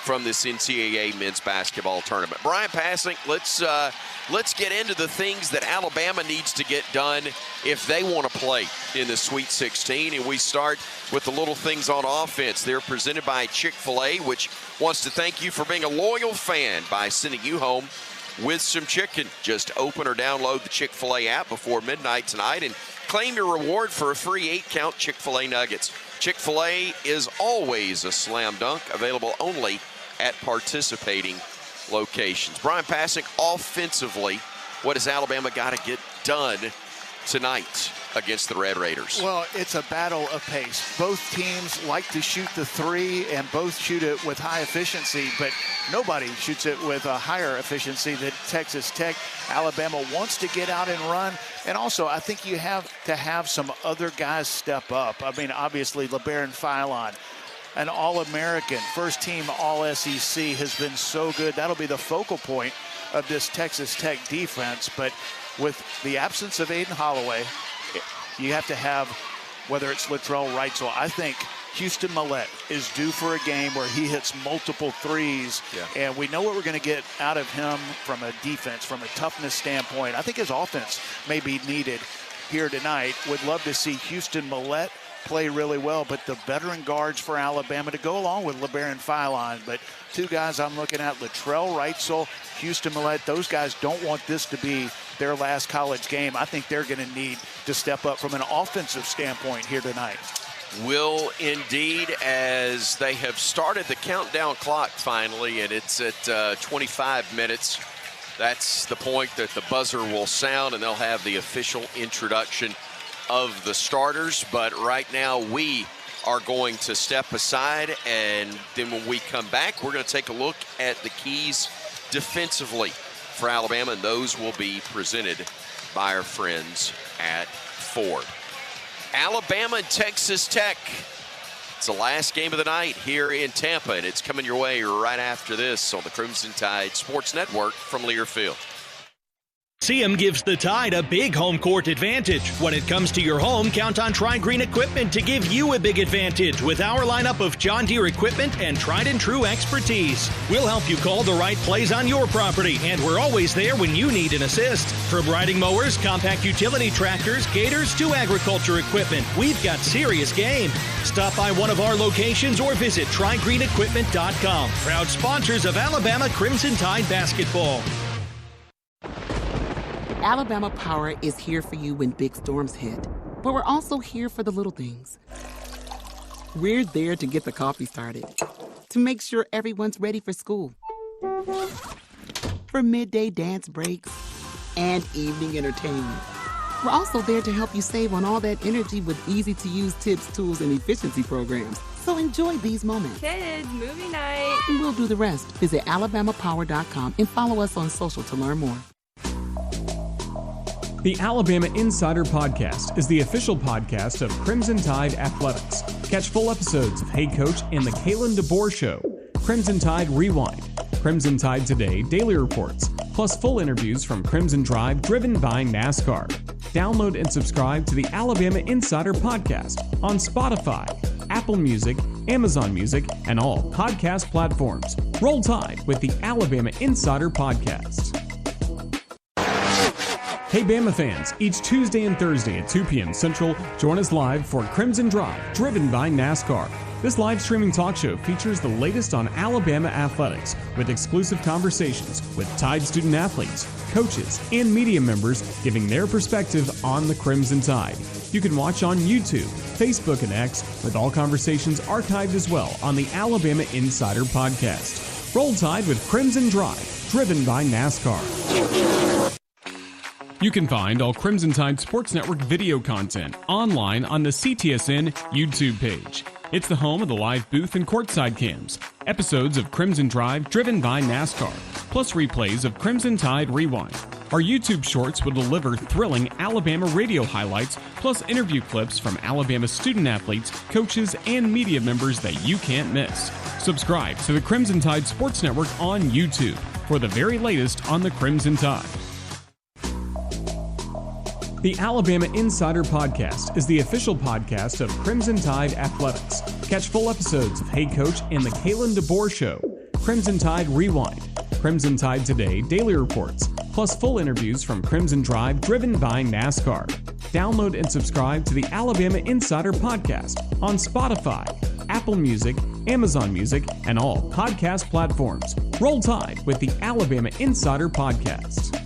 from this NCAA men's basketball tournament. Brian Passing, let's get into the things that Alabama needs to get done if they want to play in the Sweet 16. And we start with the little things on offense. They're presented by Chick-fil-A, which wants to thank you for being a loyal fan by sending you home with some chicken. Just open or download the Chick-fil-A app before midnight tonight and claim your reward for a free 8-count Chick-fil-A nuggets. Chick-fil-A is always a slam dunk, available only at participating locations. Brian Passing, offensively, what has Alabama got to get done tonight against the Red Raiders? Well, it's a battle of pace. Both teams like to shoot the three and both shoot it with high efficiency, but nobody shoots it with a higher efficiency than Texas Tech. Alabama wants to get out and run, and also I think you have to have some other guys step up. I mean, obviously, LeBaron Philon, an All-American, first-team All-SEC, has been so good. That'll be the focal point of this Texas Tech defense. But with the absence of Aiden Holloway, you have to have, whether it's Latrell Wrightsell, I think Houston Millett is due for a game where he hits multiple threes. Yeah. And we know what we're going to get out of him from a defense, from a toughness standpoint. I think his offense may be needed here tonight. Would love to see Houston Millett play really well, but the veteran guards for Alabama to go along with LeBaron Philon. But two guys I'm looking at, Latrell Wrightsell, Houston Millett, those guys don't want this to be their last college game. I think they're going to need to step up from an offensive standpoint here tonight. Will indeed, as they have started the countdown clock finally, and it's at 25 minutes. That's the point that the buzzer will sound, and they'll have the official introduction of the starters. But right now we are going to step aside, and then when we come back, we're going to take a look at the keys defensively for Alabama, and those will be presented by our friends at Ford. Alabama and Texas Tech. It's the last game of the night here in Tampa, and it's coming your way right after this on the Crimson Tide Sports Network from Learfield. NCAAM gives the Tide a big home court advantage. When it comes to your home, count on Tri-Green Equipment to give you a big advantage with our lineup of John Deere equipment and tried and true expertise. We'll help you call the right plays on your property, and we're always there when you need an assist. From riding mowers, compact utility tractors, gators to agriculture equipment, we've got serious game. Stop by one of our locations or visit TriGreenEquipment.com. Proud sponsors of Alabama Crimson Tide basketball. Alabama Power is here for you when big storms hit. But we're also here for the little things. We're there to get the coffee started, to make sure everyone's ready for school, for midday dance breaks, and evening entertainment. We're also there to help you save on all that energy with easy-to-use tips, tools, and efficiency programs. So enjoy these moments. Kids, movie night. And we'll do the rest. Visit alabamapower.com and follow us on social to learn more. The Alabama Insider Podcast is the official podcast of Crimson Tide Athletics. Catch full episodes of Hey Coach and the Kalen DeBoer Show, Crimson Tide Rewind, Crimson Tide Today Daily Reports, plus full interviews from Crimson Drive driven by NASCAR. Download and subscribe to the Alabama Insider Podcast on Spotify, Apple Music, Amazon Music, and all podcast platforms. Roll Tide with the Alabama Insider Podcast. Hey Bama fans, each Tuesday and Thursday at 2 p.m. Central, join us live for Crimson Drive, driven by NASCAR. This live streaming talk show features the latest on Alabama athletics with exclusive conversations with Tide student athletes, coaches, and media members giving their perspective on the Crimson Tide. You can watch on YouTube, Facebook, and X, with all conversations archived as well on the Alabama Insider Podcast. Roll Tide with Crimson Drive, driven by NASCAR. You can find all Crimson Tide Sports Network video content online on the CTSN YouTube page. It's the home of the live booth and courtside cams, episodes of Crimson Drive driven by NASCAR, plus replays of Crimson Tide Rewind. Our YouTube shorts will deliver thrilling Alabama radio highlights, plus interview clips from Alabama student athletes, coaches, and media members that you can't miss. Subscribe to the Crimson Tide Sports Network on YouTube for the very latest on the Crimson Tide. The Alabama Insider Podcast is the official podcast of Crimson Tide Athletics. Catch full episodes of Hey Coach and the Kalen DeBoer Show, Crimson Tide Rewind, Crimson Tide Today Daily Reports, plus full interviews from Crimson Drive driven by NASCAR. Download and subscribe to the Alabama Insider Podcast on Spotify, Apple Music, Amazon Music, and all podcast platforms. Roll Tide with the Alabama Insider Podcast.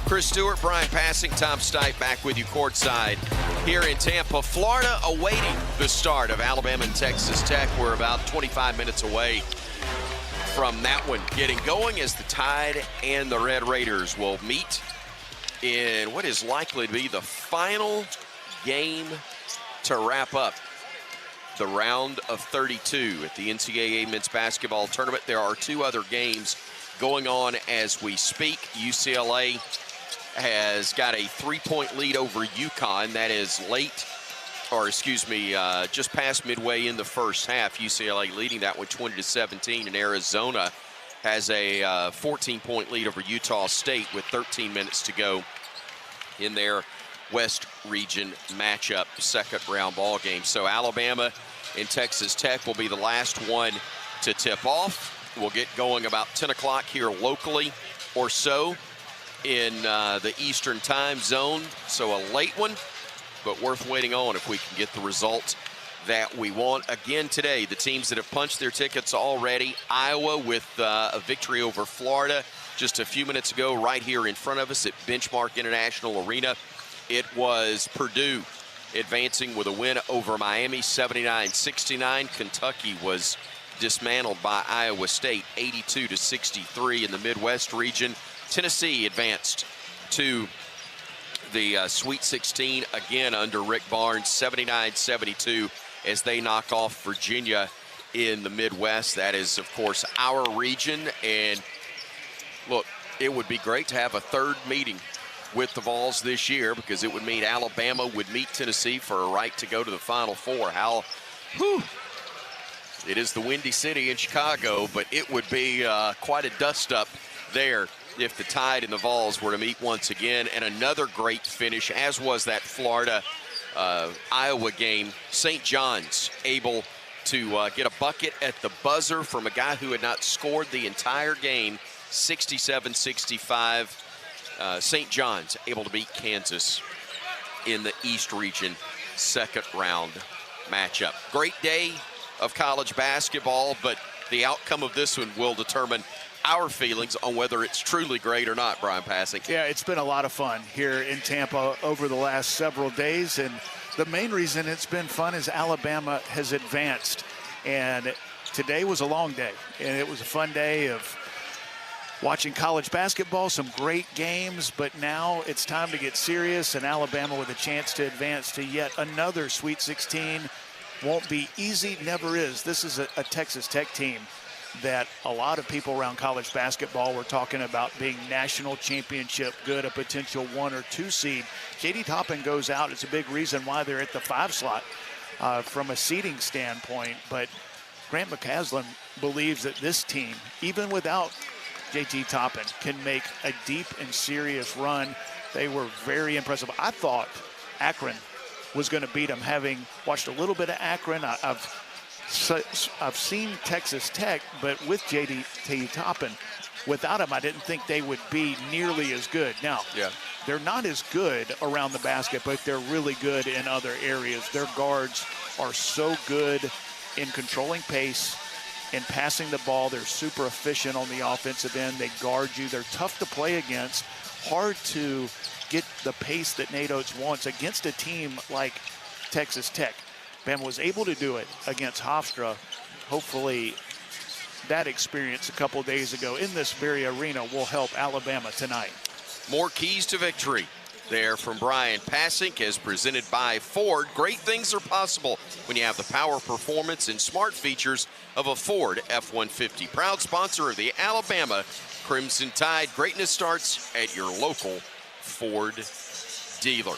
Chris Stewart, Brian Passing, Tom Stipe back with you courtside here in Tampa, Florida, awaiting the start of Alabama and Texas Tech. We're about 25 minutes away from that one getting going as the Tide and the Red Raiders will meet in what is likely to be the final game to wrap up the round of 32 at the NCAA men's basketball tournament. There are two other games going on as we speak. UCLA has got a 3-point lead over UConn. That is just past midway in the first half. UCLA leading that one 20-17, and Arizona has a 14-point lead over Utah State with 13 minutes to go in their West Region matchup, second round ball game. So Alabama and Texas Tech will be the last one to tip off. We'll get going about 10 o'clock here locally or so in the Eastern time zone. So a late one, but worth waiting on if we can get the result that we want. Again today, the teams that have punched their tickets already. Iowa with a victory over Florida just a few minutes ago right here in front of us at Benchmark International Arena. It was Purdue advancing with a win over Miami, 79-69. Kentucky was dismantled by Iowa State, 82-63 in the Midwest region. Tennessee advanced to the Sweet 16 again under Rick Barnes, 79-72 as they knock off Virginia in the Midwest. That is, of course, our region. And look, it would be great to have a third meeting with the Vols this year, because it would mean Alabama would meet Tennessee for a right to go to the Final Four. It is the Windy City in Chicago, but it would be quite a dust-up there if the Tide and the Vols were to meet once again. And another great finish, as was that Florida-Iowa game. St. John's able to get a bucket at the buzzer from a guy who had not scored the entire game, 67-65. St. John's able to beat Kansas in the East Region second round matchup. Great day of college basketball, but the outcome of this one will determine our feelings on whether it's truly great or not, Brian Passing. Yeah, it's been a lot of fun here in Tampa over the last several days, and the main reason it's been fun is Alabama has advanced, and today was a long day, and it was a fun day of watching college basketball, some great games, but now it's time to get serious, and Alabama with a chance to advance to yet another Sweet 16. Won't be easy, never is. This is a Texas Tech team that a lot of people around college basketball were talking about being national championship good, a potential 1 or 2 seed. J.D. Toppin goes out. It's a big reason why they're at the 5 slot from a seeding standpoint, but Grant McCaslin believes that this team, even without J.T. Toppin, can make a deep and serious run. They were very impressive. I thought Akron was going to beat them, having watched a little bit of Akron. I've seen Texas Tech, but with J.T. Toppin, without him, I didn't think they would be nearly as good. Now, they're not as good around the basket, but they're really good in other areas. Their guards are so good in controlling pace, in passing the ball. They're super efficient on the offensive end. They guard you. They're tough to play against, hard to get the pace that Nate Oates wants against a team like Texas Tech. Bama was able to do it against Hofstra. Hopefully that experience a couple days ago in this very arena will help Alabama tonight. More keys to victory there from Brian Passing, as presented by Ford. Great things are possible when you have the power, performance, and smart features of a Ford F-150. Proud sponsor of the Alabama Crimson Tide. Greatness starts at your local Ford dealer.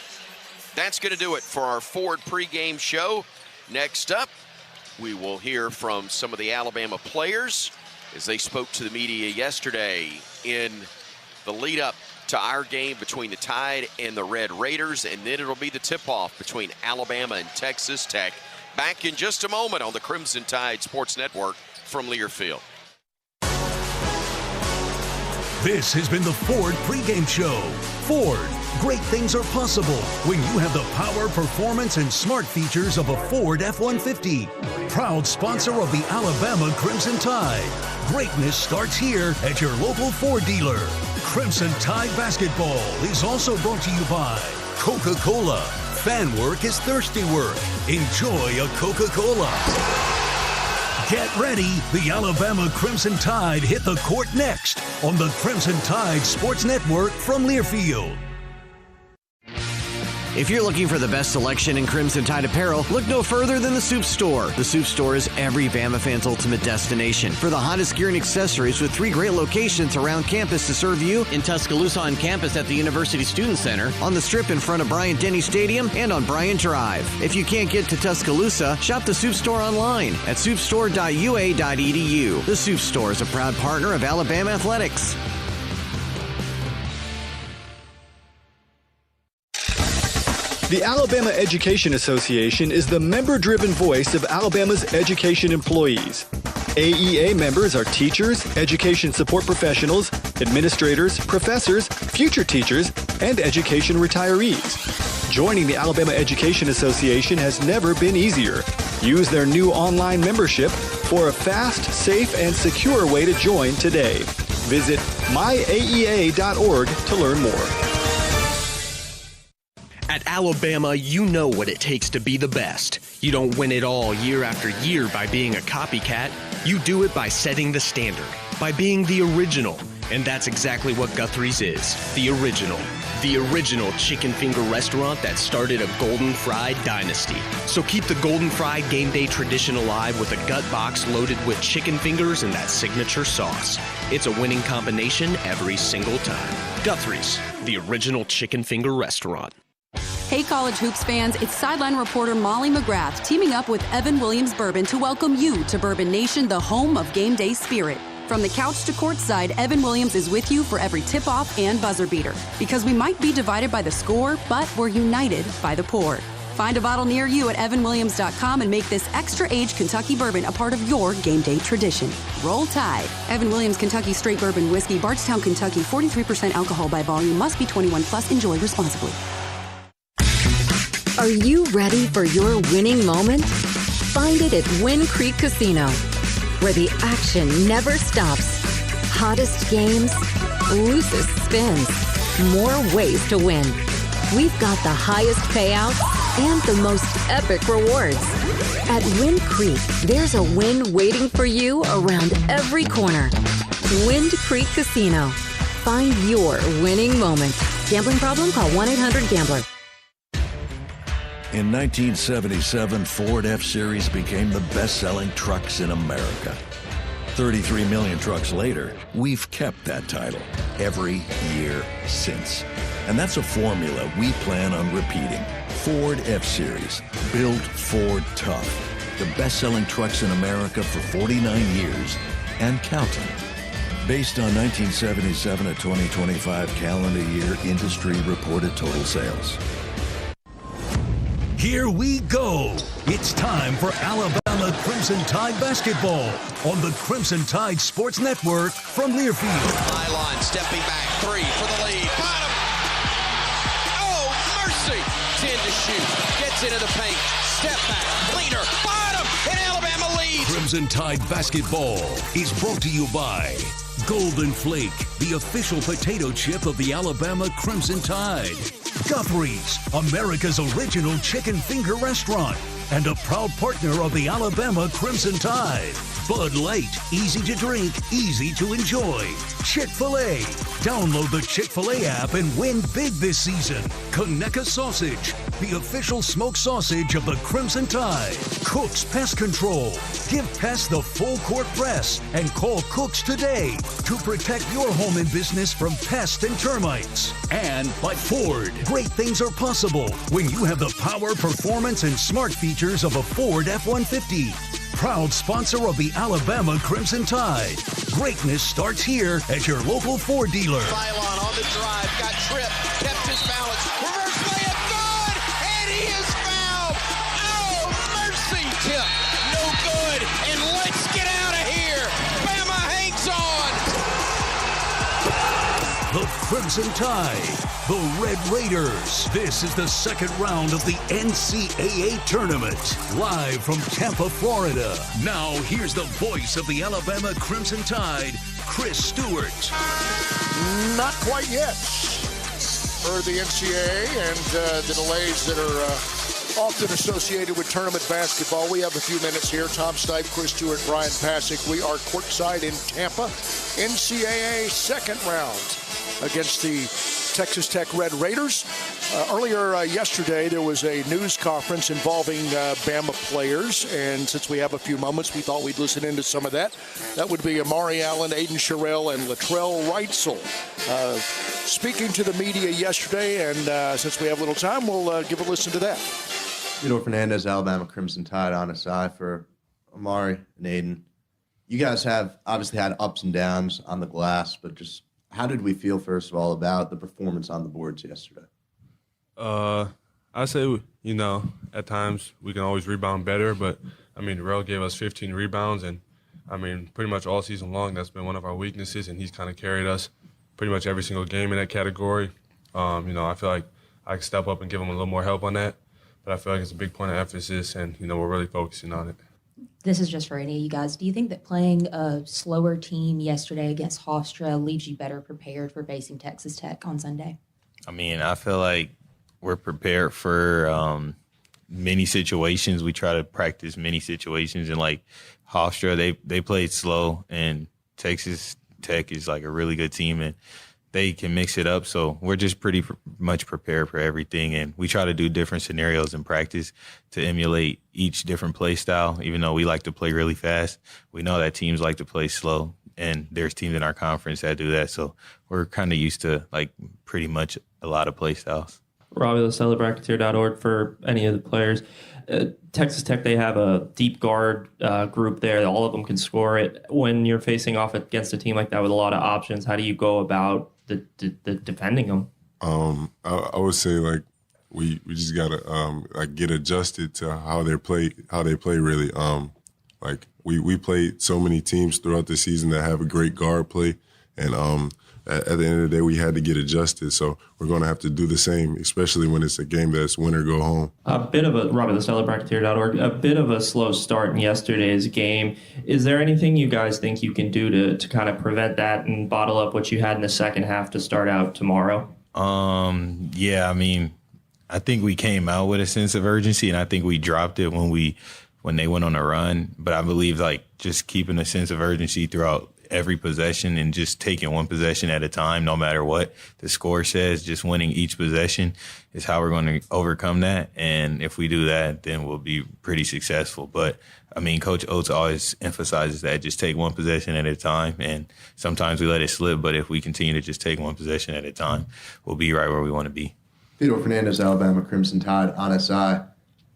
That's going to do it for our Ford pregame show. Next up, we will hear from some of the Alabama players as they spoke to the media yesterday in the lead up to our game between the Tide and the Red Raiders, and then it'll be the tip-off between Alabama and Texas Tech. Back in just a moment on the Crimson Tide Sports Network from Learfield. This has been the Ford Pregame Show. Ford, great things are possible when you have the power, performance, and smart features of a Ford F-150. Proud sponsor of the Alabama Crimson Tide. Greatness starts here at your local Ford dealer. Crimson Tide Basketball is also brought to you by Coca-Cola. Fan work is thirsty work. Enjoy a Coca-Cola. Get ready. The Alabama Crimson Tide hit the court next on the Crimson Tide Sports Network from Learfield. If you're looking for the best selection in Crimson Tide apparel, look no further than the Soup Store. The Soup Store is every Bama fan's ultimate destination for the hottest gear and accessories, with 3 great locations around campus to serve you: in Tuscaloosa on campus at the University Student Center, on the Strip in front of Bryant-Denny Stadium, and on Bryant Drive. If you can't get to Tuscaloosa, shop the Soup Store online at soupstore.ua.edu. The Soup Store is a proud partner of Alabama Athletics. The Alabama Education Association is the member-driven voice of Alabama's education employees. AEA members are teachers, education support professionals, administrators, professors, future teachers, and education retirees. Joining the Alabama Education Association has never been easier. Use their new online membership for a fast, safe, and secure way to join today. Visit myaea.org to learn more. At Alabama, you know what it takes to be the best. You don't win it all year after year by being a copycat. You do it by setting the standard, by being the original. And that's exactly what Guthrie's is, the original. The original chicken finger restaurant that started a Golden Fried dynasty. So keep the Golden Fried game day tradition alive with a gut box loaded with chicken fingers and that signature sauce. It's a winning combination every single time. Guthrie's, the original chicken finger restaurant. Hey College Hoops fans, it's sideline reporter Molly McGrath teaming up with Evan Williams Bourbon to welcome you to Bourbon Nation, the home of game day spirit. From the couch to courtside, Evan Williams is with you for every tip-off and buzzer beater. Because we might be divided by the score, but we're united by the pour. Find a bottle near you at evanwilliams.com and make this extra-aged Kentucky bourbon a part of your game day tradition. Roll Tide. Evan Williams Kentucky Straight Bourbon Whiskey, Bardstown, Kentucky, 43% alcohol by volume, must be 21 plus. Enjoy responsibly. Are you ready for your winning moment? Find it at Wind Creek Casino, where the action never stops. Hottest games, loosest spins, more ways to win. We've got the highest payouts and the most epic rewards. At Wind Creek, there's a win waiting for you around every corner. Wind Creek Casino. Find your winning moment. Gambling problem? Call 1-800-GAMBLER. In 1977, Ford F-Series became the best-selling trucks in America. 33 million trucks later, we've kept that title every year since. And that's a formula we plan on repeating. Ford F-Series, built Ford tough. The best-selling trucks in America for 49 years and counting. Based on 1977 to 2025 calendar year industry reported total sales. Here we go. It's time for Alabama Crimson Tide basketball on the Crimson Tide Sports Network from Learfield. High line, stepping back, 3 for the lead. Bottom. Oh, mercy. 10 to shoot. Gets into the paint. Step back. Cleaner. Bottom. And Alabama leads. Crimson Tide basketball is brought to you by Golden Flake, the official potato chip of the Alabama Crimson Tide. Guthrie's, America's original chicken finger restaurant, and a proud partner of the Alabama Crimson Tide. Bud Light, easy to drink, easy to enjoy. Chick-fil-A. Download the Chick-fil-A app and win big this season. Conecuh Sausage, the official smoked sausage of the Crimson Tide. Cook's Pest Control. Give pests the full court press and call Cook's today to protect your home and business from pests and termites. And by Ford. Great things are possible when you have the power, performance, and smart features of a Ford F-150. proud sponsor of the Alabama Crimson Tide. Greatness starts here at your local Ford dealer. Phylon on the drive, got tripped, kept his balance, reverse layup, good, and he is fouled. Oh, mercy tip, no good, and let's get out of here. Bama hangs on. The Crimson Tide, the Red Raiders. This is the second round of the NCAA tournament. Live from Tampa, Florida. Now, here's the voice of the Alabama Crimson Tide, Chris Stewart. Not quite yet for the NCAA and the delays that are often associated with tournament basketball. We have a few minutes here. Tom Stipe, Chris Stewart, Brian Pasick. We are courtside in Tampa. NCAA second round against the Texas Tech Red Raiders. Earlier yesterday, there was a news conference involving Bama players, and since we have a few moments, we thought we'd listen into some of that. That would be Amari Allen, Aiden Sherrill, and Latrell Reitzel. Speaking to the media yesterday, and since we have a little time, we'll give a listen to that. Theodore Fernandez, Alabama Crimson Tide on SI for Amari and Aiden. You guys have obviously had ups and downs on the glass, but just how did we feel, first of all, about the performance on the boards yesterday? I say, at times we can always rebound better, but, Darrell gave us 15 rebounds, and, pretty much all season long that's been one of our weaknesses, and he's kind of carried us pretty much every single game in that category. I feel like I can step up and give him a little more help on that, but I feel like it's a big point of emphasis, and, we're really focusing on it. This is just for any of you guys. Do you think that playing a slower team yesterday against Hofstra leaves you better prepared for facing Texas Tech on Sunday? I feel like we're prepared for many situations. We try to practice many situations. And, Hofstra, they played slow, and Texas Tech is, a really good team, and they can mix it up. So we're just pretty much prepared for everything. And we try to do different scenarios in practice to emulate each different play style. Even though we like to play really fast, we know that teams like to play slow. And there's teams in our conference that do that. So we're kind of used to, pretty much a lot of play styles. Robbie LaSalle, for any of the players. Texas Tech, they have a deep guard group there. All of them can score it. When you're facing off against a team like that with a lot of options, how do you go about the defending them? I would say we just gotta get adjusted to how they play really. We played so many teams throughout the season that have a great guard play, and at the end of the day, we had to get adjusted. So we're going to have to do the same, especially when it's a game that's win or go home. Robbie LaSalle, a bit of a slow start in yesterday's game. Is there anything you guys think you can do to kind of prevent that and bottle up what you had in the second half to start out tomorrow? I think we came out with a sense of urgency, and I think we dropped it when they went on a run. But I believe just keeping a sense of urgency throughout every possession and just taking one possession at a time, no matter what the score says, just winning each possession is how we're going to overcome that. And if we do that, then we'll be pretty successful. But Coach Oates always emphasizes that just take one possession at a time. And sometimes we let it slip, but if we continue to just take one possession at a time, we'll be right where we want to be. Theodore Fernandez, Alabama Crimson Tide on SI.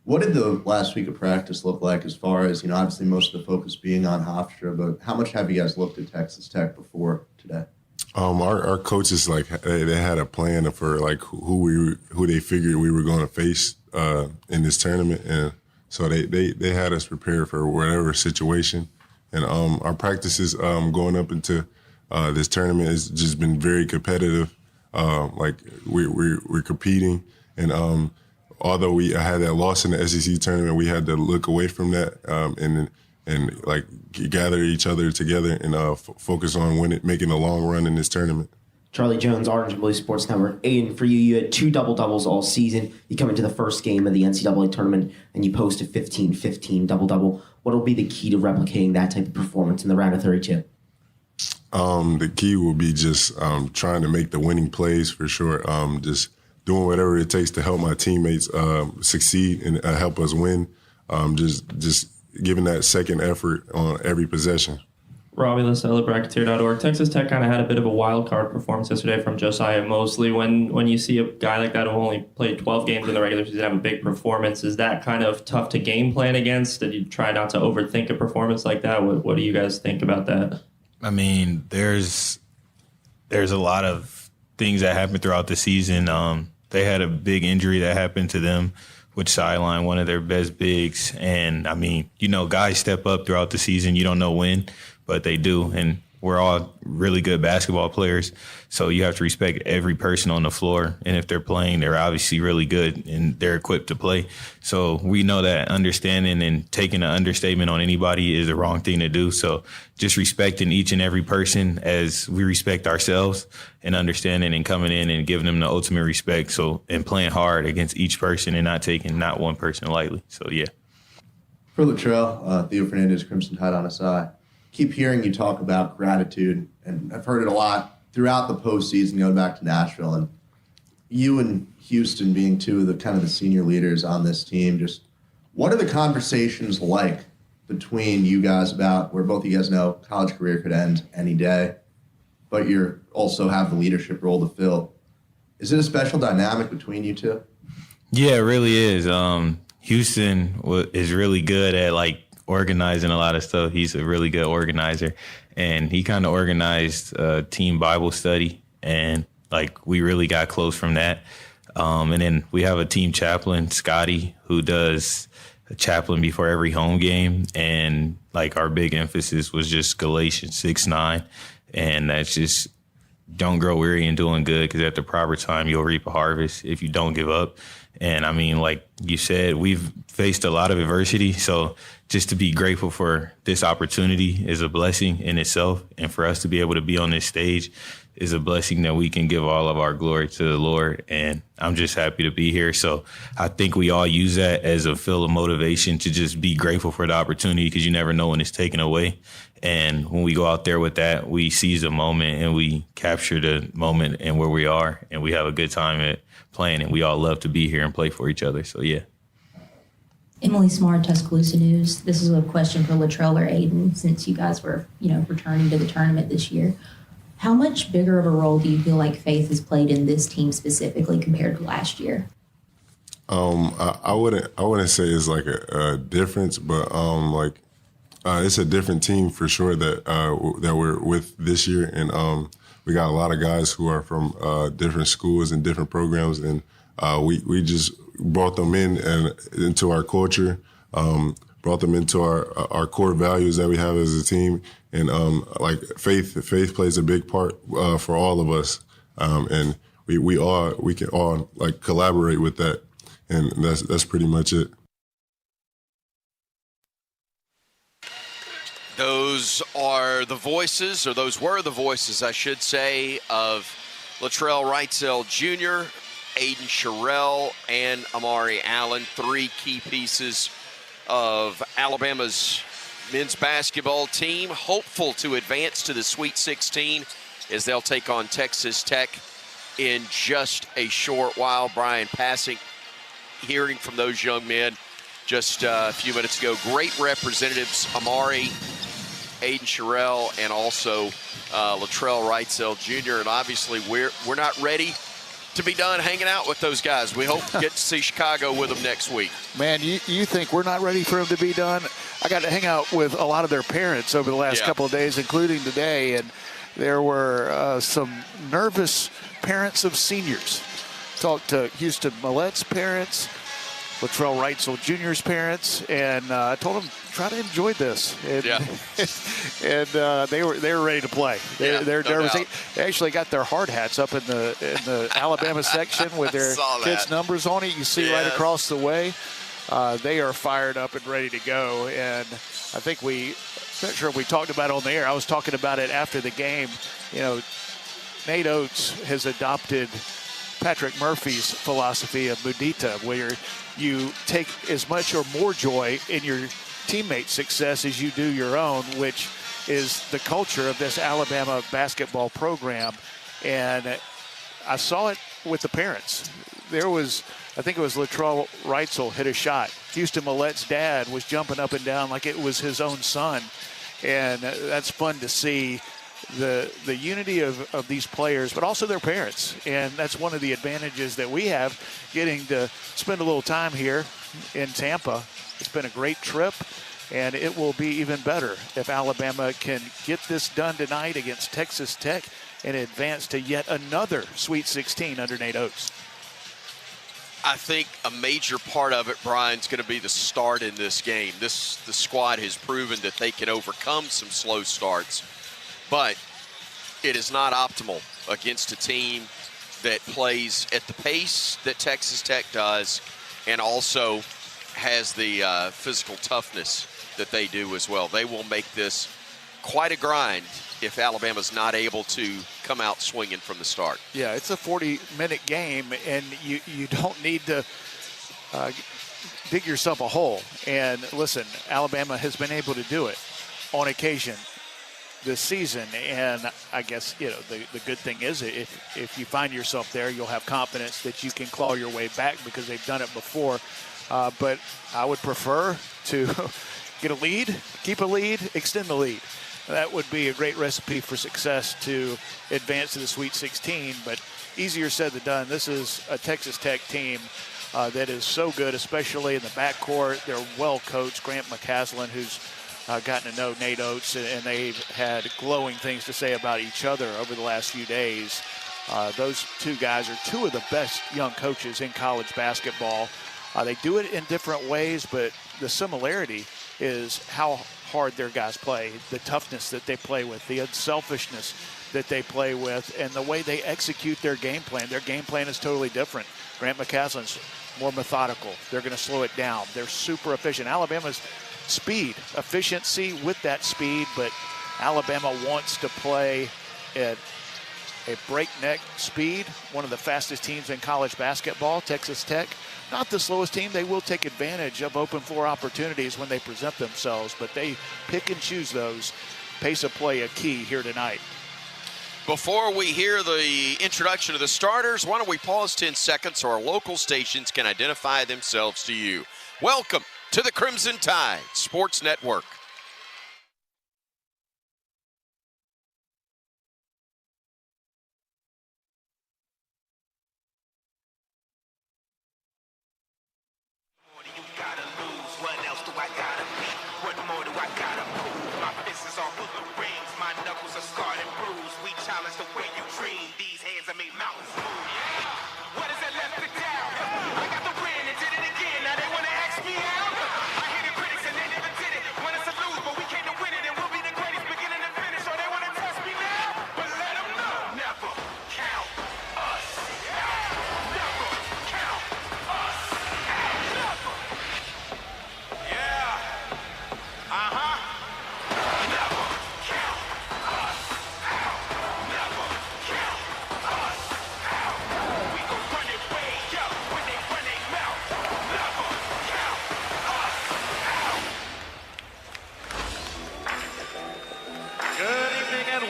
What did the last week of practice look like as far as, obviously most of the focus being on Hofstra, but how much have you guys looked at Texas Tech before today? Our coaches, they had a plan for, who they figured we were going to face in this tournament. And so they had us prepared for whatever situation. And our practices going up into this tournament has just been very competitive. We're competing, and although we had that loss in the SEC tournament, we had to look away from that and gather each other together and focus on making a long run in this tournament. Charlie Jones, Orange and Blue Sports Network. Aiden, for you, you had 2 double-doubles all season. You come into the first game of the NCAA tournament, and you post a 15-15 double-double. What will be the key to replicating that type of performance in the round of 32? The key will be just trying to make the winning plays for sure. Just doing whatever it takes to help my teammates succeed and help us win. Just giving that second effort on every possession. Robbie Lasella, Bracketeer.org. Texas Tech kind of had a bit of a wild card performance yesterday from Josiah Mosley. When you see a guy like that who only played 12 games in the regular season have a big performance, is that kind of tough to game plan against? Did you try not to overthink a performance like that? What do you guys think about that? I mean, there's a lot of things that happened throughout the season. They had a big injury that happened to them, which sidelined one of their best bigs. And, I mean, guys step up throughout the season. You don't know when, but they do. And we're all really good basketball players, so you have to respect every person on the floor. And if they're playing, they're obviously really good and they're equipped to play. So we know that understanding and taking an understatement on anybody is the wrong thing to do. So just respecting each and every person as we respect ourselves, and understanding and coming in and giving them the ultimate respect. So, and playing hard against each person and not taking not one person lightly. So, yeah. For Latrell, Theo Fernandez, Crimson Tide on SI. Keep hearing you talk about gratitude, and I've heard it a lot throughout the postseason going back to Nashville. And you and Houston being two of the senior leaders on this team, just what are the conversations like between you guys about where both of you guys know college career could end any day, but you also have the leadership role to fill? Is it a special dynamic between you two? Yeah, it really is. Houston is really good at organizing a lot of stuff. He's a really good organizer, and he kind of organized a team Bible study, and we really got close from that. And then we have a team chaplain, Scotty, who does a chaplain before every home game, and our big emphasis was just Galatians 6:9, and that's just don't grow weary in doing good, because at the proper time you'll reap a harvest if you don't give up. And I mean, like you said, we've faced a lot of adversity. So just to be grateful for this opportunity is a blessing in itself. And for us to be able to be on this stage is a blessing that we can give all of our glory to the Lord. And I'm just happy to be here. So I think we all use that as a feel of motivation to just be grateful for the opportunity, because you never know when it's taken away. And when we go out there with that, we seize the moment and we capture the moment and where we are, and we have a good time at playing, and we all love to be here and play for each other. So, yeah. Emily Smart, Tuscaloosa News. This is a question for Latrell or Aiden, since you guys were, returning to the tournament this year. How much bigger of a role do you feel like faith has played in this team specifically compared to last year? I wouldn't say it's like a difference, but it's a different team for sure that we're with this year, and we got a lot of guys who are from different schools and different programs, and we just brought them in and into our culture, brought them into our core values that we have as a team, and faith plays a big part for all of us, and we can all collaborate with that, and that's pretty much it. Those were the voices, I should say, of Latrell Wrightsell Jr., Aiden Sherrill, and Amari Allen, three key pieces of Alabama's men's basketball team, hopeful to advance to the Sweet 16 as they'll take on Texas Tech in just a short while. Brian Passing, hearing from those young men just a few minutes ago. Great representatives, Amari, Aiden Sherrill, and also Latrell Wrightsell Jr. And obviously we're not ready to be done hanging out with those guys. We hope to get to see Chicago with them next week. Man, you think we're not ready for them to be done? I got to hang out with a lot of their parents over the last couple of days, including today, and there were some nervous parents of seniors. Talked to Houston Millette's parents, Latrell Wrightsell Jr.'s parents, and I told them, try to enjoy this. And, and they were ready to play. They're nervous. They actually got their hard hats up in the Alabama section with their kids' numbers on it. You see right across the way. They are fired up and ready to go. And I think not sure if we talked about it on the air. I was talking about it after the game. Nate Oates has adopted Patrick Murphy's philosophy of mudita, where you take as much or more joy in your teammates' success as you do your own, which is the culture of this Alabama basketball program. And I saw it with the parents. I think it was Latrell Wrightsell hit a shot. Houston Millette's dad was jumping up and down like it was his own son. And that's fun to see the unity of these players, but also their parents. And that's one of the advantages that we have, getting to spend a little time here in Tampa. It's been a great trip, and it will be even better if Alabama can get this done tonight against Texas Tech and advance to yet another Sweet 16 under Nate Oates. I think a major part of it, Brian, is going to be the start in this game. The squad has proven that they can overcome some slow starts, but it is not optimal against a team that plays at the pace that Texas Tech does and also has the physical toughness that they do as well. They will make this quite a grind if Alabama's not able to come out swinging from the start. Yeah, it's a 40-minute game, and you don't need to dig yourself a hole. And listen, Alabama has been able to do it on occasion this season, and I guess, you know, the good thing is if you find yourself there, you'll have confidence that you can claw your way back because they've done it before. But I would prefer to get a lead, keep a lead, extend the lead. That would be a great recipe for success to advance to the Sweet 16, but easier said than done. This is a Texas Tech team that is so good, especially in the backcourt. They're well coached. Grant McCaslin, who's gotten to know Nate Oates, and they've had glowing things to say about each other over the last few days. Those two guys are two of the best young coaches in college basketball. They do it in different ways, but the similarity is how hard their guys play, the toughness that they play with, the unselfishness that they play with, and the way they execute their game plan. Their game plan is totally different. Grant McCaslin's more methodical. They're going to slow it down. They're super efficient. Alabama's speed, efficiency with that speed, but Alabama wants to play at a breakneck speed. One of the fastest teams in college basketball, Texas Tech. Not the slowest team. They will take advantage of open floor opportunities when they present themselves, but they pick and choose those. Pace of play a key here tonight. Before we hear the introduction of the starters, why don't we pause 10 seconds so our local stations can identify themselves to you. Welcome to the Crimson Tide Sports Network.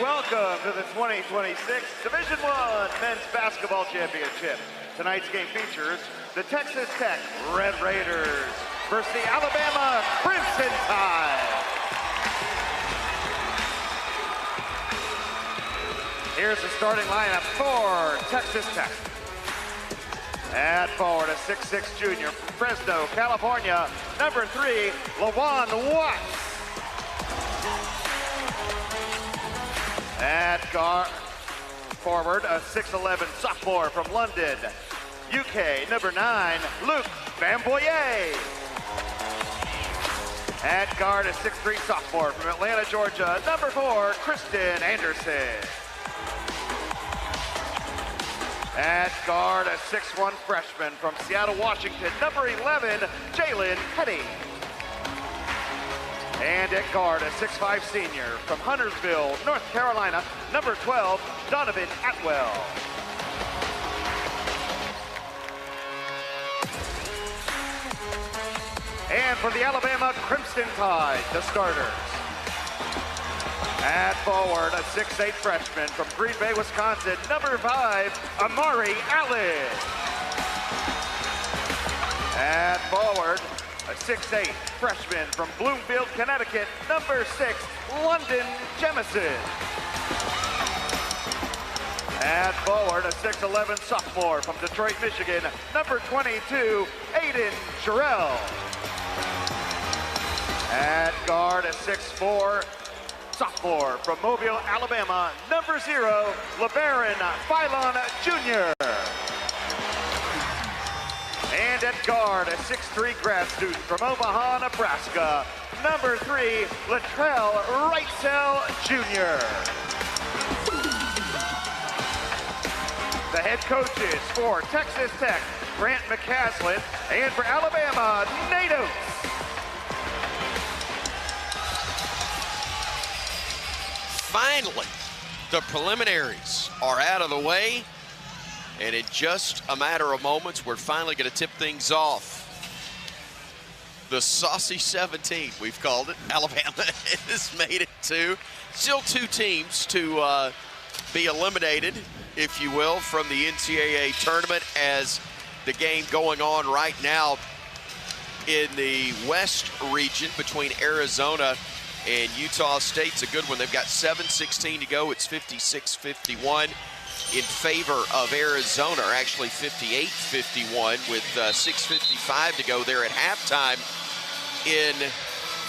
Welcome to the 2026 Division I Men's Basketball Championship. Tonight's game features the Texas Tech Red Raiders versus the Alabama Crimson Tide. Here's the starting lineup for Texas Tech. At forward, a 6'6" junior from Fresno, California, number 3, LaJuan Watts. At guard forward, a 6'11" sophomore from London, UK, number 9, Luke Bamboyer. At guard, a 6'3" sophomore from Atlanta, Georgia, number 4, Kristen Anderson. At guard, a 6'1" freshman from Seattle, Washington, number 11, Jalen Petty. And at guard, a 6'5" senior from Huntersville, North Carolina, number 12, Donovan Atwell. And for the Alabama Crimson Tide, the starters. At forward, a 6'8" freshman from Green Bay, Wisconsin, number 5, Amari Allen. At forward, a 6'8" freshman from Bloomfield, Connecticut, number 6, London Jemison. At forward, a 6'11" sophomore from Detroit, Michigan, number 22, Aiden Sherrill. At guard, a 6'4" sophomore from Mobile, Alabama, number 0, LeBaron Philon Jr. And at guard, a 6'3" grad student from Omaha, Nebraska, number 3, Latrell Wrightsell Jr. The head coaches for Texas Tech, Grant McCaslin, and for Alabama, Nate Oates. Finally, the preliminaries are out of the way, and in just a matter of moments, we're finally going to tip things off. The Saucy 17, we've called it. Alabama has made it to still 2 teams to be eliminated, if you will, from the NCAA tournament, as the game going on right now in the West region between Arizona and Utah State's a good one. They've got 7:16 to go. It's 56-51 in favor of Arizona, or actually 58-51 with 6:55 to go there at halftime in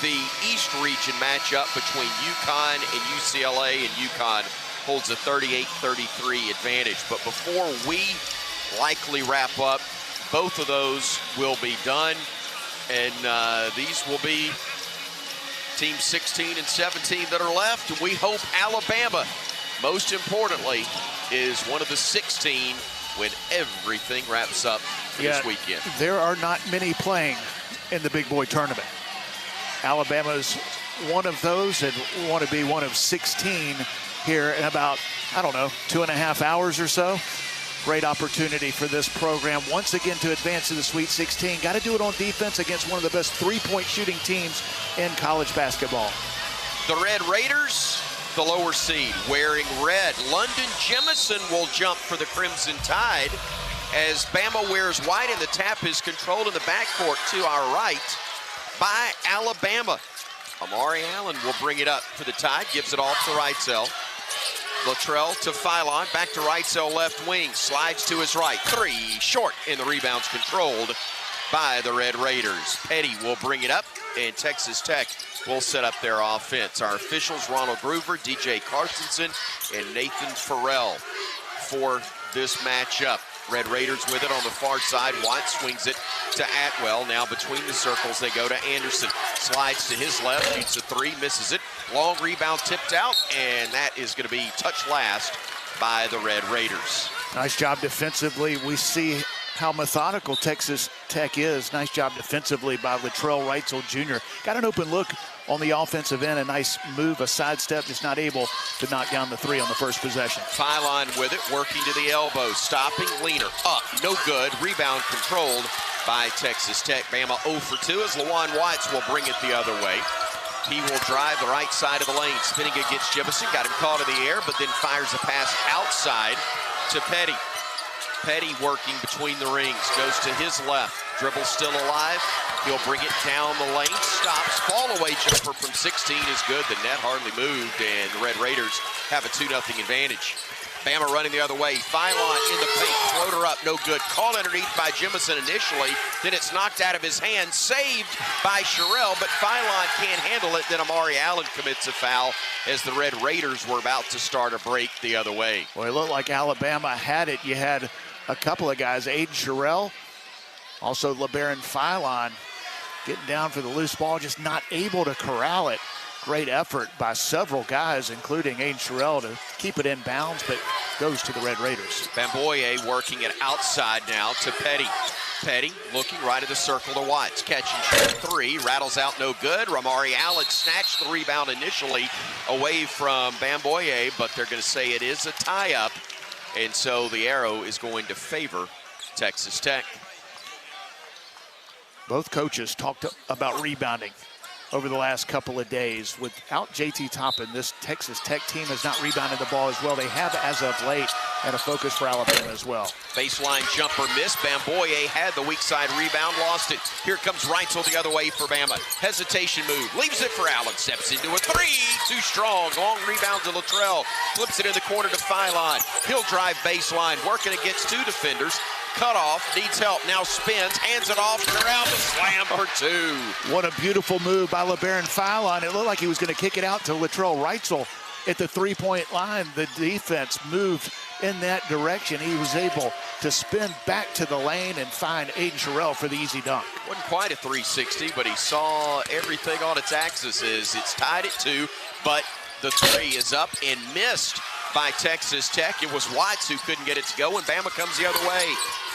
the East region matchup between UConn and UCLA, and UConn holds a 38-33 advantage. But before we likely wrap up, both of those will be done, and these will be teams 16 and 17 that are left. And we hope Alabama, most importantly, is one of the 16 when everything wraps up this weekend. There are not many playing in the big boy tournament. Alabama's one of those, and want to be one of 16 here in about, I don't know, 2.5 hours or so. Great opportunity for this program once again to advance to the Sweet 16. Got to do it on defense against one of the best three-point shooting teams in college basketball. The Red Raiders, the lower seed, wearing red. London Jemison will jump for the Crimson Tide as Bama wears white, and the tap is controlled in the backcourt to our right by Alabama. Amari Allen will bring it up for the Tide, gives it off to Wrightsell. Latrell to Philon, back to Wrightsell left wing, slides to his right. 3 short, and the rebound's controlled by the Red Raiders. Petty will bring it up, and Texas Tech will set up their offense. Our officials, Ronald Groover, DJ Carstensen, and Nathan Farrell for this matchup. Red Raiders with it on the far side. Watt swings it to Atwell. Now between the circles, they go to Anderson. Slides to his left, shoots a 3, misses it. Long rebound tipped out, and that is going to be touched last by the Red Raiders. Nice job defensively. We see how methodical Texas Tech is. Nice job defensively by Latrell Wrightsell Jr. Got an open look on the offensive end, a nice move, a sidestep, just not able to knock down the 3 on the first possession. Philon with it, working to the elbow, stopping, leaner, up, no good, rebound controlled by Texas Tech. Bama 0 for 2 as Lawan Watts will bring it the other way. He will drive the right side of the lane, spinning against Jemison, got him caught in the air, but then fires a pass outside to Petty. Petty working between the rings, goes to his left, dribble still alive. He'll bring it down the lane, stops, fall away jumper from 16 is good. The net hardly moved, and the Red Raiders have a 2-0 advantage. Bama running the other way. Philon in the paint, floater up, no good. Caught underneath by Jemison initially, then it's knocked out of his hand, saved by Sherrill, but Philon can't handle it. Then Amari Allen commits a foul as the Red Raiders were about to start a break the other way. Well, it looked like Alabama had it. You had a couple of guys, Aiden Sherrill, also LeBaron Philon, getting down for the loose ball, just not able to corral it. Great effort by several guys, including Aiden Sherrill, to keep it in bounds, but goes to the Red Raiders. Bamboye working it outside now to Petty. Petty looking right of the circle to Watts. Catch and shoot 3, rattles out, no good. Ramari Allen snatched the rebound initially away from Bamboye, but they're going to say it is a tie-up, and so the arrow is going to favor Texas Tech. Both coaches talked about rebounding over the last couple of days. Without JT Toppin, this Texas Tech team has not rebounded the ball as well. They have as of late. and a focus for Alabama as well. Baseline jumper missed. Bamboye had the weak side rebound, lost it. Here comes Reitzel the other way for Bama. Hesitation move, leaves it for Allen, steps into a three, too strong. Long rebound to Latrell, flips it in the corner to Philon. He'll drive baseline, working against two defenders. Cut off, needs help, now spins, hands it off, around the slam for two. What a beautiful move by LeBaron Philon. It looked like he was going to kick it out to Latrell Reitzel at the three-point line. The defense moved in that direction. He was able to spin back to the lane and find Aiden Sherrill for the easy dunk. Wasn't quite a 360, but he saw everything on its axis. It's tied at 2, but the three is up and missed by Texas Tech. It was Watts who couldn't get it to go, and Bama comes the other way.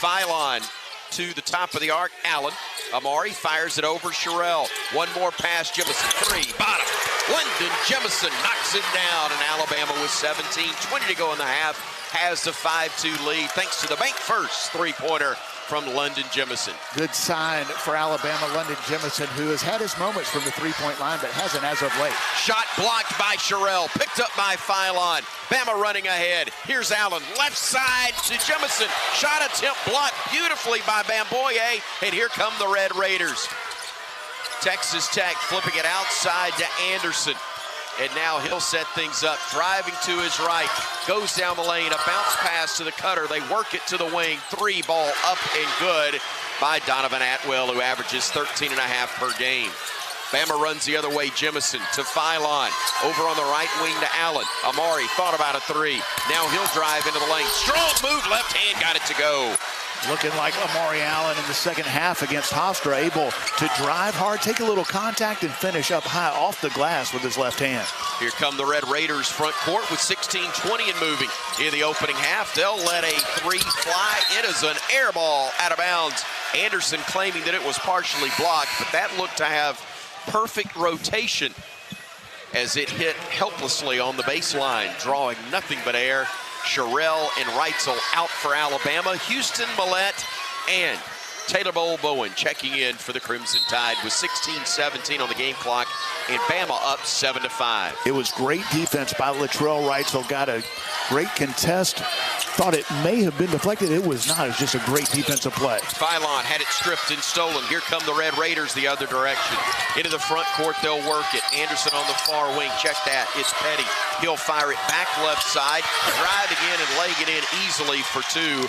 Philon to the top of the arc. Allen. Amari fires it over Sherrill. One more pass. Jemison, three, bottom. London Jemison knocks it down, and Alabama with 17:20 to go in the half has the 5-2 lead thanks to the bank first three-pointer from London Jemison. Good sign for Alabama. London Jemison, who has had his moments from the three-point line, but hasn't as of late. Shot blocked by Sherrill, picked up by Philon. Bama running ahead. Here's Allen, left side to Jemison. Shot attempt blocked beautifully by Bamboye, and here come the Red Raiders. Texas Tech flipping it outside to Anderson. And now he'll set things up, driving to his right, goes down the lane, a bounce pass to the cutter. They work it to the wing, three ball up and good by Donovan Atwell, who averages 13.5 per game. Bama runs the other way, Jemison to Philon, over on the right wing to Allen. Amari thought about a three. Now he'll drive into the lane. Strong move, left hand, got it to go. Looking like Amari Allen in the second half against Hofstra, able to drive hard, take a little contact, and finish up high off the glass with his left hand. Here come the Red Raiders front court with 16:20 and moving. In the opening half, they'll let a three fly. It is an air ball out of bounds. Anderson claiming that it was partially blocked, but that looked to have perfect rotation as it hit helplessly on the baseline, drawing nothing but air. Sherrill and Reitzel out for Alabama. Houston, Millette, and Taylor Bowen checking in for the Crimson Tide with 16:17 on the game clock, and Bama up 7-5. It was great defense by Latrell Reitzel. Got a great contest. Thought it may have been deflected. It was not. It was just a great defensive play. Philon had it stripped and stolen. Here come the Red Raiders the other direction. Into the front court, they'll work it. Anderson on the far wing. Check that. It's Petty. He'll fire it back left side. Driving in and laying it in easily for two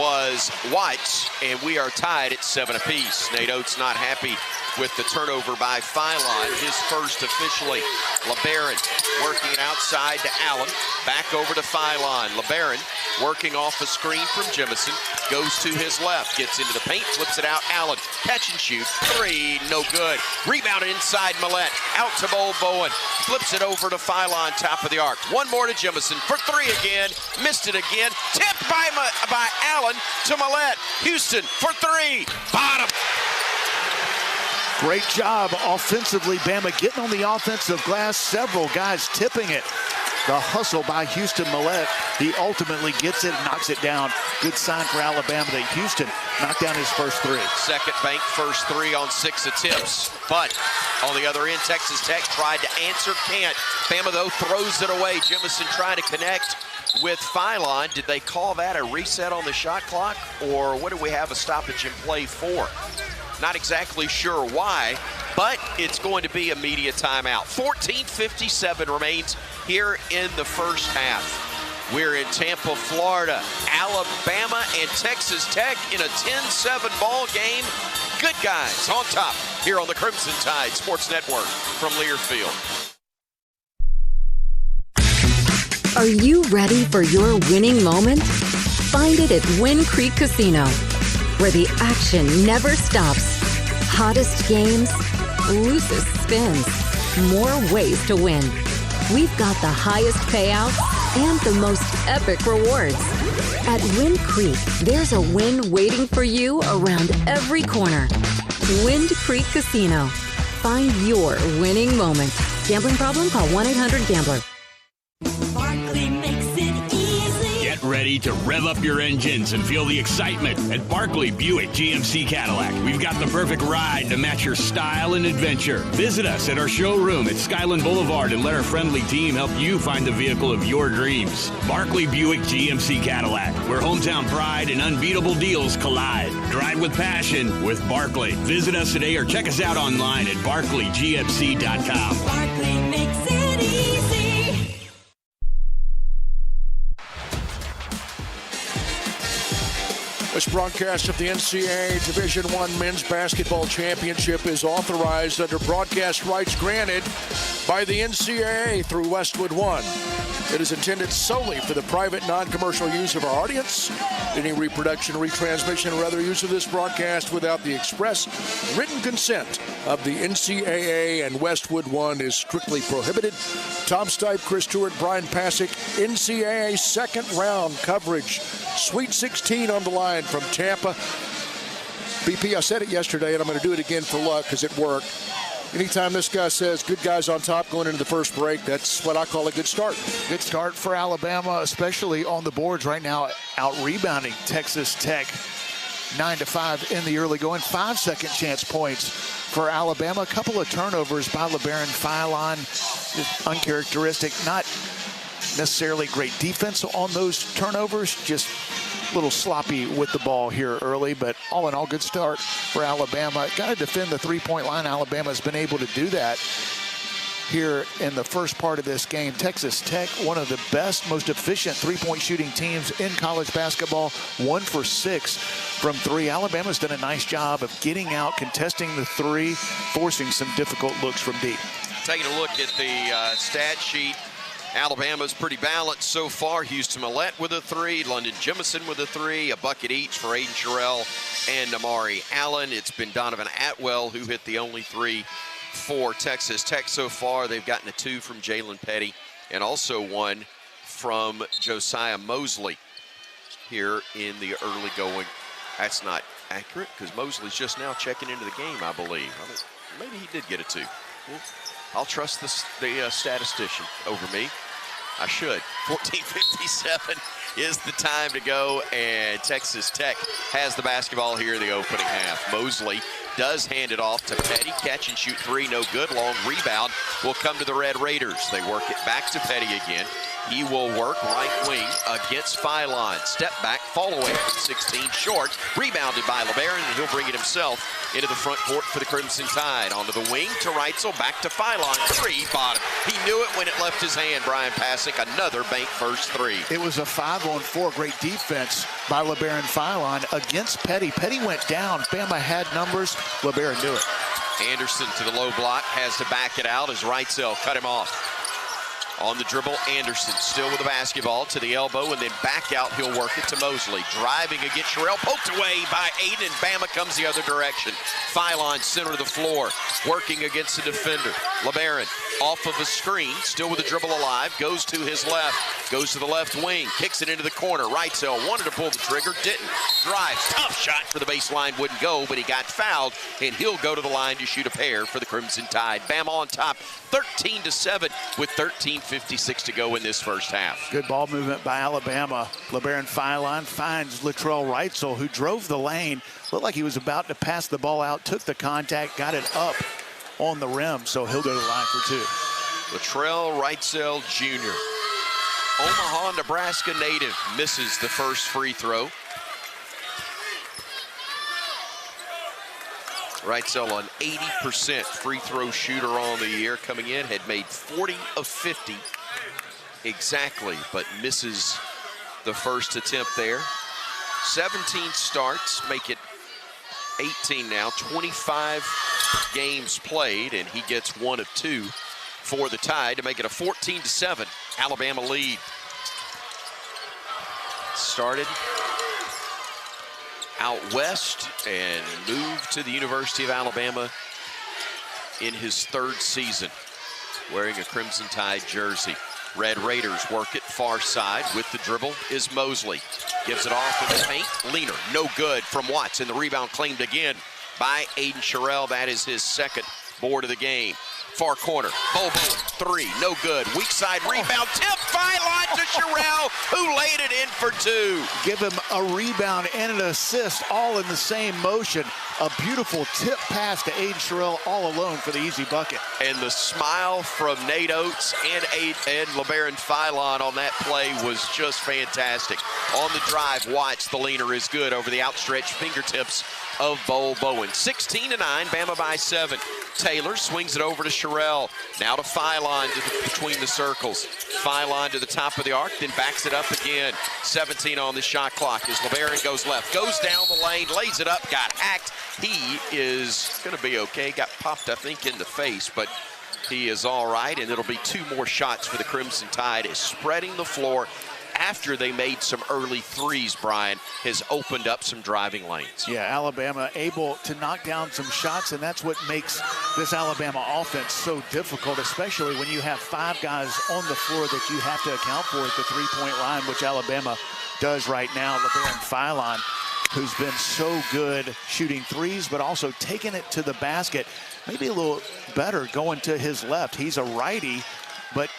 was Whites, and we are tied at 7 apiece. Nate Oates not happy with the turnover by Philon, his first officially. LeBaron working it outside to Allen. Back over to Philon. LeBaron working off a screen from Jemison. Goes to his left. Gets into the paint. Flips it out. Allen. Catch and shoot. Three. No good. Rebounded inside Millette. Out to Bowen. Flips it over to Philon. Top of the arc. One more to Jemison for three again. Missed it again. Tipped by Allen to Millette. Houston for three. Bottom. Great job offensively. Bama getting on the offensive glass. Several guys tipping it. The hustle by Houston Millette. He ultimately gets it and knocks it down. Good sign for Alabama that Houston knocked down his first three. Second bank first three on 6 attempts. But on the other end, Texas Tech tried to answer, can't. Bama, though, throws it away. Jemison trying to connect with Philon. Did they call that a reset on the shot clock? Or what do we have a stoppage in play for? Not exactly sure why, but it's going to be a media timeout. 14:57 remains here in the first half. We're in Tampa, Florida. Alabama and Texas Tech in a 10-7 ball game. Good guys on top here on the Crimson Tide Sports Network from Learfield. Are you ready for your winning moment? Find it at Wind Creek Casino, where the action never stops. Hottest games, loosest spins, more ways to win. We've got the highest payouts and the most epic rewards. At Wind Creek, there's a win waiting for you around every corner. Wind Creek Casino. Find your winning moment. Gambling problem? Call 1-800-GAMBLER. Get ready ready to rev up your engines and feel the excitement at Barkley Buick GMC Cadillac. We've got the perfect ride to match your style and adventure. Visit us at our showroom at Skyland Boulevard and let our friendly team help you find the vehicle of your dreams. Barkley Buick GMC Cadillac, where hometown pride and unbeatable deals collide. Drive with passion with Barkley. Visit us today or check us out online at barclaygmc.com. Barkley makes it easy. This broadcast of the NCAA Division I Men's Basketball Championship is authorized under broadcast rights granted by the NCAA through Westwood One. It is intended solely for the private, non-commercial use of our audience. Any reproduction, retransmission, or other use of this broadcast without the express written consent of the NCAA and Westwood One is strictly prohibited. Tom Stipe, Chris Stewart, Brian Pasick, NCAA second round coverage. Sweet 16 on the line from Tampa. BP, I said it yesterday, and I'm going to do it again for luck because it worked. Anytime this guy says good guys on top going into the first break, that's what I call a good start. Good start for Alabama, especially on the boards right now, out-rebounding Texas Tech 9-5 in the early going. 5 second chance points for Alabama. A couple of turnovers by LeBaron Philon. Uncharacteristic, not necessarily great defense on those turnovers, just a little sloppy with the ball here early, but all in all, good start for Alabama. Got to defend the three-point line. Alabama's been able to do that here in the first part of this game. Texas Tech, one of the best, most efficient three-point shooting teams in college basketball, 1 for 6 from 3. Alabama's done a nice job of getting out, contesting the three, forcing some difficult looks from deep. Taking a look at the stat sheet, Alabama's pretty balanced so far. Houston Millette with a 3, London Jemison with a 3, a bucket each for Aiden Sherrill and Amari Allen. It's been Donovan Atwell who hit the only 3 for Texas Tech so far. They've gotten a 2 from Jalen Petty and also 1 from Josiah Mosley here in the early going. That's not accurate because Mosley's just now checking into the game, I believe. Maybe he did get a 2. Well, I'll trust the statistician over me. I should. 14:57 is the time to go, and Texas Tech has the basketball here in the opening half. Mosley does hand it off to Petty. Catch and shoot 3, no good. Long rebound will come to the Red Raiders. They work it back to Petty again. He will work right wing against Philon. Step back, fall away from 16, short. Rebounded by LeBaron, and he'll bring it himself into the front court for the Crimson Tide. Onto the wing to Reitzel, back to Philon. 3, bottom. He knew it when it left his hand. Brian Pasick, another bank first 3. It was a 5-on-4. Great defense by LeBaron Philon against Petty. Petty went down. Bama had numbers. LeBaron knew it. Anderson to the low block, has to back it out as Reitzel cut him off. On the dribble, Anderson still with the basketball to the elbow, and then back out. He'll work it to Mosley. Driving against Sherrill, poked away by Aiden, and Bama comes the other direction. Philon center of the floor, working against the defender. LeBaron off of a screen, still with the dribble alive, goes to his left, goes to the left wing, kicks it into the corner. Reitzel wanted to pull the trigger, didn't. Drives, tough shot for the baseline, wouldn't go, but he got fouled, and he'll go to the line to shoot a pair for the Crimson Tide. Bama on top, 13-7 with 13:56 to go in this first half. Good ball movement by Alabama. LeBaron Philon finds Latrell Reitzel, who drove the lane. Looked like he was about to pass the ball out, took the contact, got it up on the rim, so he'll go to the line for 2. Latrell Reitzel Jr., Omaha, Nebraska native, misses the first free throw. Reitzel, an 80% free throw shooter on the year coming in, had made 40 of 50 exactly, but misses the first attempt there. 17 starts, make it 18 now, 25 games played, and he gets 1 of 2 for the Tide to make it a 14-7 Alabama lead. Started out west and moved to the University of Alabama in his 3rd season, wearing a Crimson Tide jersey. Red Raiders work it far side. With the dribble is Mosley. Gives it off in the paint. Leaner, no good from Watts, and the rebound claimed again by Aiden Sherrill. That is his 2nd board of the game. Far corner, Bobo, three, no good. Weak side rebound, tip, byline to Sherrill, who laid it in for two. Give him a rebound and an assist all in the same motion. A beautiful tip pass to Aiden Sherrill all alone for the easy bucket. And the smile from Nate Oates and LeBaron Philon on that play was just fantastic. On the drive, Watts, the leaner, is good over the outstretched fingertips of Bo Bowen. 16-9, Bama by 7. Taylor swings it over to Sherrill. Now to Philon between the circles. Philon to the top of the arc, then backs it up again. 17 on the shot clock as LeBaron goes left. Goes down the lane, lays it up, got hacked. He is going to be okay. Got popped, I think, in the face, but he is all right, and it'll be 2 more shots for the Crimson Tide. Is spreading the floor after they made some early threes, Brian, has opened up some driving lanes. Yeah, Alabama able to knock down some shots, and that's what makes this Alabama offense so difficult, especially when you have 5 guys on the floor that you have to account for at the three-point line, which Alabama does right now. LeBaron Philon, who's been so good shooting threes, but also taking it to the basket. Maybe a little better going to his left. He's a righty, but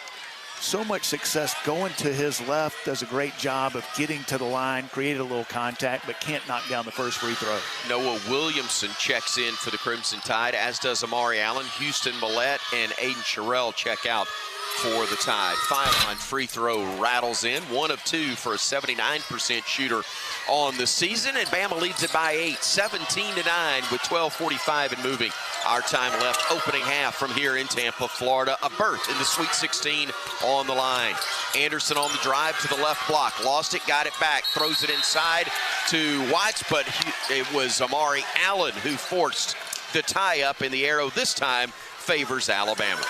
so much success going to his left. Does a great job of getting to the line, created a little contact, but can't knock down the first free throw. Noah Williamson checks in for the Crimson Tide, as does Amari Allen. Houston Millette and Aiden Sherrill check out for the Tide. Philon free throw rattles in, 1 of 2 for a 79% shooter on the season, and Bama leads it by 8, 17-9 with 12:45 and moving. Our time left, opening half from here in Tampa, Florida. A berth in the Sweet 16 on the line. Anderson on the drive to the left block, lost it, got it back, throws it inside to Watts, but it was Amari Allen who forced the tie up, in the arrow this time favors Alabama.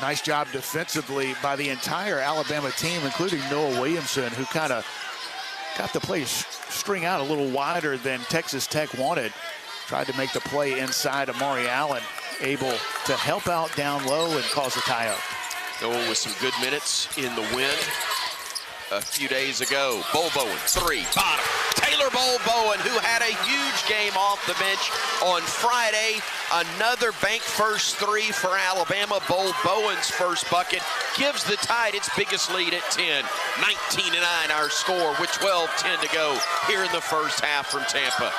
Nice job defensively by the entire Alabama team, including Noah Williamson, who kind of got the play string out a little wider than Texas Tech wanted. Tried to make the play inside. Amari Allen able to help out down low and cause a tie-up. Noah with some good minutes in the win a few days ago. Bo Bowen, 3, bottom. Taylor Bo Bowen, who had a huge game off the bench on Friday. Another bank first 3 for Alabama. Bo Bowen's first bucket gives the Tide its biggest lead at 10. 19-9 our score with 12:10 to go here in the first half from Tampa.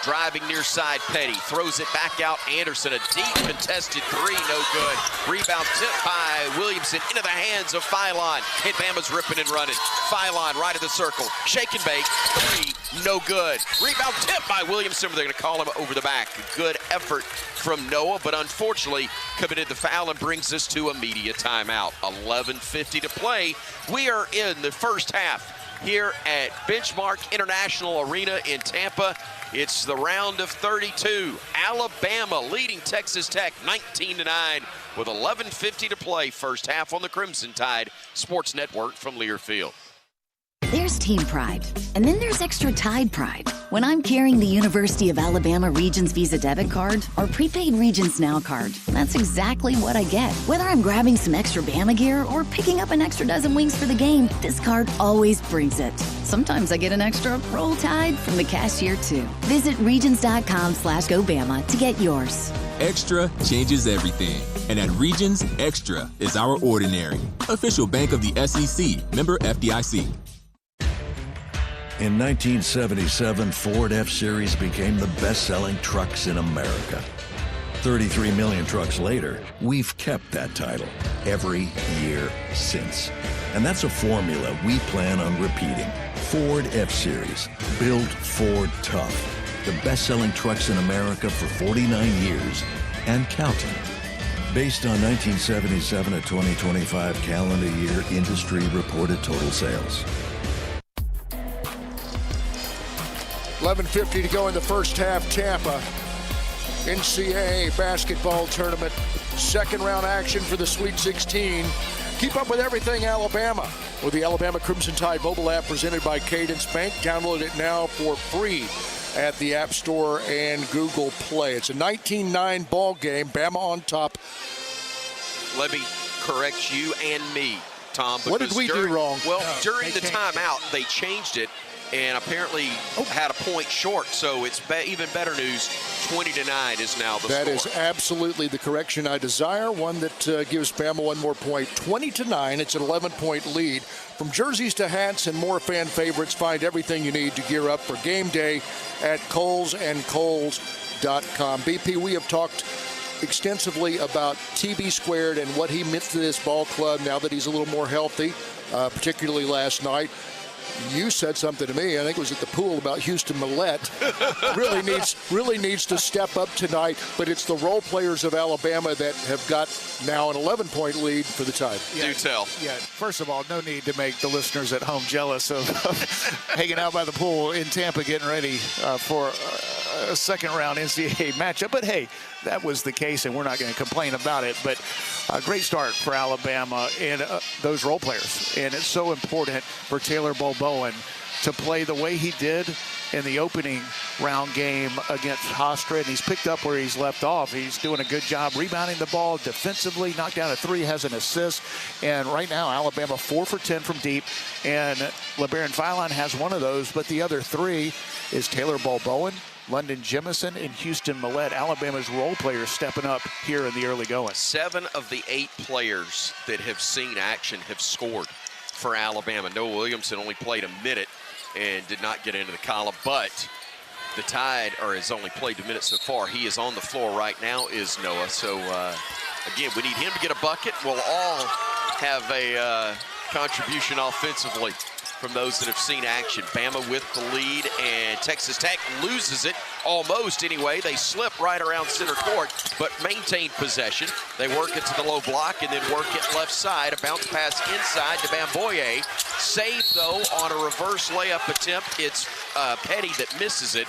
Driving near side, Petty throws it back out. Anderson, a deep contested 3, no good. Rebound tip by Williamson into the hands of Philon. And Bama's ripping and running. Philon right of the circle, shake and bake, 3, no good. Rebound tip by Williamson. They're going to call him over the back. Good effort from Noah, but unfortunately committed the foul and brings us to a media timeout. 11:50 to play. We are in the first half here at Benchmark International Arena in Tampa. It's the round of 32. Alabama leading Texas Tech 19-9 with 11:50 to play. First half on the Crimson Tide Sports Network from Learfield. There's team pride, and then there's extra Tide pride. When I'm carrying the University of Alabama Regions Visa debit card or prepaid Regions Now card, that's exactly what I get. Whether I'm grabbing some extra Bama gear or picking up an extra dozen wings for the game, this card always brings it. Sometimes I get an extra Roll Tide from the cashier too. Visit regions.com/GoBama to get yours. Extra changes everything. And at Regions, Extra is our ordinary. Official bank of the SEC, member FDIC. In 1977, Ford F-Series became the best-selling trucks in America. 33 million trucks later, we've kept that title every year since. And that's a formula we plan on repeating. Ford F-Series, built Ford tough. The best-selling trucks in America for 49 years and counting. Based on 1977 to 2025 calendar year industry reported total sales. 11:50 to go in the first half. Tampa NCAA basketball tournament. Second round action for the Sweet 16. Keep up with everything Alabama with the Alabama Crimson Tide mobile app presented by Cadence Bank. Download it now for free at the App Store and Google Play. It's a 19-9 ball game. Bama on top. Let me correct you and me, Tom. What did we do wrong? Well, during the timeout, they changed it. and apparently had a point short. So it's even better news. 20-9 is now the score. That is absolutely the correction I desire. One that gives Bama one more point. 20-9. It's an 11-point lead. From jerseys to hats and more fan favorites, find everything you need to gear up for game day at KolesandKoles.com. BP, we have talked extensively about TB squared and what he meant to this ball club now that he's a little more healthy, particularly last night. You said something to me, I think it was at the pool, about Houston Millette. really needs to step up tonight, but it's the role players of Alabama that have got now an 11-point lead for the Tide. Do tell. Yeah, first of all, no need to make the listeners at home jealous of hanging out by the pool in Tampa getting ready for a second-round NCAA matchup. But, hey, that was the case, and we're not going to complain about it. But a great start for Alabama and those role players. And it's so important for Taylor Bowen to play the way he did in the opening round game against Hofstra, and he's picked up where he's left off. He's doing a good job rebounding the ball defensively, knocked down a three, has an assist, and right now Alabama 4 for 10 from deep, and LeBaron Philon has one of those, but the other three is Taylor Bowen, London Jemison, and Houston Millette. Alabama's role players stepping up here in the early going. 7 of the 8 players that have seen action have scored for Alabama. Noah Williamson only played a minute and did not get into the column, but the Tide has only played 2 minutes so far. He is on the floor right now, is Noah. So, again, we need him to get a bucket. We'll all have a contribution offensively from those that have seen action. Bama with the lead, and Texas Tech loses it almost anyway. They slip right around center court, but maintain possession. They work it to the low block and then work it left side. A bounce pass inside to Bamboye. Saved, though, on a reverse layup attempt. It's Petty that misses it,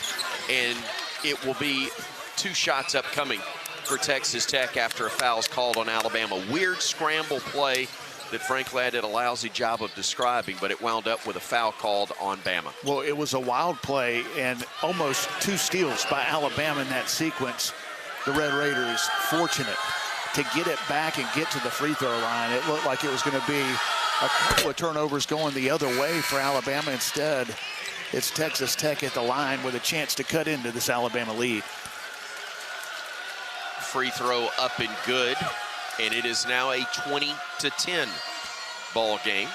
and it will be 2 shots upcoming for Texas Tech after a foul's called on Alabama. Weird scramble play that Frank Ladd did a lousy job of describing, but it wound up with a foul called on Bama. Well, it was a wild play and almost 2 steals by Alabama in that sequence. The Red Raiders fortunate to get it back and get to the free throw line. It looked like it was going to be a couple of turnovers going the other way for Alabama. Instead, it's Texas Tech at the line with a chance to cut into this Alabama lead. Free throw up and good. And it is now a 20-10 ball game.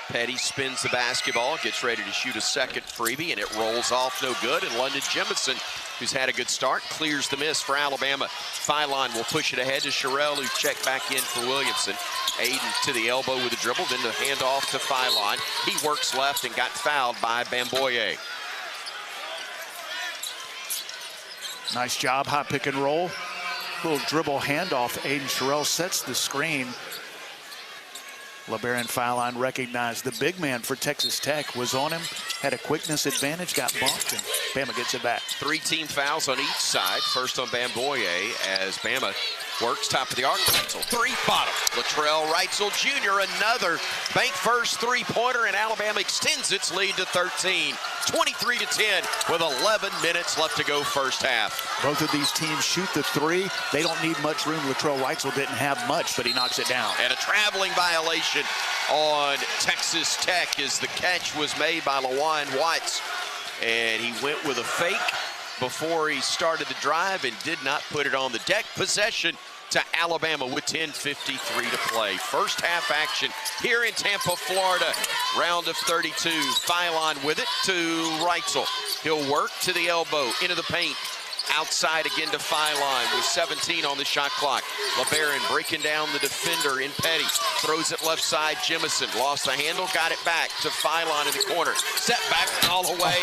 Petty spins the basketball, gets ready to shoot a second freebie, and it rolls off no good. And London Jemison, who's had a good start, clears the miss for Alabama. Philon will push it ahead to Sherrill, who checked back in for Williamson. Aiden to the elbow with a dribble, then the handoff to Philon. He works left and got fouled by Bamboye. Nice job, hot pick and roll. Little dribble handoff. Aiden Sherrill sets the screen. LeBaron Philon recognized the big man for Texas Tech was on him, had a quickness advantage, got bumped, and Bama gets it back. 3 team fouls on each side. First on Bamboye as Bama works top of the arc. Reitzel, 3 bottom. Latrell Reitzel Jr., another bank first 3-pointer, and Alabama extends its lead to 13. 23-10 with 11 minutes left to go first half. Both of these teams shoot the 3. They don't need much room. Latrell Reitzel didn't have much, but he knocks it down. And a traveling violation on Texas Tech as the catch was made by LaJuan Watts. And he went with a fake before he started the drive and did not put it on the deck. Possession to Alabama with 10:53 to play. First half action here in Tampa, Florida. Round of 32. Philon with it to Reitzel. He'll work to the elbow, into the paint. Outside again to Philon with 17 on the shot clock. LeBaron breaking down the defender in Petty. Throws it left side. Jemison lost the handle, got it back to Philon in the corner. Set back all the way.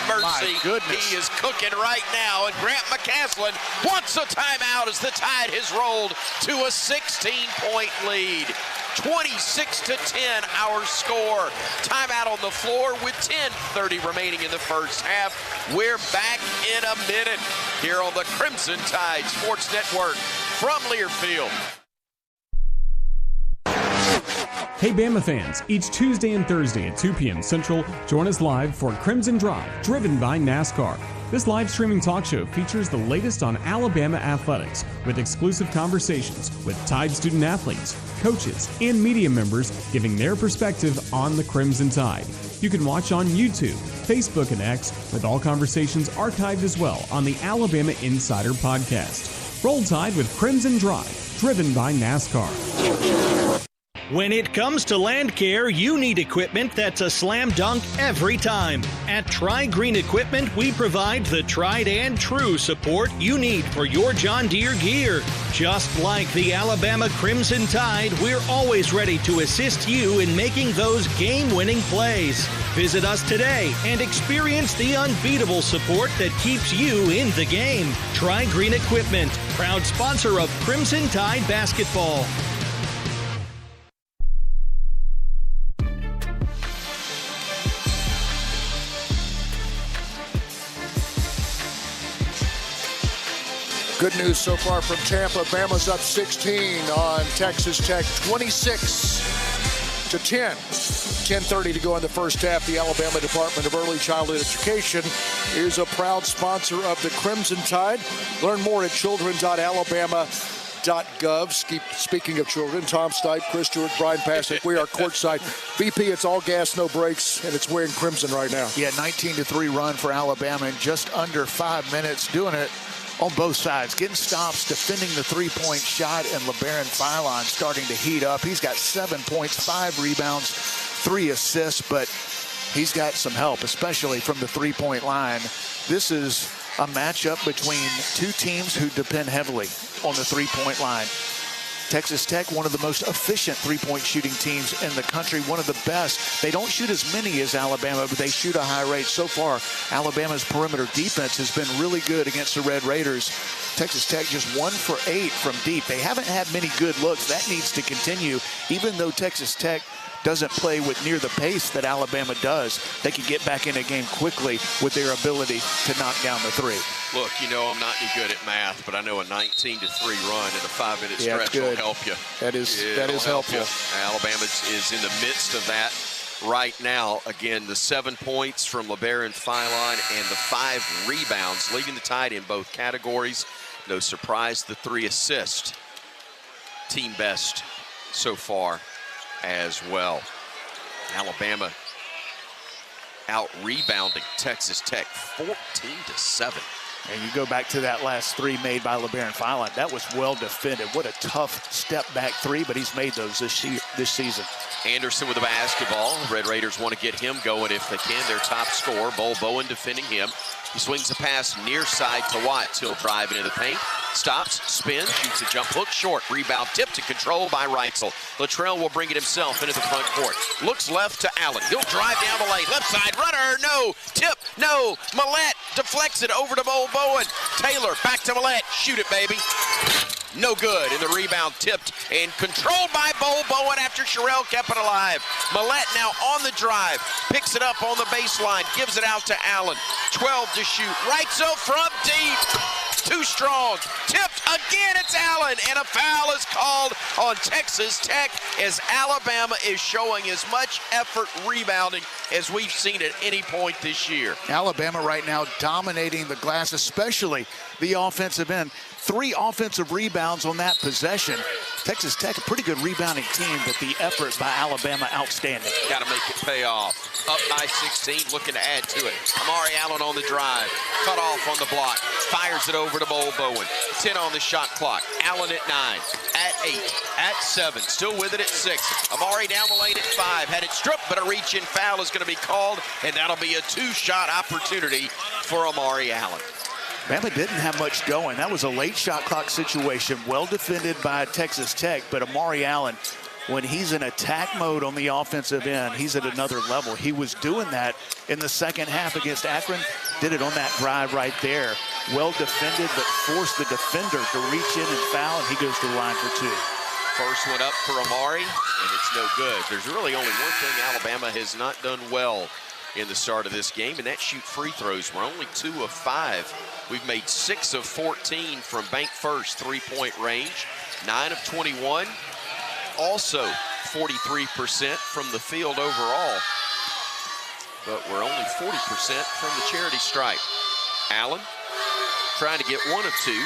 Mercy. He is cooking right now. And Grant McCaslin wants a timeout as the Tide has rolled to a 16-point lead. 26-10 our score. Timeout on the floor with 10:30 remaining in the first half. We're back in a minute here on the Crimson Tide Sports Network from Learfield. Hey Bama fans, each Tuesday and Thursday at 2 p.m. Central, join us live for Crimson Drive, driven by NASCAR. This live streaming talk show features the latest on Alabama athletics with exclusive conversations with Tide student athletes, coaches, and media members giving their perspective on the Crimson Tide. You can watch on YouTube, Facebook, and X, with all conversations archived as well on the Alabama Insider podcast. Roll Tide with Crimson Drive, driven by NASCAR. When it comes to land care, you need equipment that's a slam dunk every time. At Tri Green Equipment, we provide the tried and true support you need for your John Deere gear. Just like the Alabama Crimson Tide, we're always ready to assist you in making those game-winning plays. Visit us today and experience the unbeatable support that keeps you in the game. Tri Green Equipment, proud sponsor of Crimson Tide basketball. Good news so far from Tampa. Bama's up 16 on Texas Tech, 26-10. 10:30 to go in the first half. The Alabama Department of Early Childhood Education is a proud sponsor of the Crimson Tide. Learn more at children.alabama.gov. Speaking of children, Tom Stipe, Chris Stewart, Brian Pasek, we are courtside. BP, it's all gas, no brakes, and it's wearing crimson right now. Yeah, 19-3 run for Alabama in just under 5 minutes, doing it on both sides, getting stops, defending the three-point shot, and LeBaron Philon starting to heat up. He's got 7 points, 5 rebounds, 3 assists, but he's got some help, especially from the three-point line. This is a matchup between two teams who depend heavily on the three-point line. Texas Tech, one of the most efficient three-point shooting teams in the country, one of the best. They don't shoot as many as Alabama, but they shoot a high rate. So far, Alabama's perimeter defense has been really good against the Red Raiders. Texas Tech just 1 for 8 from deep. They haven't had many good looks. That needs to continue, even though Texas Tech doesn't play with near the pace that Alabama does. They can get back in a game quickly with their ability to knock down the three. Look, you know I'm not any good at math, but I know a 19-3 run in a 5-minute stretch will help you. That is helpful. Alabama is in the midst of that right now. Again, the 7 points from LeBaron Philon and the 5 rebounds, leading the Tide in both categories. No surprise, the 3 assists. Team best so far as well. Alabama out rebounding Texas Tech 14-7. And you go back to that last 3 made by LeBaron Philon. That was well defended. What a tough step back 3, but he's made those this season. Anderson with the basketball. Red Raiders want to get him going if they can. Their top scorer, Bo Bowen, defending him. He swings a pass near side to Watts. He'll drive into the paint. Stops, spins, shoots a jump hook short. Rebound tipped and controlled by Reitzel. Luttrell will bring it himself into the front court. Looks left to Allen. He'll drive down the lane. Left side runner. No. Tip. No. Millette deflects it over to Bo Bowen. Taylor back to Millette. Shoot it, baby. No good. And the rebound tipped and controlled by Bo Bowen after Sherrell kept it alive. Millette now on the drive. Picks it up on the baseline. Gives it out to Allen. 12 to shoot. Reitzel from deep. Too strong. Tipped again. It's Allen. And a foul is called on Texas Tech as Alabama is showing as much effort rebounding as we've seen at any point this year. Alabama right now dominating the glass, especially the offensive end. 3 offensive rebounds on that possession. Texas Tech, a pretty good rebounding team, but the effort by Alabama outstanding. Got to make it pay off. Up by 16, looking to add to it. Amari Allen on the drive. Cut off on the block. Fires it over to Bo Bowen. 10 on the shot clock. Allen at 9, at 8, at 7. Still with it at 6. Amari down the lane at 5. Had it stripped, but a reach-in foul is going to be called, and that'll be a 2-shot opportunity for Amari Allen. Bama didn't have much going. That was a late shot clock situation, well defended by Texas Tech, but Amari Allen, when he's in attack mode on the offensive end, he's at another level. He was doing that in the second half against Akron, did it on that drive right there. Well defended, but forced the defender to reach in and foul, and he goes to the line for 2. First one up for Amari, and it's no good. There's really only one thing Alabama has not done well in the start of this game, and that's shoot free throws. We're only 2 of 5. We've made 6 of 14 from bank first 3-point range, 9 of 21. Also 43% from the field overall, but we're only 40% from the charity stripe. Allen trying to get one of two,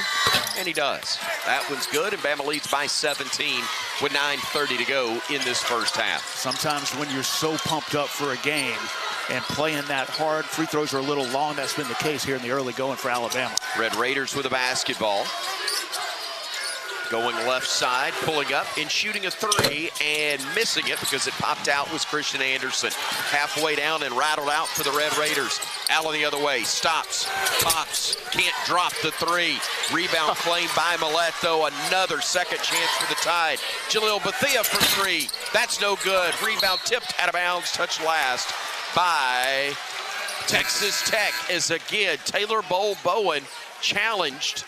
and he does. That one's good, and Bama leads by 17 with 9:30 to go in this first half. Sometimes when you're so pumped up for a game and playing that hard, free throws are a little long. That's been the case here in the early going for Alabama. Red Raiders with a basketball. Going left side, pulling up and shooting a three and missing it because it popped out was Christian Anderson. Halfway down and rattled out for the Red Raiders. Allen the other way, stops, pops, can't drop the three. Rebound claimed by Millett, though. Another second chance for the Tide. Jalil Bethia for three. That's no good. Rebound tipped out of bounds, touched last by Texas Tech. As again, Taylor Bowen challenged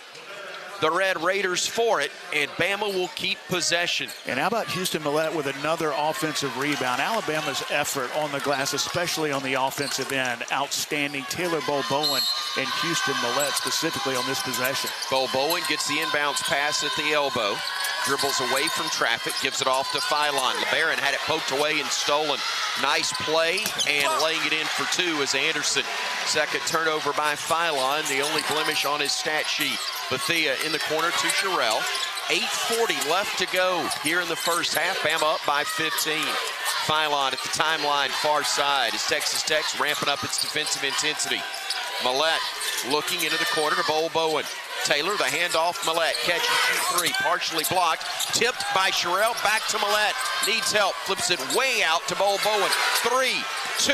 the Red Raiders for it, and Bama will keep possession. And how about Houston Millett with another offensive rebound? Alabama's effort on the glass, especially on the offensive end, outstanding. Taylor Bowen and Houston Millett specifically on this possession. Bowen gets the inbounds pass at the elbow, dribbles away from traffic, gives it off to Philon. LeBaron had it poked away and stolen. Nice play, and laying it in for two is Anderson. Second turnover by Philon, the only blemish on his stat sheet. Bethia in the corner to Sherrill. 8:40 left to go here in the first half. Bama up by 15. Philon at the timeline, far side, as Texas Tech's ramping up its defensive intensity. Millett looking into the corner to Bowen. Taylor, the handoff, Millett, catch and shoot three, partially blocked, tipped by Sherrill, back to Millett, needs help, flips it way out to Bowen. 3, 2,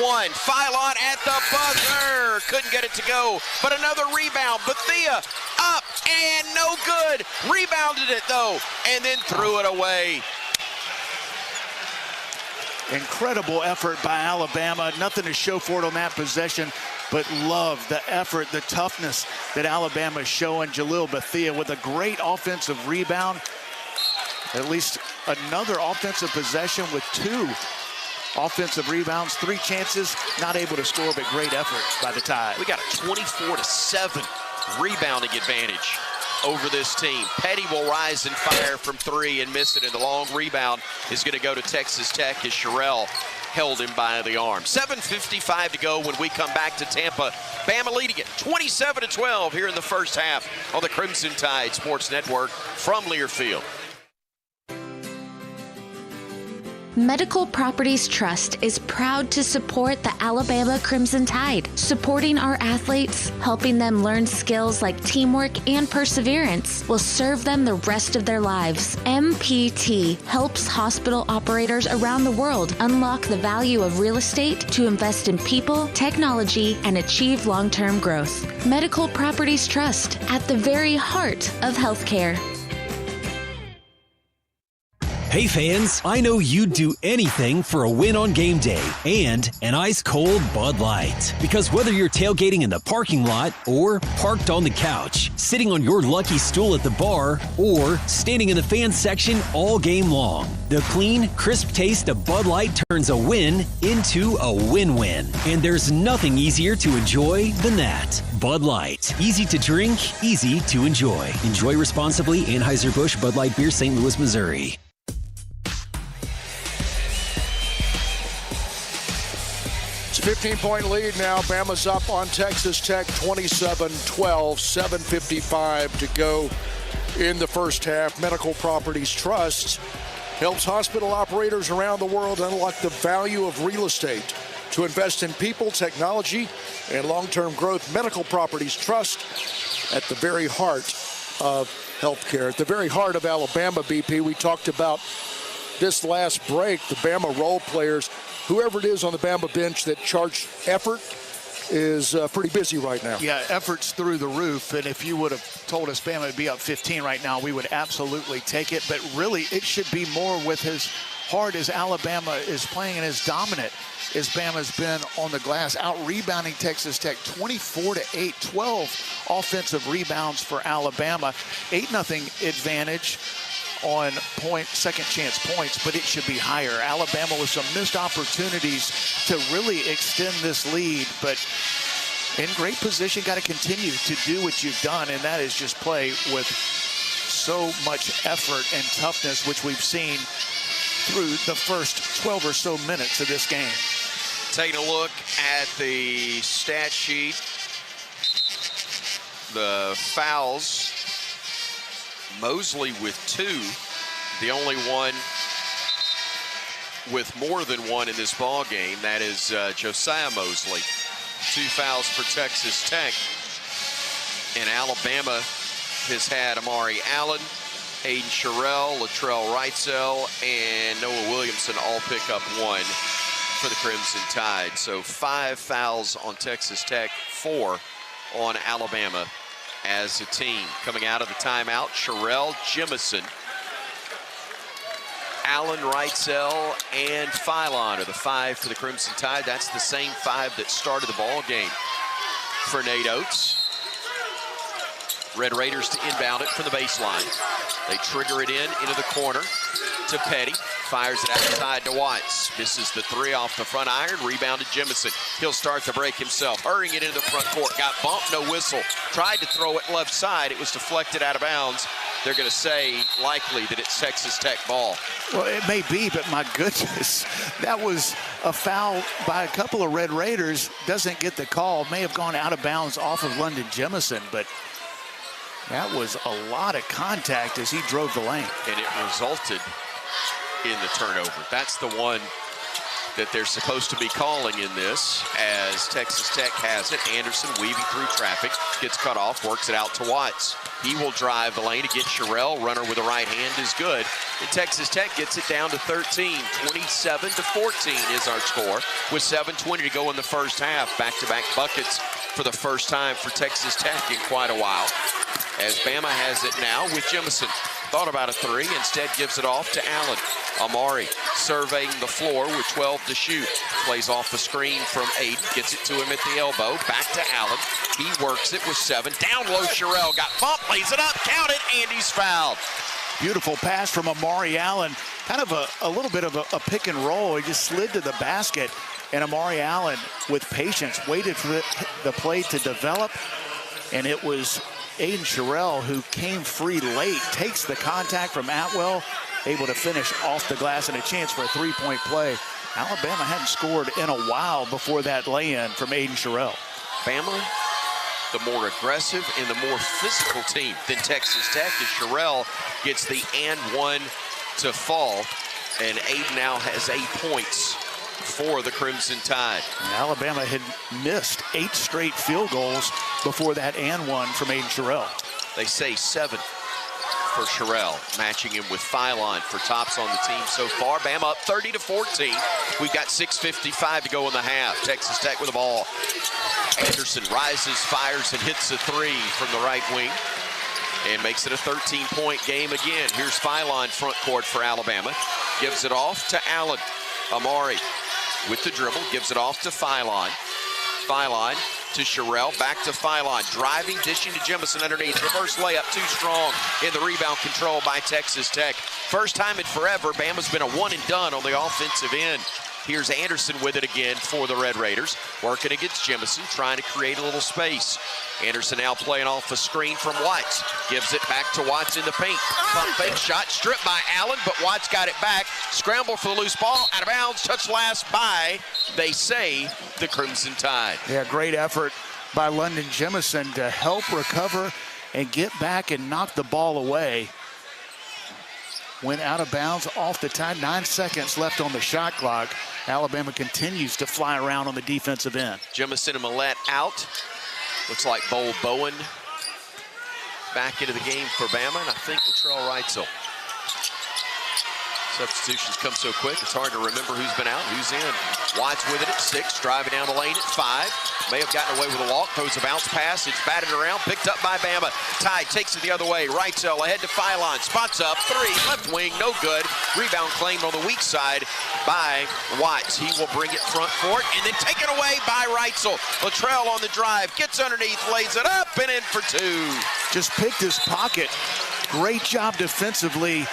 1, Philon at the buzzer, couldn't get it to go, but another rebound, Bethia up and no good, rebounded it though, and then threw it away. Incredible effort by Alabama. Nothing to show for it on that possession, but love the effort, the toughness that Alabama is showing. Jalil Bethia with a great offensive rebound. At least another offensive possession with 2 offensive rebounds, 3 chances, not able to score, but great effort by the Tide. We got a 24-7 rebounding advantage over this team. Petty will rise and fire from 3 and miss it, and the long rebound is going to go to Texas Tech as Sherrill held him by the arm. 7:55 to go when we come back to Tampa. Bama leading it 27-12 here in the first half on the Crimson Tide Sports Network from Learfield. Medical Properties Trust is proud to support the Alabama Crimson Tide, supporting our athletes, helping them learn skills like teamwork and perseverance will serve them the rest of their lives. MPT helps hospital operators around the world unlock the value of real estate to invest in people, technology, and achieve long-term growth. Medical Properties Trust, at the very heart of healthcare. Hey fans, I know you'd do anything for a win on game day and an ice-cold Bud Light. Because whether you're tailgating in the parking lot or parked on the couch, sitting on your lucky stool at the bar, or standing in the fan section all game long, the clean, crisp taste of Bud Light turns a win into a win-win. And there's nothing easier to enjoy than that. Bud Light. Easy to drink, easy to enjoy. Enjoy responsibly. Anheuser-Busch Bud Light Beer, St. Louis, Missouri. It's a 15-point lead now. Bama's up on Texas Tech 27-12, 7:55 to go in the first half. Medical Properties Trust helps hospital operators around the world unlock the value of real estate to invest in people, technology, and long-term growth. Medical Properties Trust at the very heart of healthcare, at the very heart of Alabama, BP. We talked about this last break, the Bama role players. Whoever it is on the Bama bench that charged effort is pretty busy right now. Yeah, effort's through the roof, and if you would have told us Bama would be up 15 right now, we would absolutely take it. But really, it should be more with as hard as Alabama is playing and as dominant as Bama's been on the glass, out-rebounding Texas Tech 24-8, 12 offensive rebounds for Alabama, 8-0 advantage on second chance points, but it should be higher. Alabama with some missed opportunities to really extend this lead, but in great position, got to continue to do what you've done, and that is just play with so much effort and toughness, which we've seen through the first 12 or so minutes of this game. Taking a look at the stat sheet The fouls, Mosley with 2, the only one with more than 1 in this ball game. That is Josiah Mosley. 2 fouls for Texas Tech. And Alabama has had Amari Allen, Aiden Sherrill, Latrell Wrightsell, and Noah Williamson all pick up 1 for the Crimson Tide. So 5 fouls on Texas Tech, 4 on Alabama as a team. Coming out of the timeout, Sherrill, Jemison, Allen, Wrightsell, and Philon are the 5 for the Crimson Tide. That's the same 5 that started the ball game for Nate Oates. Red Raiders to inbound it from the baseline. They trigger it into the corner to Petty. Fires it outside to Watts. Misses the 3 off the front iron. Rebounded Jemison. He'll start the break himself. Hurrying it into the front court. Got bumped, no whistle. Tried to throw it left side. It was deflected out of bounds. They're going to say likely that it's Texas Tech ball. Well, it may be, but my goodness, that was a foul by a couple of Red Raiders. Doesn't get the call. May have gone out of bounds off of London Jemison, but that was a lot of contact as he drove the lane. And it resulted in the turnover. That's the one that they're supposed to be calling in this, as Texas Tech has it. Anderson weaving through traffic, gets cut off, works it out to Watts. He will drive the lane to get Sherrill. Runner with the right hand is good. And Texas Tech gets it down to 13. 27-14 is our score, with 7:20 to go in the first half. Back-to-back buckets for the first time for Texas Tech in quite a while, as Bama has it now with Jemison. Thought about a 3, instead gives it off to Allen. Amari surveying the floor with 12 to shoot. Plays off the screen from Aiden, gets it to him at the elbow. Back to Allen. He works it with 7. Down low, Sherrill got bumped, lays it up, count it, and he's fouled. Beautiful pass from Amari Allen. Kind of a little bit of a pick and roll. He just slid to the basket, and Amari Allen, with patience, waited for the play to develop, and it was Aiden Sherrill who came free late, takes the contact from Atwell, able to finish off the glass, and a chance for a 3-point play. Alabama hadn't scored in a while before that lay-in from Aiden Sherrill. Bama, the more aggressive and the more physical team than Texas Tech, as Sherrill gets the and 1 to fall, and Aiden now has 8 points for the Crimson Tide. And Alabama had missed 8 straight field goals before that and 1 from Aiden Sherrill. They say 7 for Sherrill, matching him with Philon for tops on the team so far. Bama up 30-14. We've got 6:55 to go in the half. Texas Tech with the ball. Anderson rises, fires, and hits a 3 from the right wing, and makes it a 13-point game again. Here's Philon front court for Alabama. Gives it off to Allen. Amari with the dribble, gives it off to Philon. Philon to Sherrill, back to Philon, driving, dishing to Jemison underneath. Reverse layup, too strong in the rebound control by Texas Tech. First time in forever, Bama's been a one and done on the offensive end. Here's Anderson with it again for the Red Raiders, working against Jemison, trying to create a little space. Anderson now playing off a screen from Watts. Gives it back to Watts in the paint. Pump fake shot, stripped by Allen, but Watts got it back. Scramble for the loose ball, out of bounds, touch last by, they say, the Crimson Tide. Yeah, great effort by London Jemison to help recover and get back and knock the ball away. Went out of bounds off the time. 9 seconds left on the shot clock. Alabama continues to fly around on the defensive end. Jemison and Millette out. Looks like Bo Bowen back into the game for Bama, and I think Latrell Wrightsell. Substitutions come so quick, it's hard to remember who's been out, who's in. Watts with it at 6, driving down the lane at 5. May have gotten away with a walk, throws a bounce pass. It's batted around, picked up by Bama. Tide takes it the other way. Wrightsell ahead to Philon, spots up, 3, left wing, no good. Rebound claimed on the weak side by Watts. He will bring it front court and then take it away by Wrightsell. Latrell on the drive, gets underneath, lays it up, and in for 2. Just picked his pocket. Great job defensively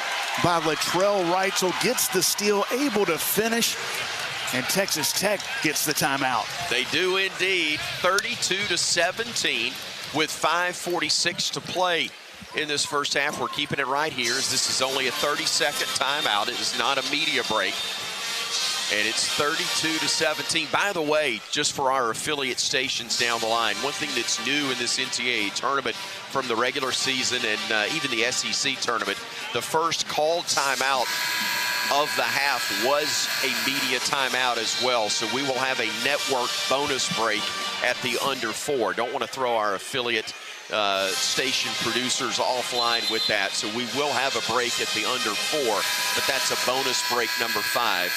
by Latrell Wrightsell. Gets the steal, able to finish, and Texas Tech gets the timeout. They do indeed. 32-17 with 5:46 to play in this first half. We're keeping it right here, as this is only a 30-second timeout. It is not a media break. And it's 32-17. By the way, just for our affiliate stations down the line, one thing that's new in this NCAA tournament from the regular season and even the SEC tournament, the first called timeout of the half was a media timeout as well. So we will have a network bonus break at the under 4. Don't want to throw our affiliate station producers offline with that. So we will have a break at the under 4, but that's a bonus break number 5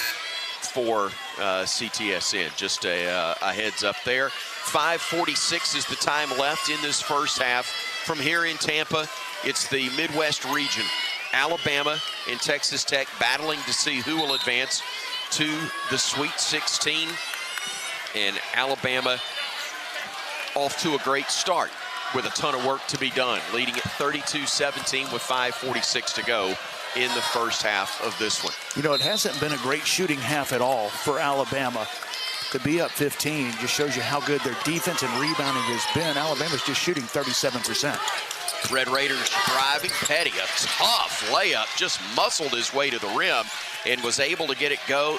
for CTSN. Just a heads up there. 5:46 is the time left in this first half. From here in Tampa, it's the Midwest region. Alabama and Texas Tech battling to see who will advance to the Sweet 16. And Alabama off to a great start with a ton of work to be done, leading at 32-17 with 5:46 to go in the first half of this one. You know, it hasn't been a great shooting half at all for Alabama. To be up 15 just shows you how good their defense and rebounding has been. Alabama's just shooting 37%. Red Raiders driving. Petty, a tough layup, just muscled his way to the rim and was able to get it go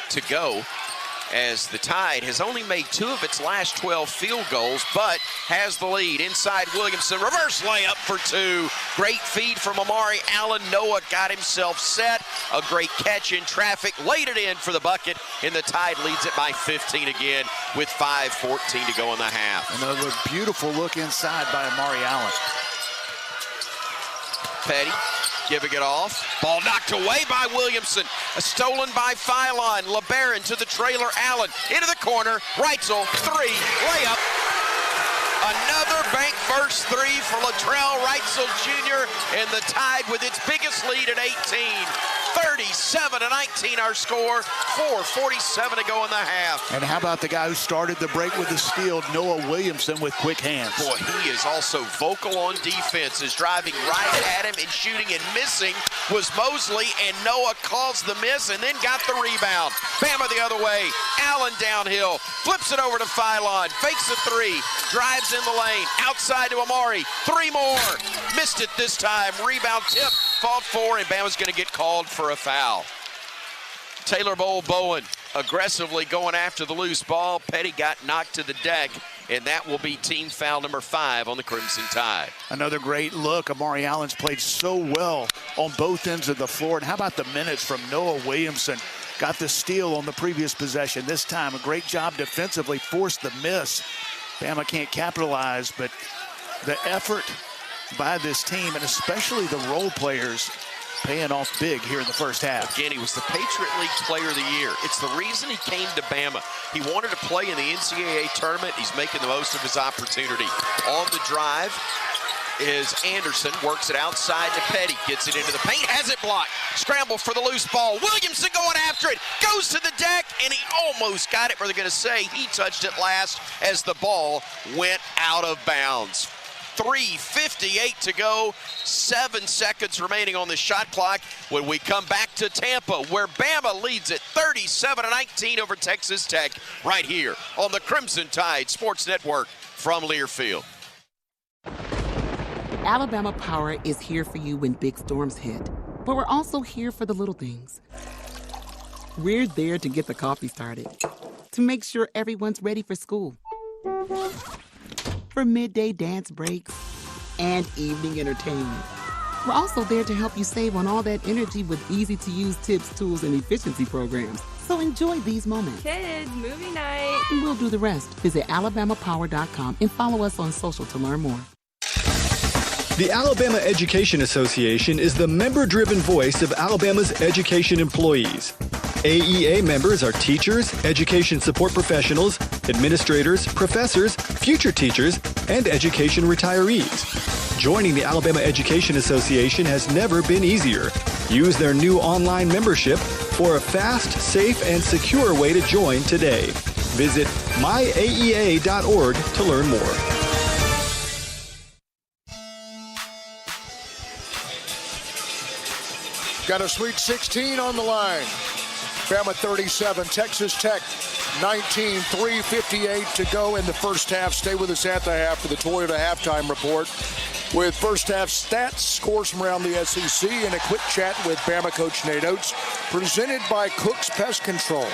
as the Tide has only made 2 of its last 12 field goals, but has the lead. Inside Williamson, reverse layup for 2. Great feed from Amari Allen. Noah got himself set. A great catch in traffic, laid it in for the bucket, and the Tide leads it by 15 again with 5:14 to go in the half. Another beautiful look inside by Amari Allen. Petty giving it off. Ball knocked away by Williamson. Stolen by Phylon. LeBaron to the trailer. Allen into the corner. Reitzel, 3, layup. Another bank burst 3 for Latrell Reitzel Jr. and the Tide with its biggest lead at 18. 37-19 our score. 4:47 to go in the half. And how about the guy who started the break with the steal, Noah Williamson, with quick hands. Boy, he is also vocal on defense. Is driving right at him and shooting and missing was Mosley, and Noah caused the miss and then got the rebound. Bama the other way. Allen downhill. Flips it over to Phylon. Fakes a 3. Drives in the lane. Outside to Amari. 3 more. Missed it this time. Rebound tip. Fought for, and Bama's going to get called for a foul. Taylor Bowen aggressively going after the loose ball. Petty got knocked to the deck, and that will be team foul number 5 on the Crimson Tide. Another great look. Amari Allen's played so well on both ends of the floor. And how about the minutes from Noah Williamson? Got the steal on the previous possession. This time, a great job defensively, forced the miss. Bama can't capitalize, but the effort by this team, and especially the role players, paying off big here in the first half. Again, he was the Patriot League Player of the Year. It's the reason he came to Bama. He wanted to play in the NCAA tournament. He's making the most of his opportunity. On the drive is Anderson, works it outside to Petty, gets it into the paint, has it blocked. Scramble for the loose ball. Williamson going after it, goes to the deck, and he almost got it, but they're going to say he touched it last as the ball went out of bounds. 3:58 to go, 7 seconds remaining on the shot clock when we come back to Tampa, where Bama leads at 37-19 over Texas Tech, right here on the Crimson Tide Sports Network from Learfield. Alabama Power is here for you when big storms hit, but we're also here for the little things. We're there to get the coffee started, to make sure everyone's ready for school, for midday dance breaks, and evening entertainment. We're also there to help you save on all that energy with easy-to-use tips, tools, and efficiency programs. So enjoy these moments. Kids, movie night. And we'll do the rest. Visit alabamapower.com and follow us on social to learn more. The Alabama Education Association is the member-driven voice of Alabama's education employees. AEA members are teachers, education support professionals, administrators, professors, future teachers, and education retirees. Joining the Alabama Education Association has never been easier. Use their new online membership for a fast, safe, and secure way to join today. Visit myaea.org to learn more. Got a Sweet 16 on the line. Bama 37, Texas Tech 19, 3:58 to go in the first half. Stay with us at the half for the Toyota halftime report with first half stats, scores from around the SEC, and a quick chat with Bama coach Nate Oates, presented by Cook's Pest Control.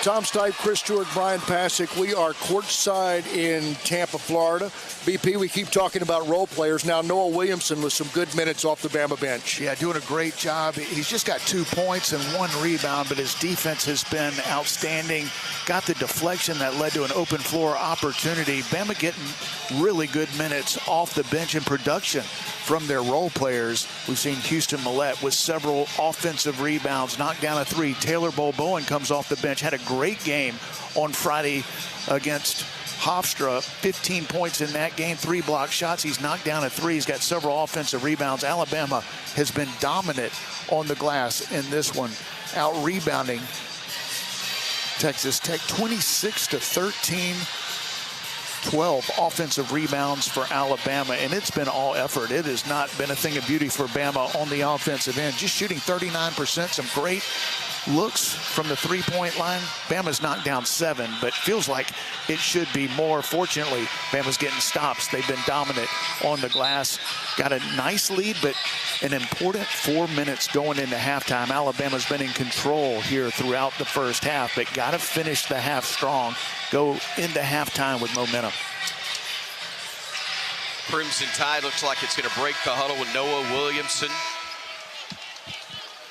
Tom Stipe, Chris Stewart, Brian Pasick. We are courtside in Tampa, Florida. BP, we keep talking about role players. Now Noah Williamson with some good minutes off the Bama bench. Yeah, doing a great job. He's just got 2 points and 1 rebound, but his defense has been outstanding. Got the deflection that led to an open floor opportunity. Bama getting really good minutes off the bench in production from their role players. We've seen Houston Millett with several offensive rebounds, knocked down a 3. Taylor Bowen comes off the bench, had a great game on Friday against Hofstra, 15 points in that game, 3 block shots. He's knocked down a 3. He's got several offensive rebounds. Alabama has been dominant on the glass in this one, out-rebounding Texas Tech 26-13. 12 offensive rebounds for Alabama, and it's been all effort. It has not been a thing of beauty for Bama on the offensive end. Just shooting 39%, some great looks from the three-point line. Bama's knocked down 7, but feels like it should be more. Fortunately, Bama's getting stops. They've been dominant on the glass. Got a nice lead, but an important 4 minutes going into halftime. Alabama's been in control here throughout the first half, but got to finish the half strong. Go into halftime with momentum. Crimson Tide looks like it's going to break the huddle with Noah Williamson,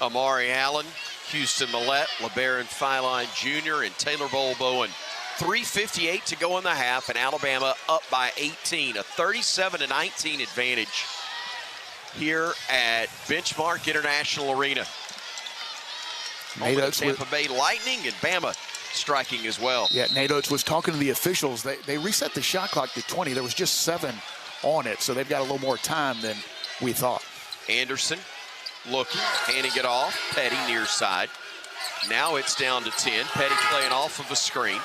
Amari Allen, Houston Millett, LeBaron Philon Jr., and Taylor Bowen. 3:58 to go in the half, and Alabama up by 18, a 37-19 advantage here at Benchmark International Arena. Home of the Tampa Bay Lightning, and Bama striking as well. Yeah, Nate Oates was talking to the officials. They reset the shot clock to 20. There was just 7 on it, so they've got a little more time than we thought. Anderson looking, handing it off. Petty near side. Now it's down to 10. Petty playing off of a screen.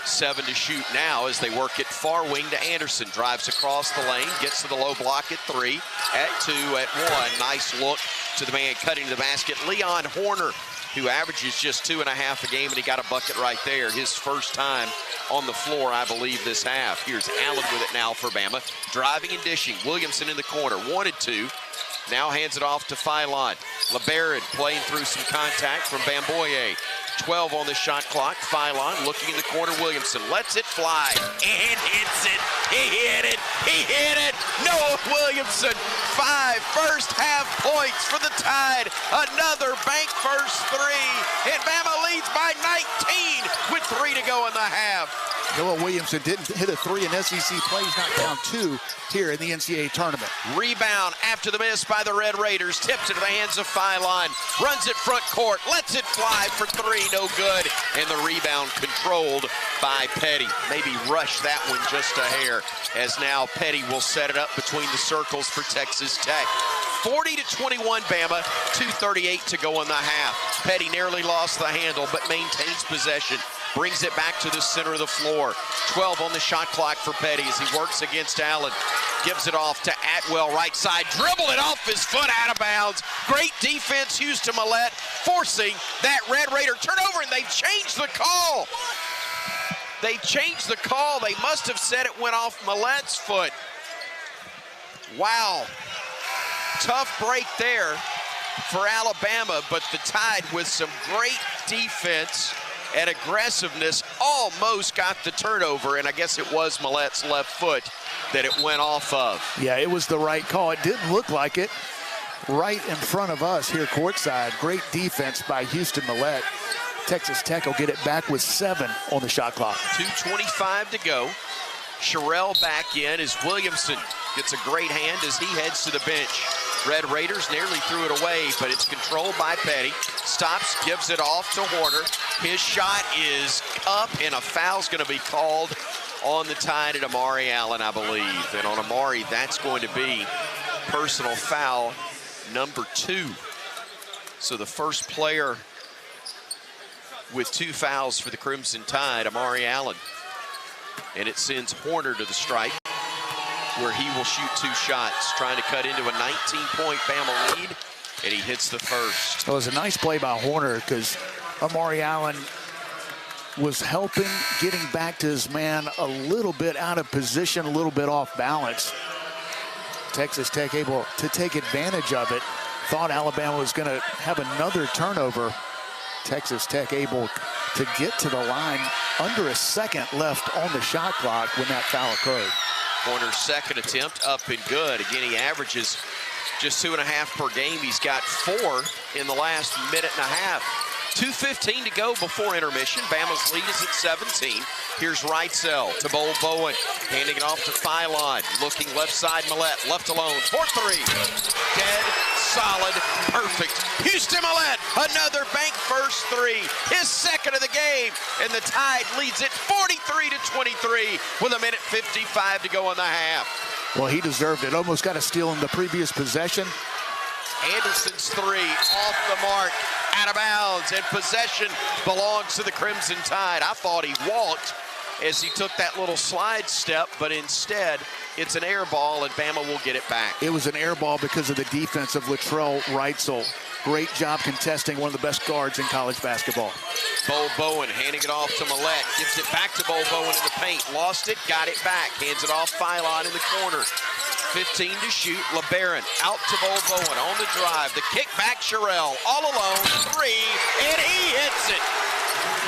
7 to shoot now as they work it far wing to Anderson. Drives across the lane, gets to the low block at 3, at 2, at 1. Nice look to the man cutting the basket, Leon Horner, who averages just 2.5 a game, and he got a bucket right there. His first time on the floor, I believe, this half. Here's Allen with it now for Bama. Driving and dishing. Williamson in the corner. Wanted to. Now hands it off to Philon. LeBaron playing through some contact from Bamboye. 12 on the shot clock. Philon looking in the corner. Williamson lets it fly and hits it. He hit it. He hit it. Noah Williamson, 5 first half points for the Tide. Another bank first 3. And Bama leads by 19 with 3 to go in the half. Noah Williamson didn't hit a 3 in SEC play. He's knocked down 2 here in the NCAA tournament. Rebound after the miss by the Red Raiders. Tips into the hands of Philon. Runs it front court. Lets it fly for 3. No good. And the rebound controlled by Petty. Maybe rush that one just a hair, as now Petty will set it up between the circles for Texas Tech. 40-21 Bama, 2:38 to go in the half. Petty nearly lost the handle, but maintains possession. Brings it back to the center of the floor. 12 on the shot clock for Petty as he works against Allen. Gives it off to Atwell, right side. Dribble it off his foot, out of bounds. Great defense, Houston Millett, forcing that Red Raider turnover, and they changed the call. They changed the call. They must have said it went off Millett's foot. Wow. Tough break there for Alabama, but the Tide with some great defense and aggressiveness almost got the turnover, and I guess it was Millett's left foot that it went off of. Yeah, it was the right call. It didn't look like it. Right in front of us here courtside. Great defense by Houston Millett. Texas Tech will get it back with 7 on the shot clock. 2:25 to go. Sherrell back in as Williamson gets a great hand as he heads to the bench. Red Raiders nearly threw it away, but it's controlled by Petty. Stops, gives it off to Horner. His shot is up, and a foul's going to be called on the Tide at Amari Allen, I believe. And on Amari, that's going to be personal foul number 2. So the first player with 2 fouls for the Crimson Tide, Amari Allen. And it sends Horner to the stripe, where he will shoot 2 shots, trying to cut into a 19-point Bama lead, and he hits the first. It was a nice play by Horner because Amari Allen was helping, getting back to his man a little bit out of position, a little bit off balance. Texas Tech able to take advantage of it. Thought Alabama was going to have another turnover. Texas Tech able to get to the line under a second left on the shot clock when that foul occurred. Pointer's second attempt up and good. Again, he averages just 2.5 per game. He's got 4 in the last minute and a half. 2:15 to go before intermission. Bama's lead is at 17. Here's Reitzel to Bowen, handing it off to Philon. Looking left side, Millette, left alone, for 3. Dead, solid, perfect. Houston Millette, another bank first 3. His second of the game, and the Tide leads it 43-23 with 1:55 to go in the half. Well, he deserved it. Almost got a steal in the previous possession. Anderson's 3 off the mark, out of bounds, and possession belongs to the Crimson Tide. I thought he walked as he took that little slide step, but instead it's an air ball, and Bama will get it back. It was an air ball because of the defense of Latrell Reitzel. Great job contesting, one of the best guards in college basketball. Bowen handing it off to Millette, gives it back to Bowen in the paint, lost it, got it back, hands it off Philon in the corner. 15 to shoot, LeBaron out to Bowen on the drive, the kick back, Sherrill all alone, 3, and he hits it.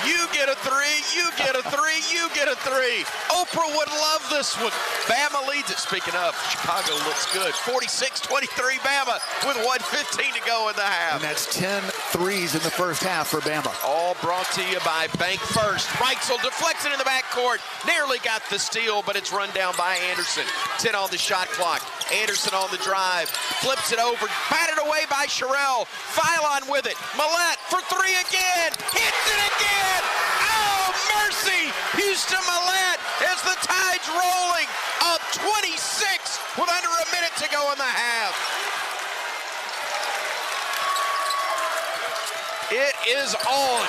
You get a 3, you get a 3, you get a 3. Oprah would love this one. Bama leads it. Speaking of, Chicago looks good. 46-23 Bama with 1:15 to go in the half. And that's 10 threes in the first half for Bama. All brought to you by Bank First. Reitzel deflects it in the backcourt. Nearly got the steal, but it's run down by Anderson. 10 on the shot clock. Anderson on the drive. Flips it over. Batted away by Sherrill. Philon with it. Millette for 3 again. Hits it again. Oh, mercy. Houston Millette as the Tide's rolling up 26 with under a minute to go in the half. It is on.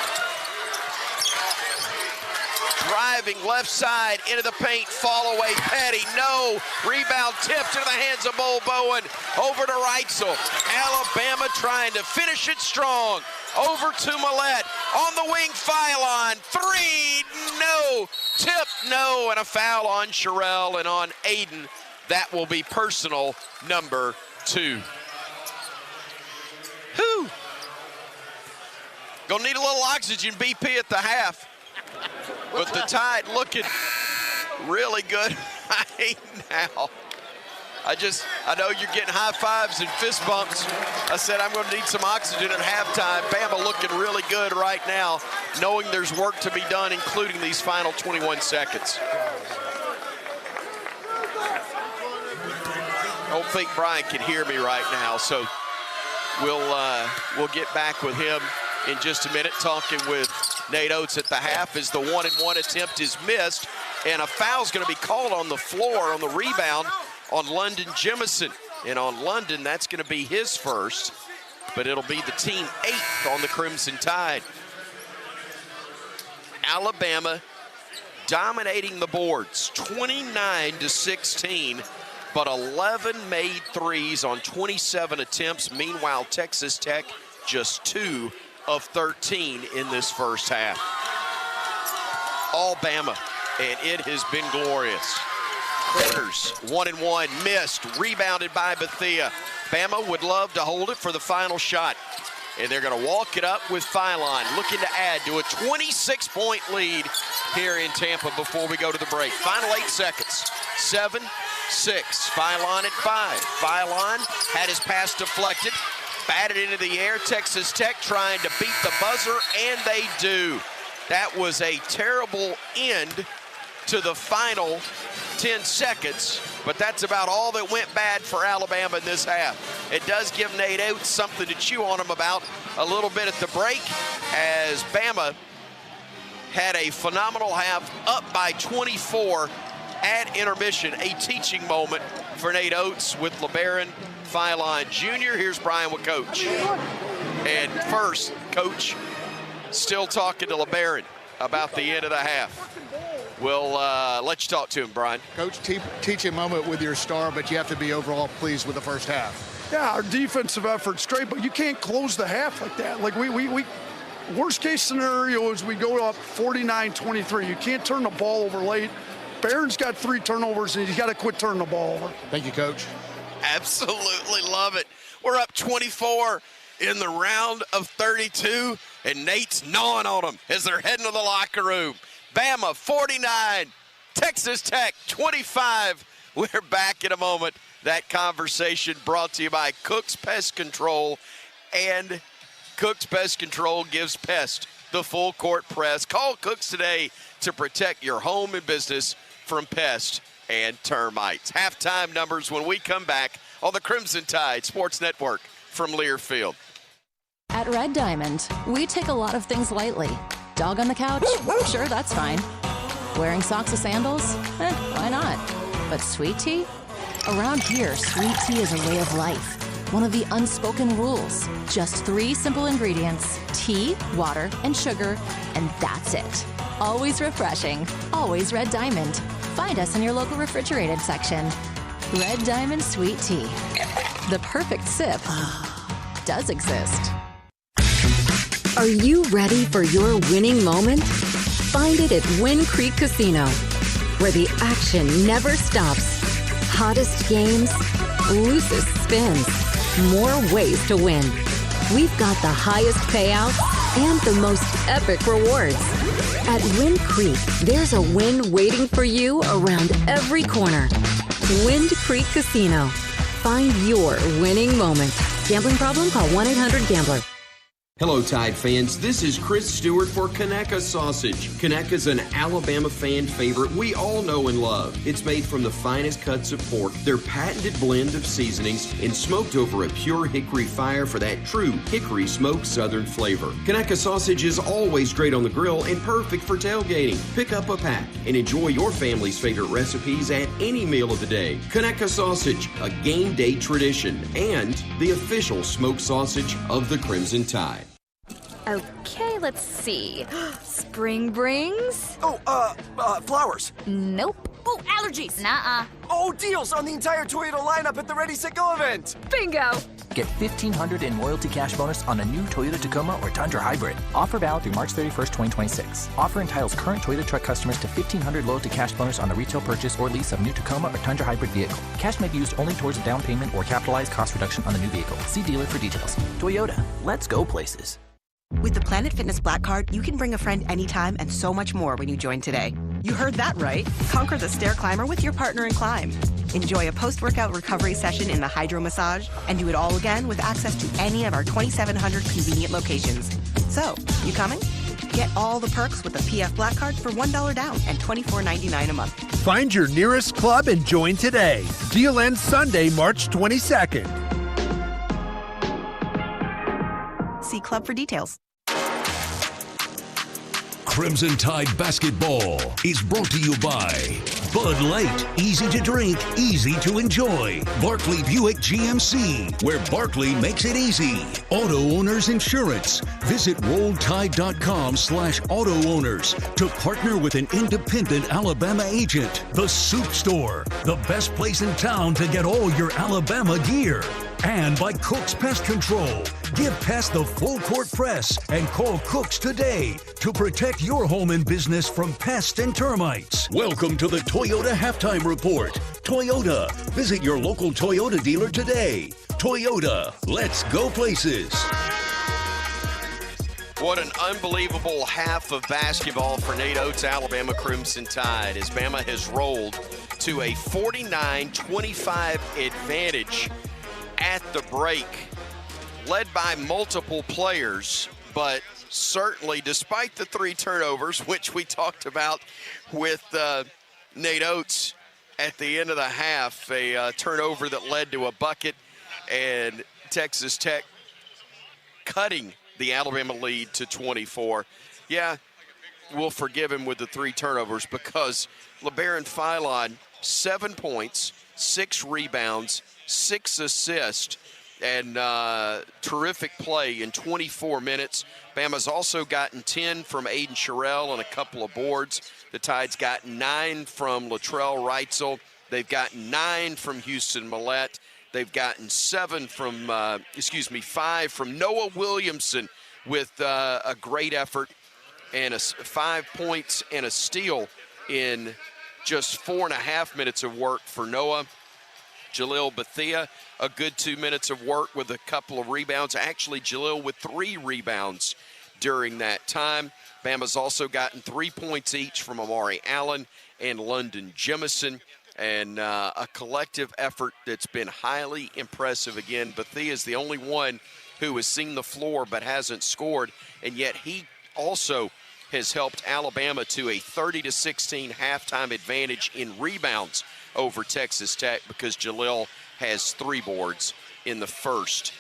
Driving left side into the paint, fall away, Petty, no. Rebound tipped into the hands of Bowen. Over to Reitzel. Alabama trying to finish it strong. Over to Millette. On the wing, Philon. 3, no. Tip, no. And a foul on Sherrill and on Aiden. That will be personal number 2. Whew. Gonna need a little oxygen, BP, at the half. But the Tide looking really good right now. I know you're getting high fives and fist bumps. I said I'm going to need some oxygen at halftime. Bama looking really good right now, knowing there's work to be done, including these final 21 seconds. I don't think Brian can hear me right now, so we'll get back with him in just a minute, talking with Nate Oates at the half as the 1-and-1 attempt is missed, and a foul's going to be called on the floor on the rebound on London Jemison. And on London, that's going to be his first, but it'll be the team 8th on the Crimson Tide. Alabama dominating the boards, 29-16, but 11 made threes on 27 attempts. Meanwhile, Texas Tech just 2 of 13 in this first half. All Bama, and it has been glorious. Corners, 1-and-1, missed, rebounded by Bethea. Bama would love to hold it for the final shot, and they're going to walk it up with Philon, looking to add to a 26-point lead here in Tampa before we go to the break. Final 8 seconds, 7, 6, Philon at 5. Philon had his pass deflected, batted into the air. Texas Tech trying to beat the buzzer, and they do. That was a terrible end to the final 10 seconds, but that's about all that went bad for Alabama in this half. It does give Nate Oates something to chew on him about a little bit at the break, as Bama had a phenomenal half, up by 24 at intermission. A teaching moment for Nate Oates with LeBaron Philon Jr. Here's Brian with Coach. And first, Coach still talking to LeBaron about the end of the half. We'll let you talk to him, Brian. Coach, teaching moment with your star, but you have to be overall pleased with the first half. Yeah, our defensive effort's straight, but you can't close the half like that. Like we worst case scenario is we go up 49-23. You can't turn the ball over late. Barron's got 3 turnovers, and he's got to quit turning the ball over. Thank you, Coach. Absolutely love it. We're up 24 in the round of 32, and Nate's gnawing on them as they're heading to the locker room. Bama 49, Texas Tech 25. We're back in a moment. That conversation brought to you by Cook's Pest Control, and Cook's Pest Control gives Pest the full court press. Call Cook's today to protect your home and business from pests and termites. Halftime numbers when we come back on the Crimson Tide Sports Network from Learfield. At Red Diamond, we take a lot of things lightly. Dog on the couch? Sure, that's fine. Wearing socks with sandals? Why not? But sweet tea? Around here, sweet tea is a way of life. One of the unspoken rules. Just 3 simple ingredients: tea, water, and sugar, and that's it. Always refreshing. Always Red Diamond. Find us in your local refrigerated section. Red Diamond Sweet Tea. The perfect sip does exist. Are you ready for your winning moment? Find it at Wind Creek Casino, where the action never stops. Hottest games, loosest spins, more ways to win. We've got the highest payouts and the most epic rewards. At Wind Creek, there's a win waiting for you around every corner. Wind Creek Casino. Find your winning moment. Gambling problem? Call 1-800-GAMBLER. Hello, Tide fans. This is Chris Stewart for Conecuh Sausage. Conecuh's an Alabama fan favorite we all know and love. It's made from the finest cuts of pork, their patented blend of seasonings, and smoked over a pure hickory fire for that true hickory smoked southern flavor. Conecuh Sausage is always great on the grill and perfect for tailgating. Pick up a pack and enjoy your family's favorite recipes at any meal of the day. Conecuh Sausage, a game day tradition, and the official smoked sausage of the Crimson Tide. Okay, let's see. Spring brings? Flowers. Nope. Oh, allergies. Nuh-uh. Oh, deals on the entire Toyota lineup at the Ready, Set, Go event. Bingo. Get $1,500 in loyalty cash bonus on a new Toyota Tacoma or Tundra Hybrid. Offer valid through March 31st, 2026. Offer entitles current Toyota truck customers to $1,500 loyalty cash bonus on the retail purchase or lease of new Tacoma or Tundra Hybrid vehicle. Cash may be used only towards a down payment or capitalized cost reduction on the new vehicle. See dealer for details. Toyota, let's go places. With the Planet Fitness Black Card, you can bring a friend anytime and so much more when you join today. You heard that right. Conquer the stair climber with your partner in climb. Enjoy a post-workout recovery session in the hydro massage and do it all again with access to any of our 2,700 convenient locations. So, you coming? Get all the perks with the PF Black Card for $1 down and $24.99 a month. Find your nearest club and join today. Deal ends Sunday, March 22nd. See club for details. Crimson Tide Basketball is brought to you by Bud Light. Easy to drink, easy to enjoy. Barkley Buick GMC, where Barkley makes it easy. Auto Owners Insurance. Visit RollTide.com/auto owners to partner with an independent Alabama agent. The Soup Store, the best place in town to get all your Alabama gear. And by Cook's Pest Control. Give pests the full court press and call Cook's today to protect your home and business from pests and termites. Welcome to the Toyota Halftime Report. Toyota. Visit your local Toyota dealer today. Toyota. Let's go places. What an unbelievable half of basketball for Nate Oates' Alabama Crimson Tide as Bama has rolled to a 49-25 advantage at the break, led by multiple players, but certainly despite the 3 turnovers, which we talked about with Nate Oates at the end of the half, a turnover that led to a bucket, and Texas Tech cutting the Alabama lead to 24. Yeah, we'll forgive him with the 3 turnovers because LeBaron Philon, 7 points, 6 rebounds, 6 assists, and terrific play in 24 minutes. Bama's also gotten 10 from Aiden Sherrill and a couple of boards. The Tide's gotten 9 from Latrell Reitzel. They've gotten 9 from Houston Millette. They've gotten 5 from Noah Williamson with a great effort and 5 points and a steal in just 4.5 minutes of work for Noah. Jalil Bethea, a good 2 minutes of work with a couple of rebounds. Actually, Jalil with 3 rebounds during that time. Bama's also gotten 3 points each from Amari Allen and London Jemison, and a collective effort that's been highly impressive. Again, Bethea is the only one who has seen the floor but hasn't scored, and yet he also has helped Alabama to a 30-16 halftime advantage in rebounds over Texas Tech because Jalil has 3 boards in the first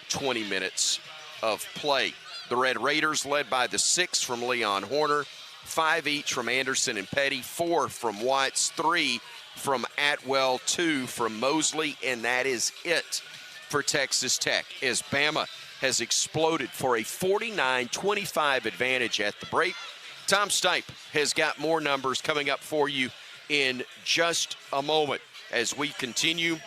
20 minutes of play. The Red Raiders led by the 6 from Leon Horner, 5 each from Anderson and Petty, 4 from Watts, 3 from Atwell, 2 from Mosley, and that is it for Texas Tech as Bama has exploded for a 49-25 advantage at the break. Tom Stipe has got more numbers coming up for you in just a moment as we continue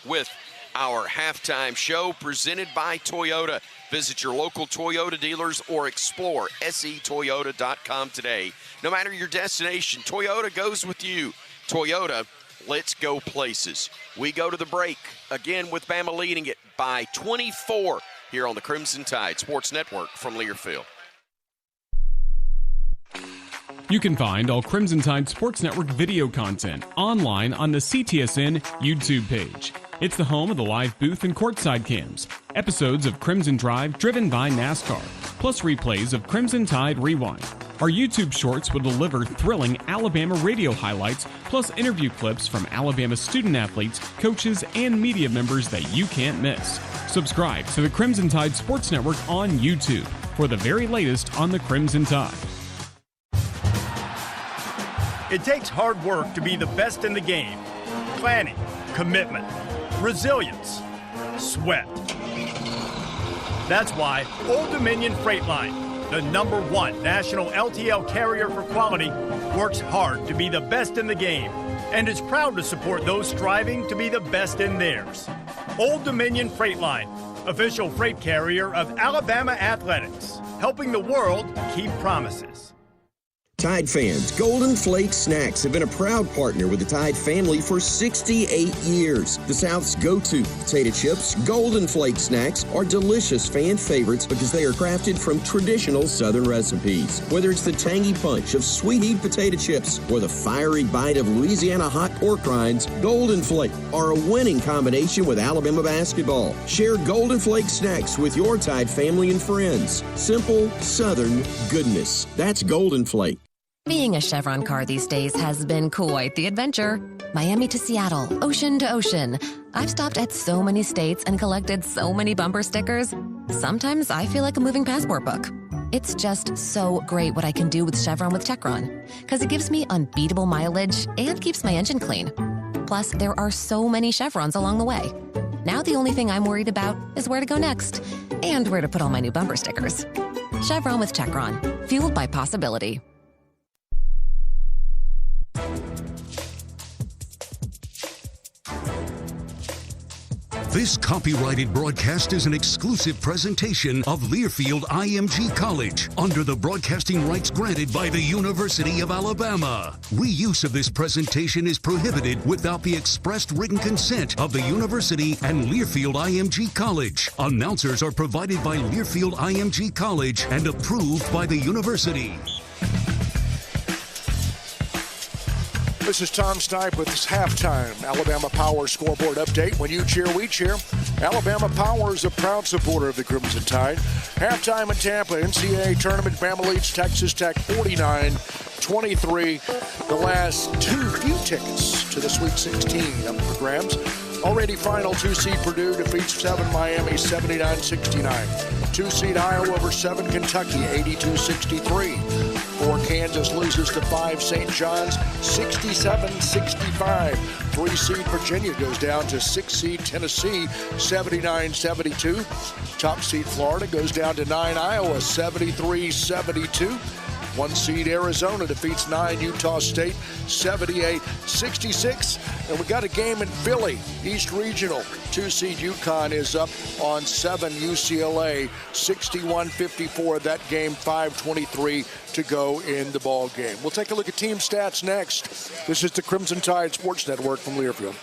with our halftime show presented by Toyota. Visit your local Toyota dealers or explore setoyota.com today. No matter your destination, Toyota goes with you. Toyota, let's go places. We go to the break, again with Bama leading it by 24 here on the Crimson Tide Sports Network from Learfield. You can find all Crimson Tide Sports Network video content online on the CTSN YouTube page. It's the home of the live booth and courtside cams, episodes of Crimson Drive driven by NASCAR, plus replays of Crimson Tide Rewind. Our YouTube shorts will deliver thrilling Alabama radio highlights, plus interview clips from Alabama student athletes, coaches, and media members that you can't miss. Subscribe to the Crimson Tide Sports Network on YouTube for the very latest on the Crimson Tide. It takes hard work to be the best in the game. Planning, commitment, resilience, sweat. That's why Old Dominion Freight Line, the #1 national LTL carrier for quality, works hard to be the best in the game and is proud to support those striving to be the best in theirs. Old Dominion Freight Line, official freight carrier of Alabama Athletics, helping the world keep promises. Tide fans, Golden Flake Snacks have been a proud partner with the Tide family for 68 years. The South's go-to potato chips, Golden Flake Snacks, are delicious fan favorites because they are crafted from traditional Southern recipes. Whether it's the tangy punch of sweet-heat potato chips or the fiery bite of Louisiana hot pork rinds, Golden Flake are a winning combination with Alabama basketball. Share Golden Flake Snacks with your Tide family and friends. Simple, Southern goodness. That's Golden Flake. Being a Chevron car these days has been quite the adventure. Miami to Seattle, ocean to ocean. I've stopped at so many states and collected so many bumper stickers. Sometimes I feel like a moving passport book. It's just so great what I can do with Chevron with Techron, because it gives me unbeatable mileage and keeps my engine clean. Plus, there are so many Chevrons along the way. Now the only thing I'm worried about is where to go next and where to put all my new bumper stickers. Chevron with Techron, fueled by possibility. This copyrighted broadcast is an exclusive presentation of Learfield IMG College under the broadcasting rights granted by the University of Alabama. Reuse of this presentation is prohibited without the expressed written consent of the university and Learfield IMG College. Announcers are provided by Learfield IMG College and approved by the university. This is Tom Stipe with this halftime Alabama Power scoreboard update. When you cheer, we cheer. Alabama Power is a proud supporter of the Crimson Tide. Halftime in Tampa, NCAA tournament, Bama leads Texas Tech 49-23. The last few tickets to the Sweet 16 up for grabs. Already final 2-seed Purdue defeats 7 Miami 79-69. 2-seed Iowa over 7 Kentucky 82-63. 4 Kansas loses to 5 St. John's 67-65. 3-seed Virginia goes down to 6-seed Tennessee 79-72. Top seed Florida goes down to 9 Iowa 73-72. 1-seed Arizona defeats 9 Utah State 78-66. And we got a game in Philly, East Regional. 2-seed UConn is up on 7 UCLA 61-54. That game 5:23 to go in the ball game. We'll take a look at team stats next. This is the Crimson Tide Sports Network from Learfield.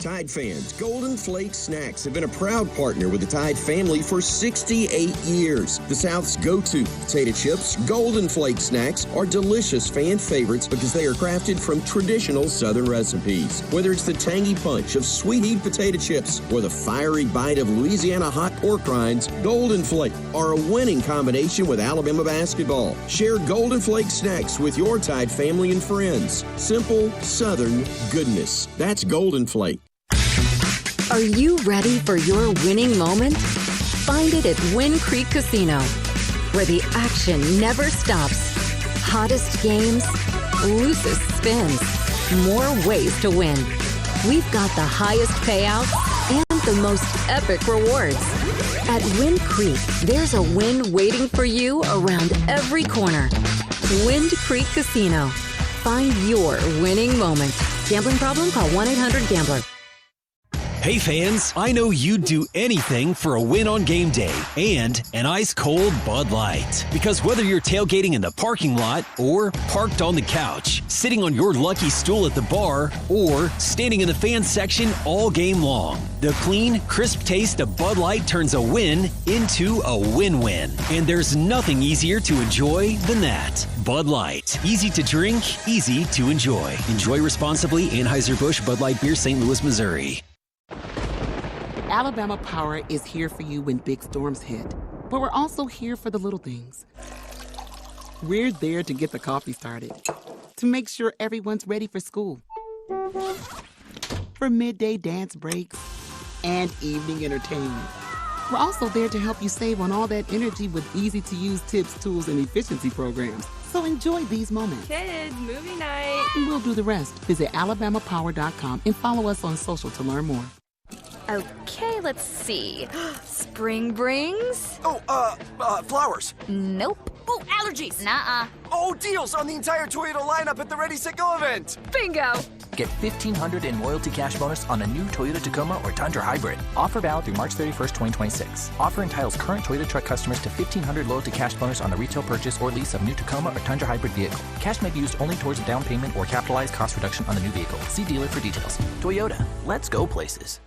Tide fans, Golden Flake Snacks have been a proud partner with the Tide family for 68 years. The South's go-to potato chips, Golden Flake Snacks, are delicious fan favorites because they are crafted from traditional Southern recipes. Whether it's the tangy punch of sweet-heat potato chips or the fiery bite of Louisiana hot pork rinds, Golden Flake are a winning combination with Alabama basketball. Share Golden Flake Snacks with your Tide family and friends. Simple, Southern goodness. That's Golden Flake. Are you ready for your winning moment? Find it at Wind Creek Casino, where the action never stops. Hottest games, loosest spins, more ways to win. We've got the highest payouts and the most epic rewards. At Wind Creek, there's a win waiting for you around every corner. Wind Creek Casino. Find your winning moment. Gambling problem? Call 1-800-GAMBLER. Hey fans, I know you'd do anything for a win on game day and an ice-cold Bud Light. Because whether you're tailgating in the parking lot or parked on the couch, sitting on your lucky stool at the bar, or standing in the fan section all game long, the clean, crisp taste of Bud Light turns a win into a win-win. And there's nothing easier to enjoy than that. Bud Light. Easy to drink, easy to enjoy. Enjoy responsibly. Anheuser-Busch Bud Light Beer, St. Louis, Missouri. Alabama Power is here for you when big storms hit, but we're also here for the little things. We're there to get the coffee started, to make sure everyone's ready for school, for midday dance breaks, and evening entertainment. We're also there to help you save on all that energy with easy-to-use tips, tools, and efficiency programs. So enjoy these moments. Kids, movie night. And we'll do the rest. Visit alabamapower.com and follow us on social to learn more. Okay, let's see. Spring brings? Flowers. Nope. Ooh, allergies. Nuh-uh. Oh, deals on the entire Toyota lineup at the Ready, Set, Go event. Bingo. Get $1,500 in loyalty cash bonus on a new Toyota Tacoma or Tundra Hybrid. Offer valid through March 31st, 2026. Offer entitles current Toyota truck customers to $1,500 loyalty cash bonus on the retail purchase or lease of new Tacoma or Tundra Hybrid vehicle. Cash may be used only towards a down payment or capitalized cost reduction on the new vehicle. See dealer for details. Toyota, let's go places.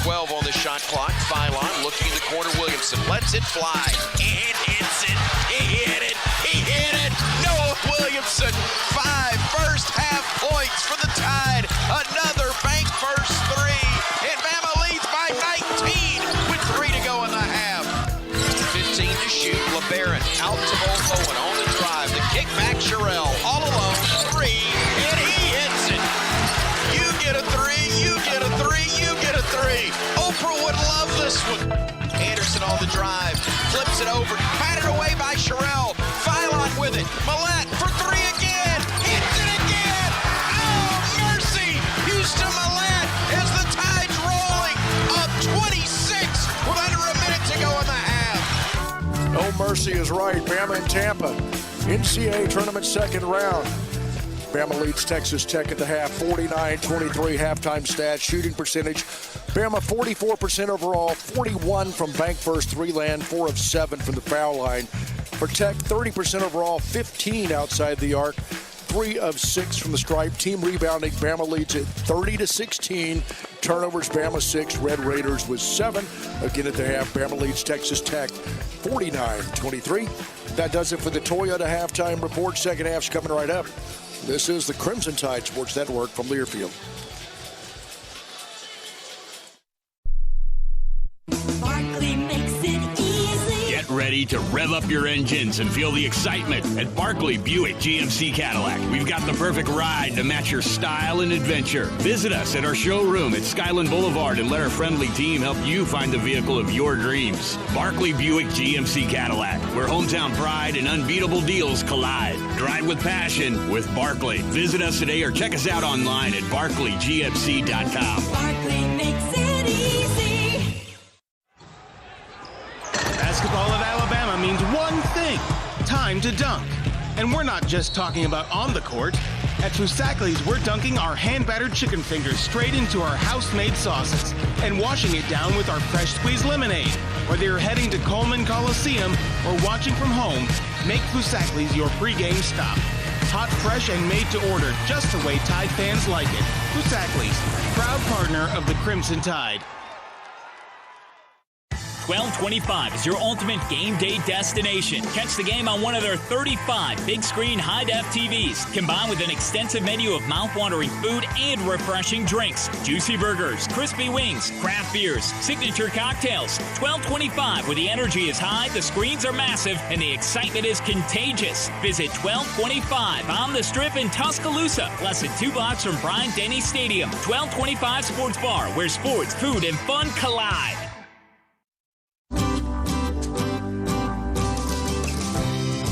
12 on the shot clock. Phylon looking in the corner. Williamson lets it fly. And hits it. He hit it. He hit it. Noah Williamson. 5 first half points for the Tide. Another bank first 3. And Bama leads by 19 with 3 to go in the half. 15 to shoot. LeBaron out to Owen on the drive. The kick back. Sherrill all alone. 3. And he hits it. You get a 3. You get a 3. You get a 3. Oprah would love this one. Anderson on the drive. Flips it over. Patted away by Sherrill. Phylon with it. Millette for 3 again. Hits it again. Oh, mercy. Houston Millette as the Tide's rolling up 26 with under a minute to go in the half. No mercy is right. Bama and Tampa. NCAA tournament second round. Bama leads Texas Tech at the half, 49-23 halftime stats. Shooting percentage, Bama 44% overall, 41 from bank first 3 land, 4 of 7 from the foul line. For Tech, 30% overall, 15 outside the arc, 3 of 6 from the stripe. Team rebounding, Bama leads at 30-16. Turnovers, Bama 6, Red Raiders with 7. Again at the half, Bama leads Texas Tech 49-23. That does it for the Toyota halftime report. Second half's coming right up. This is the Crimson Tide Sports Network from Learfield. Barkley makes it easy. Get ready to rev up your engines and feel the excitement at Barkley Buick GMC Cadillac. We've got the perfect ride to match your style and adventure. Visit us at our showroom at Skyland Boulevard and let our friendly team help you find the vehicle of your dreams. Barkley Buick GMC Cadillac, where hometown pride and unbeatable deals collide. Drive with passion with Barkley. Visit us today or check us out online at barkleygmc.com. Barkley makes it easy. Basketball at Alabama means one thing: time to dunk. And we're not just talking about on the court. At Fusakli's, we're dunking our hand-battered chicken fingers straight into our house-made sauces and washing it down with our fresh squeezed lemonade. Whether you're heading to Coleman Coliseum or watching from home, make Fusakli's your pregame stop. hot, fresh, and made to order just the way Tide fans like it. Fusakli's, proud partner of the Crimson Tide. 1225 is your ultimate game day destination. Catch the game on one of their 35 big screen high-def TVs, combined with an extensive menu of mouth-watering food and refreshing drinks. Juicy burgers, crispy wings, craft beers, signature cocktails. 1225, where the energy is high, the screens are massive, and the excitement is contagious. Visit 1225 on the Strip in Tuscaloosa, less than 2 blocks from Bryant-Denny Stadium. 1225 Sports Bar, where sports, food, and fun collide.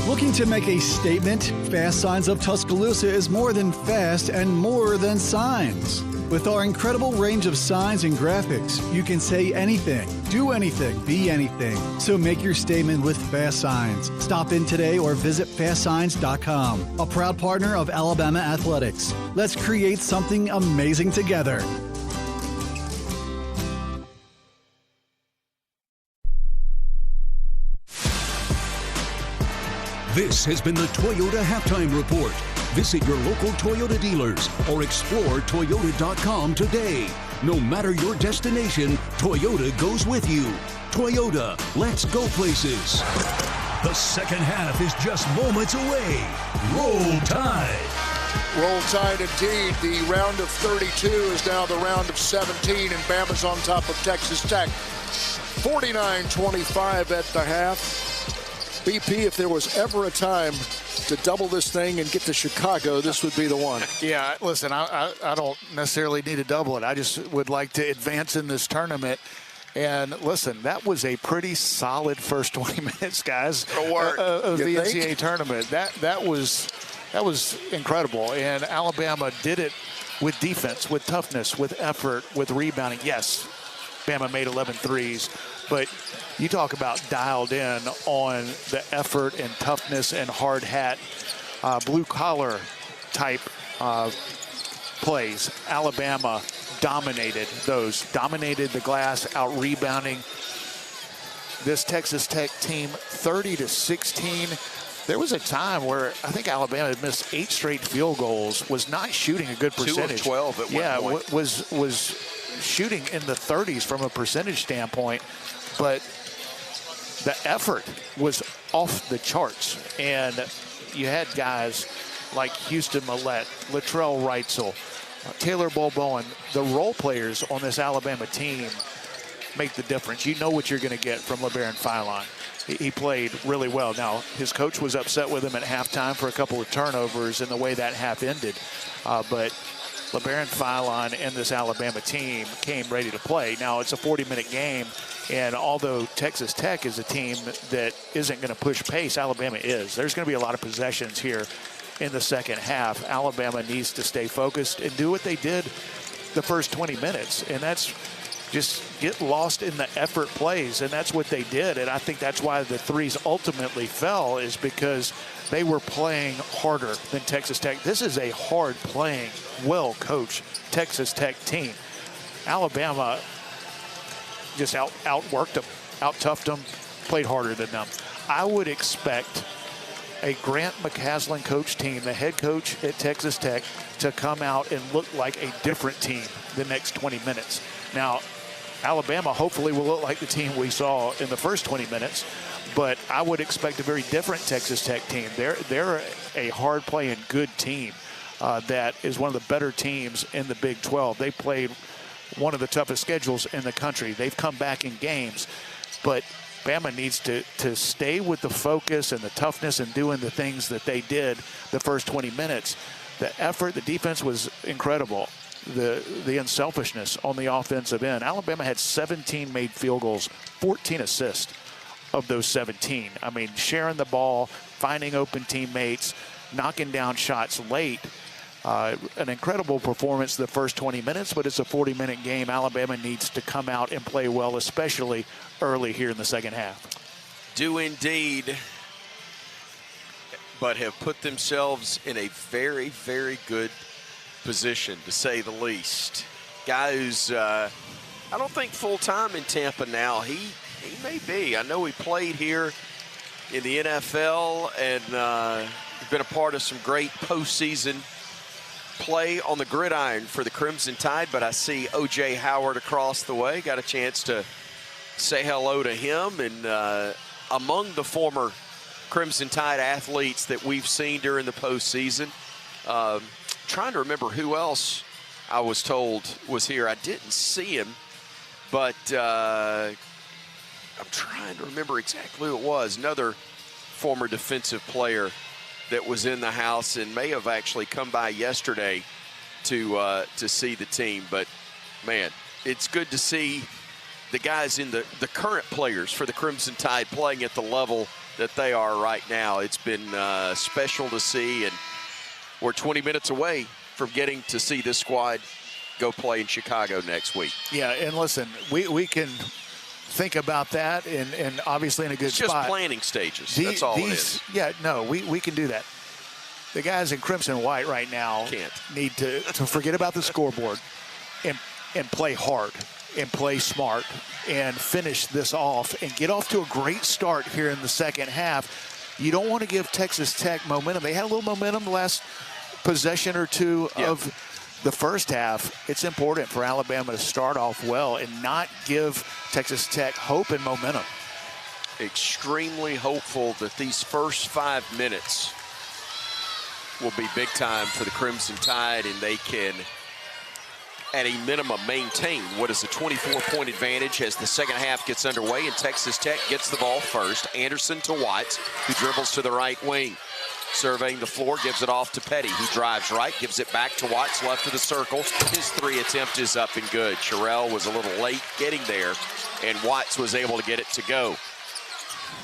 Looking to make a statement, Fast Signs of Tuscaloosa is more than fast and more than signs. With our incredible range of signs and graphics, you can say anything, do anything, be anything. So make your statement with Fast Signs. Stop in today or visit fastsigns.com, a proud partner of Alabama Athletics. Let's create something amazing together. This has been the Toyota Halftime Report. Visit your local Toyota dealers or explore Toyota.com today. No matter your destination, Toyota goes with you. Toyota, let's go places. The second half is just moments away. Roll Tide. Roll Tide indeed. The round of 32 is now the round of 17, and Bama's on top of Texas Tech. 49-25 at the half. BP, if there was ever a time to double this thing and get to Chicago, this would be the one. Yeah, listen, I don't necessarily need to double it. I just would like to advance in this tournament. And listen, that was a pretty solid first 20 minutes, guys, of the NCAA tournament. That was incredible. And Alabama did it with defense, with toughness, with effort, with rebounding. Yes, Bama made 11 threes, but you talk about dialed in on the effort and toughness and hard hat, blue-collar type plays. Alabama dominated those, dominated the glass, out-rebounding this Texas Tech team 30-16. There was a time where I think Alabama had missed 8 straight field goals, was not shooting a good percentage. 2 of 12 at one point. Was shooting in the 30s from a percentage standpoint, but the effort was off the charts. And you had guys like Houston Millett, Latrell Reitzel, Taylor Bowen, the role players on this Alabama team make the difference. You know what you're going to get from LeBaron Philon. He played really well. Now, his coach was upset with him at halftime for a couple of turnovers and the way that half ended. But LeBaron Philon and this Alabama team came ready to play. Now, it's a 40-minute game, and although Texas Tech is a team that isn't going to push pace, Alabama is. There's going to be a lot of possessions here in the second half. Alabama needs to stay focused and do what they did the first 20 minutes, and that's just get lost in the effort plays, and that's what they did. And I think that's why the threes ultimately fell, is because they were playing harder than Texas Tech. This is a hard-playing, well-coached Texas Tech team. Alabama just outworked them, out-toughed them, played harder than them. I would expect a Grant McCaslin coach team, the head coach at Texas Tech, to come out and look like a different team the next 20 minutes. Now, Alabama hopefully will look like the team we saw in the first 20 minutes, but I would expect a very different Texas Tech team. They're a hard-playing, good team that is one of the better teams in the Big 12. They played one of the toughest schedules in the country. They've come back in games, but Bama needs to stay with the focus and the toughness and doing the things that they did the first 20 minutes. The effort, the defense was incredible. The unselfishness on the offensive end. Alabama had 17 made field goals, 14 assists of those 17. I mean, sharing the ball, finding open teammates, knocking down shots late. An incredible performance the first 20 minutes, but it's a 40-minute game. Alabama needs to come out and play well, especially early here in the second half. Do indeed, but have put themselves in a very, very good position, to say the least. Guy who's, I don't think full-time in Tampa now. He may be. I know he played here in the NFL, and been a part of some great postseason play on the gridiron for the Crimson Tide, but I see O.J. Howard across the way. Got a chance to say hello to him. And among the former Crimson Tide athletes that we've seen during the postseason, trying to remember who else I was told was here. I didn't see him, but I'm trying to remember exactly who it was. Another former defensive player that was in the house and may have actually come by yesterday to see the team. But, man, it's good to see the guys in the current players for the Crimson Tide playing at the level that they are right now. It's been special to see, and we're 20 minutes away from getting to see this squad go play in Chicago next week. Yeah, and listen, we can think about that and obviously in a good spot. It's just planning stages. That's all it is. Yeah, no, we can do that. The guys in crimson and white right now need to forget about the scoreboard and play hard and play smart and finish this off and get off to a great start here in the second half. You don't want to give Texas Tech momentum. They had a little momentum the last possession or two of the first half. It's important for Alabama to start off well and not give Texas Tech hope and momentum. Extremely hopeful that these first 5 minutes will be big time for the Crimson Tide, and they can, at a minimum, maintain what is a 24-point advantage as the second half gets underway, and Texas Tech gets the ball first. Anderson to Watts, who dribbles to the right wing. Surveying the floor, gives it off to Petty, who drives right, gives it back to Watts, left of the circle. His three attempt is up and good. Sherrill was a little late getting there, and Watts was able to get it to go.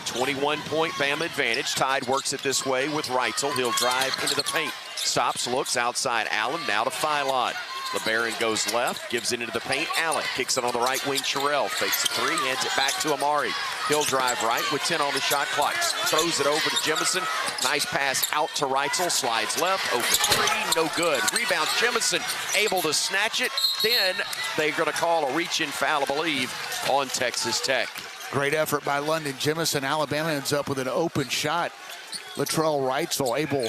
21-point Bama advantage. Tide works it this way with Reitzel. He'll drive into the paint. Stops, looks outside Allen, now to Philon. LeBaron goes left, gives it into the paint. Allen kicks it on the right wing. Sherrill fakes a three, hands it back to Amari. He'll drive right with 10 on the shot clock. Throws it over to Jemison. Nice pass out to Reitzel. Slides left, over three, no good. Rebound, Jemison able to snatch it. Then they're going to call a reach-in foul, I believe, on Texas Tech. Great effort by London Jemison. Alabama ends up with an open shot. Latrell Reitzel able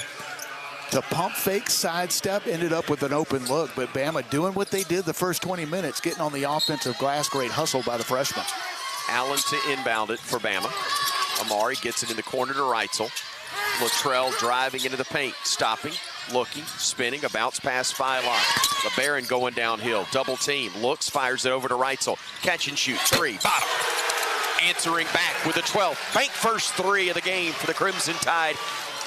to pump fake, sidestep, ended up with an open look. But Bama doing what they did the first 20 minutes, getting on the offensive glass. Great hustle by the freshman. Allen to inbound it for Bama. Amari gets it in the corner to Reitzel. Latrell driving into the paint, stopping, looking, spinning, a bounce pass Philon. LeBaron going downhill, double team, looks, fires it over to Reitzel. Catch and shoot, three, bottom. Answering back with a 12th. Bank first three of the game for the Crimson Tide.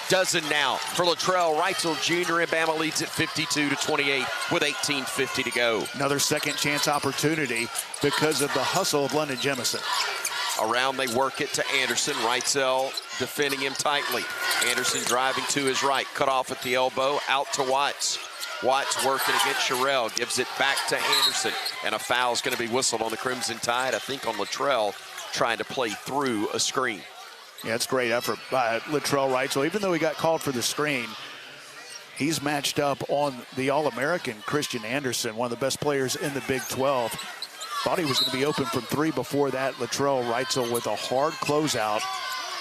Dozen now for Latrell Reitzel Jr. and Bama leads at 52-28 with 18:50 to go. Another second chance opportunity because of the hustle of London Jemison. Around they work it to Anderson. Reitzel defending him tightly. Anderson driving to his right, cut off at the elbow, out to Watts. Watts working against Sherrill, gives it back to Anderson, and a foul is going to be whistled on the Crimson Tide, I think on Latrell, trying to play through a screen. Yeah, it's great effort by Latrell Reitzel. Even though he got called for the screen, he's matched up on the All-American Christian Anderson, one of the best players in the Big 12. Thought he was going to be open from three before that. Latrell Reitzel with a hard closeout.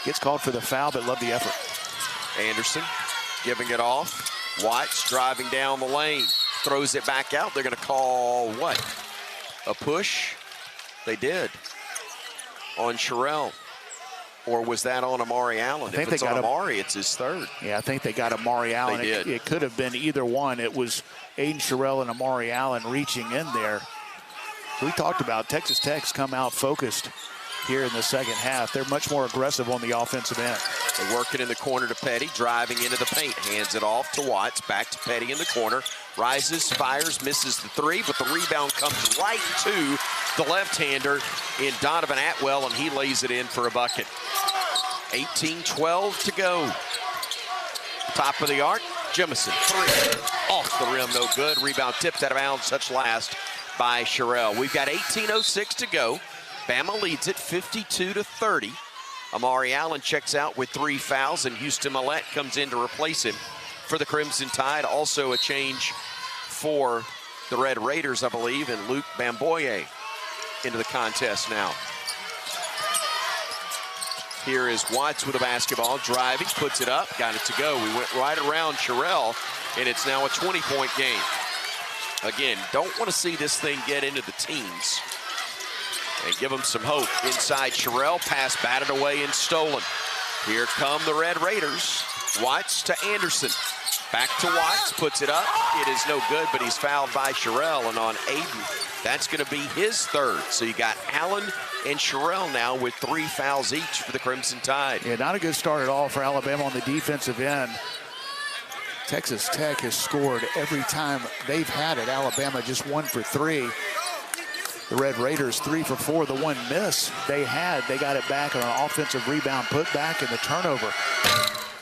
Gets called for the foul, but love the effort. Anderson giving it off. Watts driving down the lane. Throws it back out. They're going to call what? A push? They did. On Sherrill. Or was that on Amari Allen? I think if it's they got on Amari, it's his third. Yeah, I think they got Amari Allen. They did. It could have been either one. It was Aiden Sherrill and Amari Allen reaching in there. So we talked about Texas Tech's come out focused here in the second half. They're much more aggressive on the offensive end. They work it in the corner to Petty, driving into the paint. Hands it off to Watts, back to Petty in the corner. Rises, fires, misses the three, but the rebound comes right to the left-hander in Donovan Atwell, and he lays it in for a bucket. 18-12 to go. Top of the arc, Jemison, three. Off the rim, no good. Rebound tipped out of bounds, touch last by Sherrill. We've got 18:06 to go. Bama leads it 52-30. Amari Allen checks out with 3 fouls, and Houston Millette comes in to replace him for the Crimson Tide. Also a change for the Red Raiders, I believe, and Luke Bamboye into the contest now. Here is Watts with a basketball, driving, puts it up, got it to go. We went right around Sherrill, and it's now a 20-point game. Again, don't want to see this thing get into the teens. And give them some hope. Inside Sherrill, pass batted away and stolen. Here come the Red Raiders. Watts to Anderson. Back to Watts, puts it up. It is no good, but he's fouled by Sherrill, and on Aiden, that's going to be his third. So you got Allen and Sherrill now with 3 fouls each for the Crimson Tide. Yeah, not a good start at all for Alabama on the defensive end. Texas Tech has scored every time they've had it. Alabama just 1 for 3. The Red Raiders 3 for 4. The one miss they had, they got it back on an offensive rebound, put back, and the turnover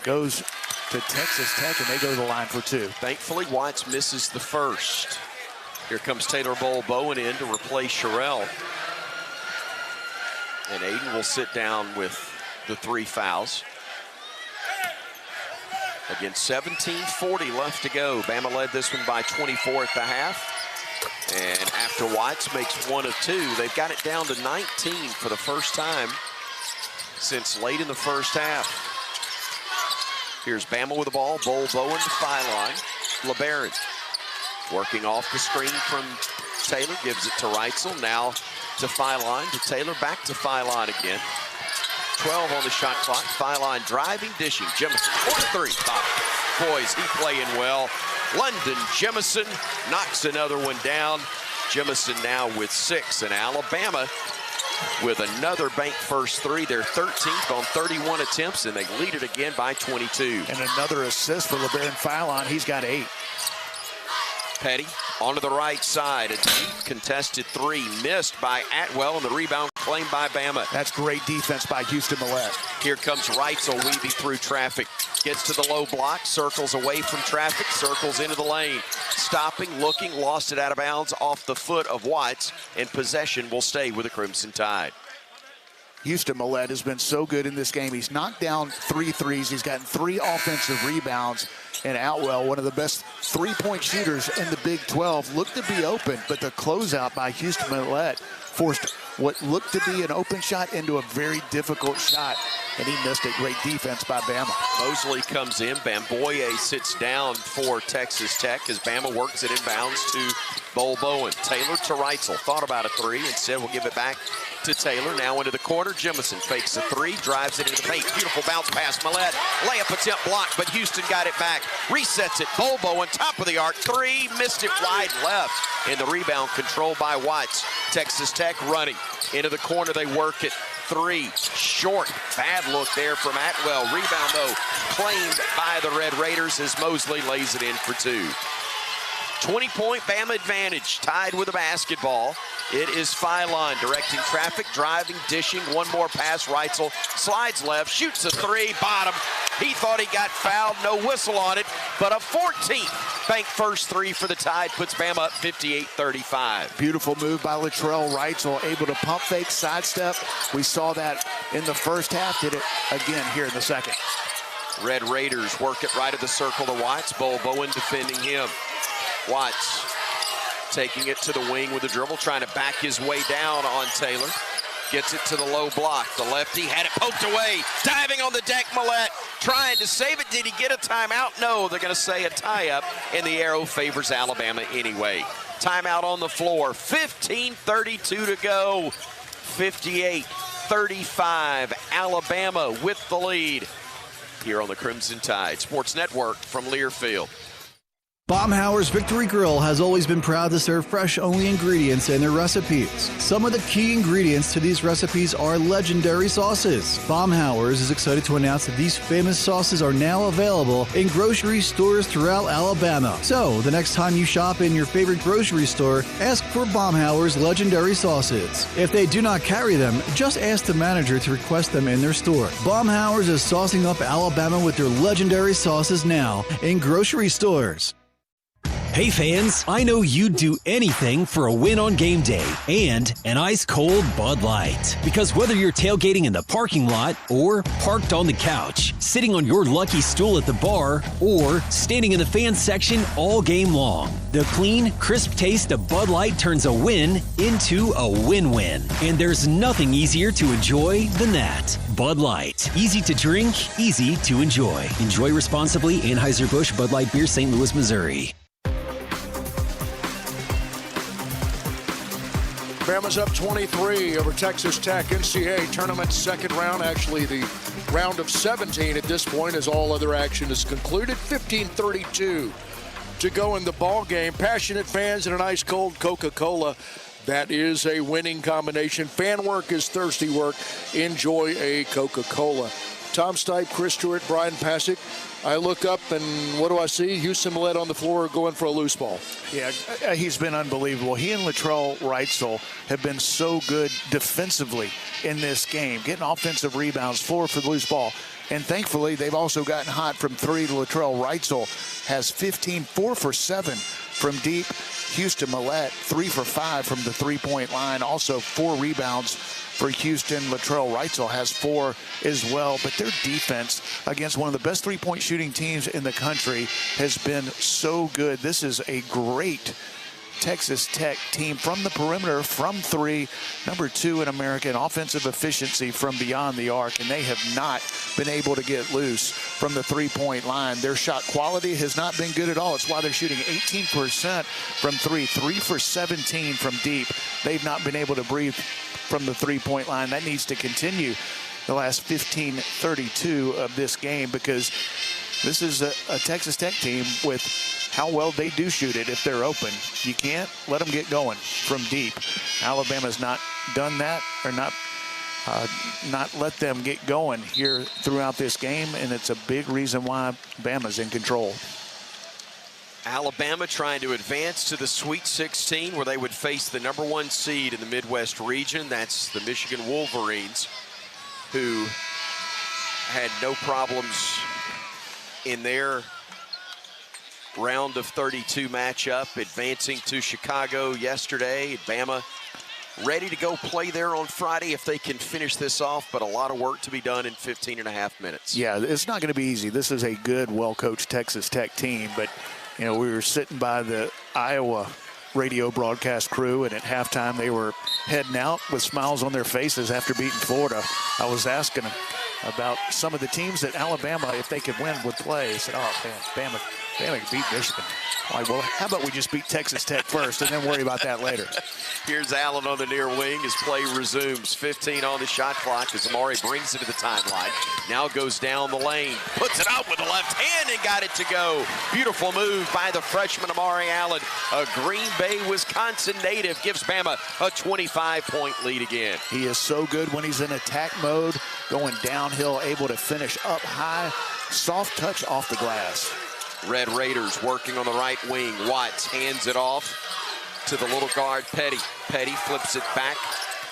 goes to Texas Tech, and they go to the line for 2. Thankfully, Watts misses the first. Here comes Taylor Bowen in to replace Sherrill. And Aiden will sit down with the 3 fouls. Again, 17:40 left to go. Bama led this one by 24 at the half. And after Watts makes 1 of 2, they've got it down to 19 for the first time since late in the first half. Here's Bama with the ball. Bowen to Phylon. LeBaron working off the screen from Taylor. Gives it to Reitzel. Now to Phylon. To Taylor. Back to Phylon again. 12 on the shot clock. Phylon driving, dishing. Jemison, 4-3. Boys, he playing well. London Jemison knocks another one down. Jemison now with 6. And Alabama with another bank first 3. They're 13th on 31 attempts, and they lead it again by 22. And another assist for LeBaron Phylon. He's got 8. Petty onto the right side. A deep contested 3 missed by Atwell, and the rebound claimed by Bama. That's great defense by Houston Millett. Here comes Reitzel weaving through traffic. Gets to the low block, circles away from traffic, circles into the lane. Stopping, looking, lost it out of bounds off the foot of Watts, and possession will stay with the Crimson Tide. Houston Millett has been so good in this game. He's knocked down 3 threes. He's gotten 3 offensive rebounds. And Atwell, one of the best 3-point shooters in the Big 12, looked to be open, but the closeout by Houston Millett forced what looked to be an open shot into a very difficult shot, and he missed it. Great defense by Bama. Mosley comes in. Bamboye sits down for Texas Tech as Bama works it inbounds to Bowen. Taylor to Reitzel. Thought about a 3. Instead, we'll give it back to Taylor. Now into the corner. Jemison fakes a 3, drives it into the paint. Beautiful bounce pass. Millett. Layup attempt blocked, but Houston got it back. Resets it. Bowen, top of the arc. 3, missed it wide left. And the rebound controlled by Watts. Texas Tech running. Into the corner, they work it. 3, short. Bad look there from Atwell. Rebound, though, claimed by the Red Raiders as Mosley lays it in for 2. 20-point Bama advantage, tied with a basketball. It is Phylon directing traffic, driving, dishing. One more pass. Reitzel slides left, shoots a 3, bottom. He thought he got fouled, no whistle on it, but a 14th bank first 3 for the Tide puts Bama up 58-35. Beautiful move by Latrell Reitzel, able to pump fake, sidestep. We saw that in the first half, did it again here in the second. Red Raiders work it right at the circle to Watts. Bowen defending him. Watts taking it to the wing with a dribble, trying to back his way down on Taylor. Gets it to the low block. The lefty had it poked away. Diving on the deck, Millett trying to save it. Did he get a timeout? No, they're going to say a tie-up, and the arrow favors Alabama anyway. Timeout on the floor. 15:32 to go. 58-35. Alabama with the lead here on the Crimson Tide Sports Network from Learfield. Baumhauer's Victory Grill has always been proud to serve fresh-only ingredients in their recipes. Some of the key ingredients to these recipes are legendary sauces. Baumhauer's is excited to announce that these famous sauces are now available in grocery stores throughout Alabama. So, the next time you shop in your favorite grocery store, ask for Baumhauer's legendary sauces. If they do not carry them, just ask the manager to request them in their store. Baumhauer's is saucing up Alabama with their legendary sauces now in grocery stores. Hey fans, I know you'd do anything for a win on game day and an ice-cold Bud Light. Because whether you're tailgating in the parking lot or parked on the couch, sitting on your lucky stool at the bar, or standing in the fan section all game long, the clean, crisp taste of Bud Light turns a win into a win-win. And there's nothing easier to enjoy than that. Bud Light. Easy to drink, easy to enjoy. Enjoy responsibly. Anheuser-Busch Bud Light Beer, St. Louis, Missouri. Bama's up 23 over Texas Tech. NCAA tournament second round, actually the round of 17 at this point, as all other action is concluded. 15:32 to go in the ball game. Passionate fans and an ice cold Coca-Cola. That is a winning combination. Fan work is thirsty work. Enjoy a Coca-Cola. Tom Stipe, Chris Stewart, Brian Pasick. I look up and what do I see? Houston Millett on the floor going for a loose ball. Yeah, he's been unbelievable. He and Latrell Reitzel have been so good defensively in this game, getting offensive rebounds, 4 for the loose ball. And thankfully, they've also gotten hot from 3. Latrell Reitzel has 15, 4 for 7 from deep. Houston Millett, 3 for 5 from the three-point line. Also 4 rebounds for Houston. Latrell Reitzel has 4 as well. But their defense against one of the best three-point shooting teams in the country has been so good. This is a great Texas Tech team from the perimeter, from 3, number 2 in America in offensive efficiency from beyond the arc, and they have not been able to get loose from the three-point line. Their shot quality has not been good at all. It's why they're shooting 18% from 3, 3 for 17 from deep. They've not been able to breathe from the three-point line. That needs to continue the last 15:32 of this game, because this is a Texas Tech team with how well they do shoot it if they're open. You can't let them get going from deep. Alabama's not done that, or not let them get going here throughout this game, and it's a big reason why Bama's in control. Alabama trying to advance to the Sweet 16, where they would face the number 1 seed in the Midwest region. That's the Michigan Wolverines, who had no problems in their round of 32 matchup, advancing to Chicago yesterday. Bama ready to go play there on Friday if they can finish this off, but a lot of work to be done in 15.5 minutes. Yeah, it's not going to be easy. This is a good, well-coached Texas Tech team, but you know, we were sitting by the Iowa radio broadcast crew, and at halftime they were heading out with smiles on their faces after beating Florida. I was asking them about some of the teams that Alabama, if they could win, would play. I said, oh, man, Bama can beat Michigan. I'm like, well, how about we just beat Texas Tech first and then worry about that later? Here's Allen on the near wing as play resumes. 15 on the shot clock as Amari brings it to the timeline. Now goes down the lane, puts it out with the left hand and got it to go. Beautiful move by the freshman Amari Allen. A Green Bay, Wisconsin native gives Bama a 25-point lead again. He is so good when he's in attack mode, going downhill, able to finish up high. Soft touch off the glass. Red Raiders working on the right wing. Watts hands it off to the little guard, Petty. Petty flips it back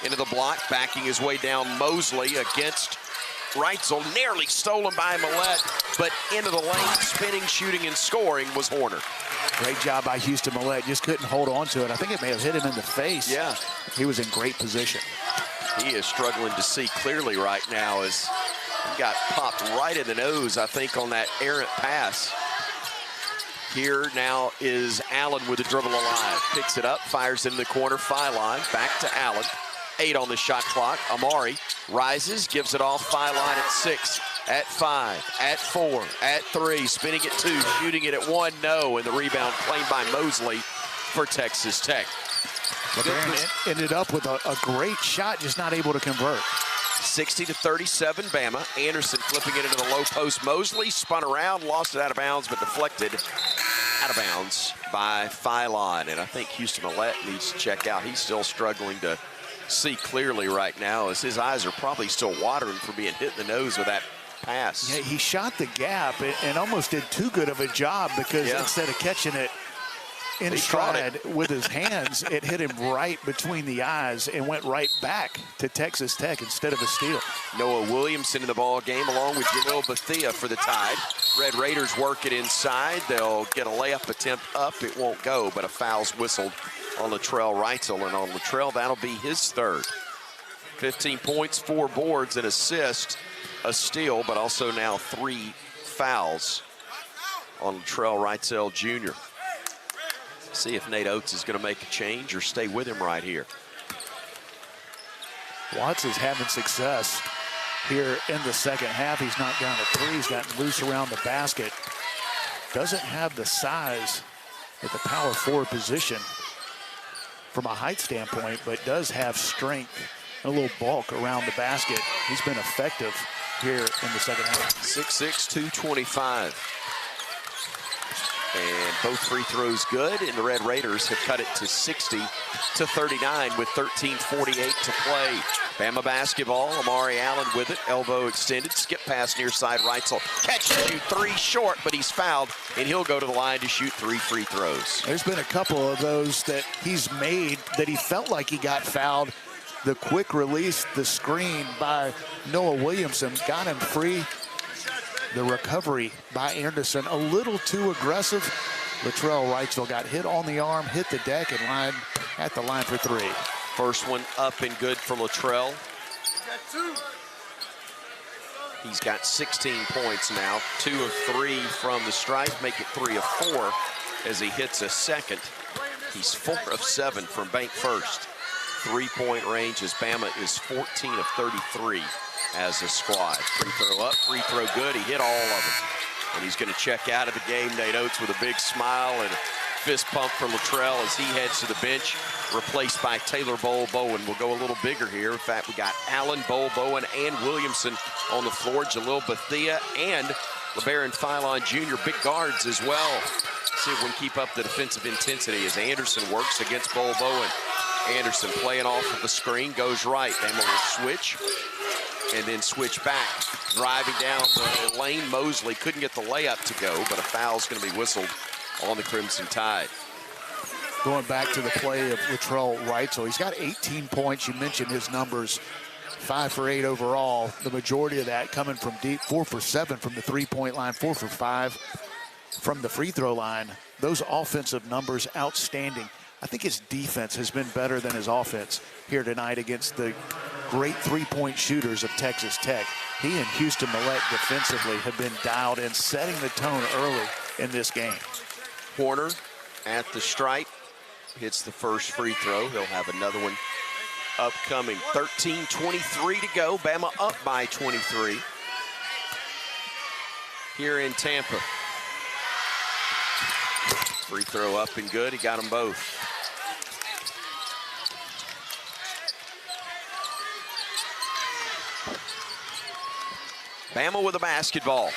into the block, backing his way down Mosley against Reitzel. Nearly stolen by Millett, but into the lane, spinning, shooting, and scoring was Horner. Great job by Houston Millett. Just couldn't hold on to it. I think it may have hit him in the face. Yeah. He was in great position. He is struggling to see clearly right now as he got popped right in the nose, I think, on that errant pass. Here now is Allen with the dribble alive. Picks it up, fires it in the corner, Phylon, back to Allen. 8 on the shot clock. Amari rises, gives it off, Phylon at 6, at 5, at 4, at 3, spinning at 2, shooting it at 1, no, and the rebound claimed by Mosley for Texas Tech. LeBaron ended up with a great shot, just not able to convert. 60-37 Bama. Anderson flipping it into the low post. Mosley spun around, lost it out of bounds, but deflected out of bounds by Phylon. And I think Houston Millett needs to check out. He's still struggling to see clearly right now, as his eyes are probably still watering from being hit in the nose with that pass. Yeah, he shot the gap and almost did too good of a job, because instead of catching it in stride with his hands. It hit him right between the eyes and went right back to Texas Tech instead of a steal. Noah Williamson in the ball game along with Jalil Bethia for the Tide. Red Raiders work it inside. They'll get a layup attempt up. It won't go, but a foul's whistled on Latrell Reitzel, and on Latrell, that'll be his third. 15 points, 4 boards, an assist, a steal, but also now 3 fouls on Latrell Reitzel Jr. See if Nate Oates is going to make a change or stay with him right here. Watts is having success here in the second half. He's knocked down a 3. He's gotten loose around the basket. Doesn't have the size at the power forward position from a height standpoint, but does have strength and a little bulk around the basket. He's been effective here in the second half. 6'6", 225. And both free throws good, and the Red Raiders have cut it to 60-39 with 13:48 to play. Bama basketball, Amari Allen with it, elbow extended, skip pass near side Reitzel. Catch and shoot 3 short, but he's fouled, and he'll go to the line to shoot 3 free throws. There's been a couple of those that he's made that he felt like he got fouled. The quick release, the screen by Noah Williamson got him free. The recovery by Anderson, a little too aggressive. Latrell Reitzel got hit on the arm, hit the deck, and line at the line for 3. First one up and good for Latrell. He's got 16 points now, 2 of 3 from the stripe, make it 3 of 4 as he hits a second. He's 4 of 7 from bank first. 3-point range as Bama is 14 of 33 as a squad. Free throw up, free throw good. He hit all of them. And he's going to check out of the game. Nate Oates with a big smile and a fist pump for Latrell as he heads to the bench, replaced by Taylor Bowen. We'll go a little bigger here. In fact, we got Allen, Bowen, and Williamson on the floor. Jalil Bethia and LeBaron Philon Jr., big guards as well. See if we can keep up the defensive intensity as Anderson works against Bowen. Anderson playing off of the screen, goes right. Bama will switch and then switch back. Driving down the lane, Mosley couldn't get the layup to go, but a foul's going to be whistled on the Crimson Tide. Going back to the play of Latrell Reitzel, he's got 18 points. You mentioned his numbers, 5 for 8 overall. The majority of that coming from deep, 4 for 7 from the 3-point line, 4 for 5 from the free throw line. Those offensive numbers outstanding. I think his defense has been better than his offense here tonight against the great 3-point shooters of Texas Tech. He and Houston Millette defensively have been dialed in, setting the tone early in this game. Horner at the stripe, hits the first free throw. He'll have another one upcoming. 13:23 to go. Bama up by 23 here in Tampa. Free throw up and good. He got them both. Bama with a basketball.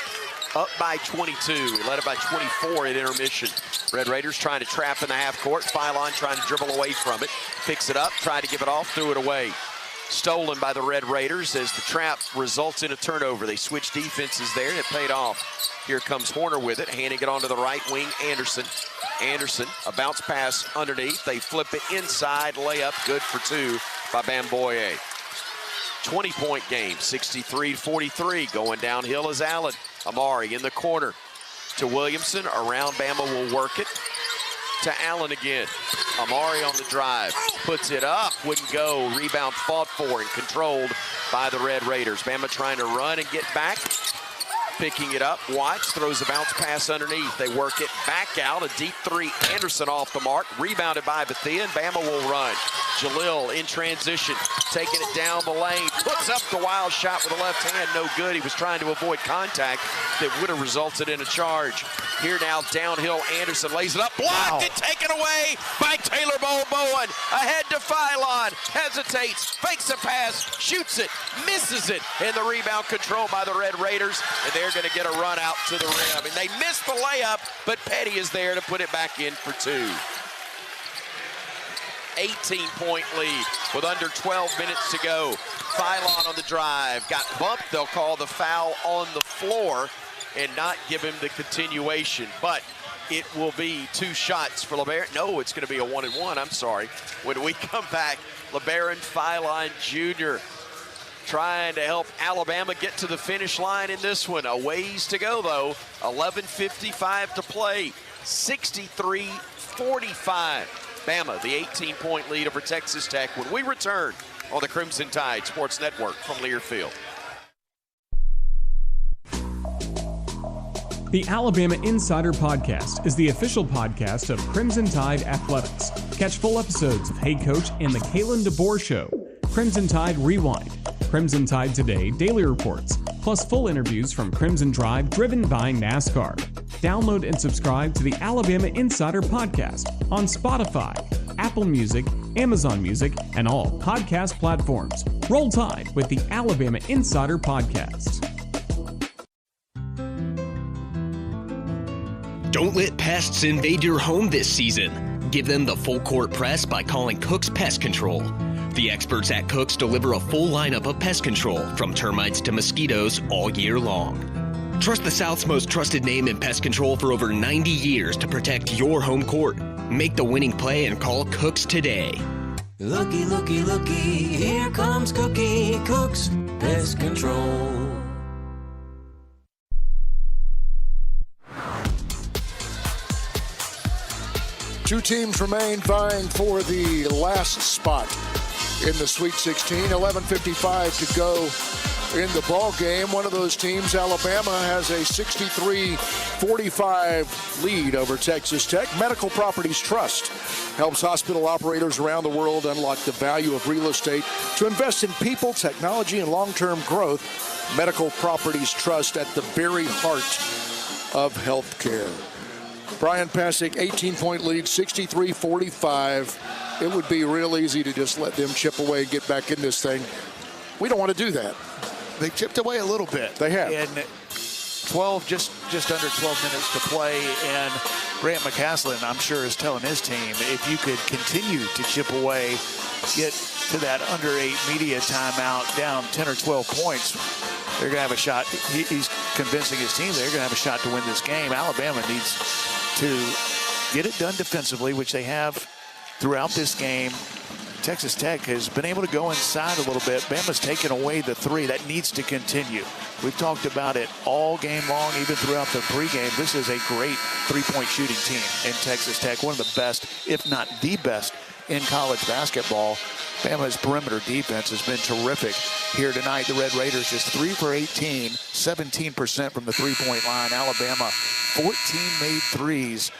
Up by 22. We led it by 24 at intermission. Red Raiders trying to trap in the half court. Philon trying to dribble away from it. Picks it up, tried to give it off, threw it away. Stolen by the Red Raiders as the trap results in a turnover. They switch defenses there, and it paid off. Here comes Horner with it, handing it onto the right wing, Anderson. Anderson, a bounce pass underneath. They flip it inside, layup, good for 2 by Bamboye. 20-point game, 63-43. Going downhill is Allen. Amari in the corner to Williamson. Around Bama will work it to Allen again. Amari on the drive, puts it up, wouldn't go. Rebound fought for and controlled by the Red Raiders. Bama trying to run and get back. Picking it up, Watts throws a bounce pass underneath. They work it back out, a deep 3. Anderson off the mark, rebounded by Bethia, and Bama will run. Jalil in transition, taking it down the lane, puts up the wild shot with the left hand, no good. He was trying to avoid contact that would have resulted in a charge. Here now, downhill, Anderson lays it up, blocked and taken away by Taylor Bowen. Ahead to Philon, hesitates, fakes a pass, shoots it, misses it, and the rebound controlled by the Red Raiders, and they're going to get a run out to the rim. And they missed the layup, but Petty is there to put it back in for 2. 18-point lead with under 12 minutes to go. Philon on the drive, got bumped. They'll call the foul on the floor and not give him the continuation. But it will be 2 shots for LeBaron. No, it's going to be a 1-and-1. I'm sorry. When we come back, LeBaron Philon Jr. trying to help Alabama get to the finish line in this one. A ways to go, though. 11:55 to play. 63-45. Bama, the 18-point lead over Texas Tech when we return on the Crimson Tide Sports Network from Learfield. The Alabama Insider Podcast is the official podcast of Crimson Tide Athletics. Catch full episodes of Hey Coach and the Kalen DeBoer Show, Crimson Tide Rewind, Crimson Tide Today Daily Reports, plus full interviews from Crimson Drive driven by NASCAR. Download and subscribe to the Alabama Insider Podcast on Spotify, Apple Music, Amazon Music, and all podcast platforms. Roll Tide with the Alabama Insider Podcast. Don't let pests invade your home this season. Give them the full court press by calling Cook's Pest Control. The experts at Cook's deliver a full lineup of pest control, from termites to mosquitoes, all year long. Trust the South's most trusted name in pest control for over 90 years to protect your home court. Make the winning play and call Cook's today. Looky, looky, looky, here comes Cookie Cook's Pest Control. Two teams remain vying for the last spot in the Sweet 16. 11:55 to go in the ball game. One of those teams, Alabama, has a 63-45 lead over Texas Tech. Medical Properties Trust helps hospital operators around the world unlock the value of real estate to invest in people, technology, and long-term growth. Medical Properties Trust at the very heart of healthcare. Brian Pasick, 18-point lead, 63-45. It would be real easy to just let them chip away and get back in this thing. We don't want to do that. They chipped away a little bit. They have. And 12, just under 12 minutes to play. And Grant McCaslin, I'm sure, is telling his team, if you could continue to chip away, get to that under 8 media timeout, down 10 or 12 points, they're going to have a shot. He's convincing his team they're going to have a shot to win this game. Alabama needs to get it done defensively, which they have throughout this game. Texas Tech has been able to go inside a little bit. Bama's taken away the 3. That needs to continue. We've talked about it all game long, even throughout the pregame. This is a great 3-point shooting team in Texas Tech, one of the best, if not the best, in college basketball. Bama's perimeter defense has been terrific here tonight. The Red Raiders just 3 for 18, 17% from the 3-point line. Alabama, 14 made threes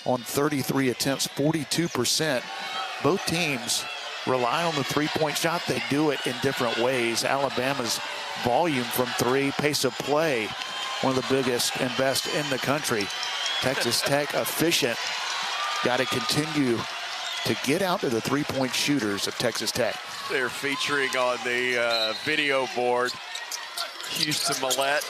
on 33 attempts, 42%. Both teams rely on the 3-point shot. They do it in different ways. Alabama's volume from 3, pace of play, one of the biggest and best in the country. Texas Tech efficient. Got to continue to get out to the 3-point shooters of Texas Tech. They're featuring on the video board Houston Millett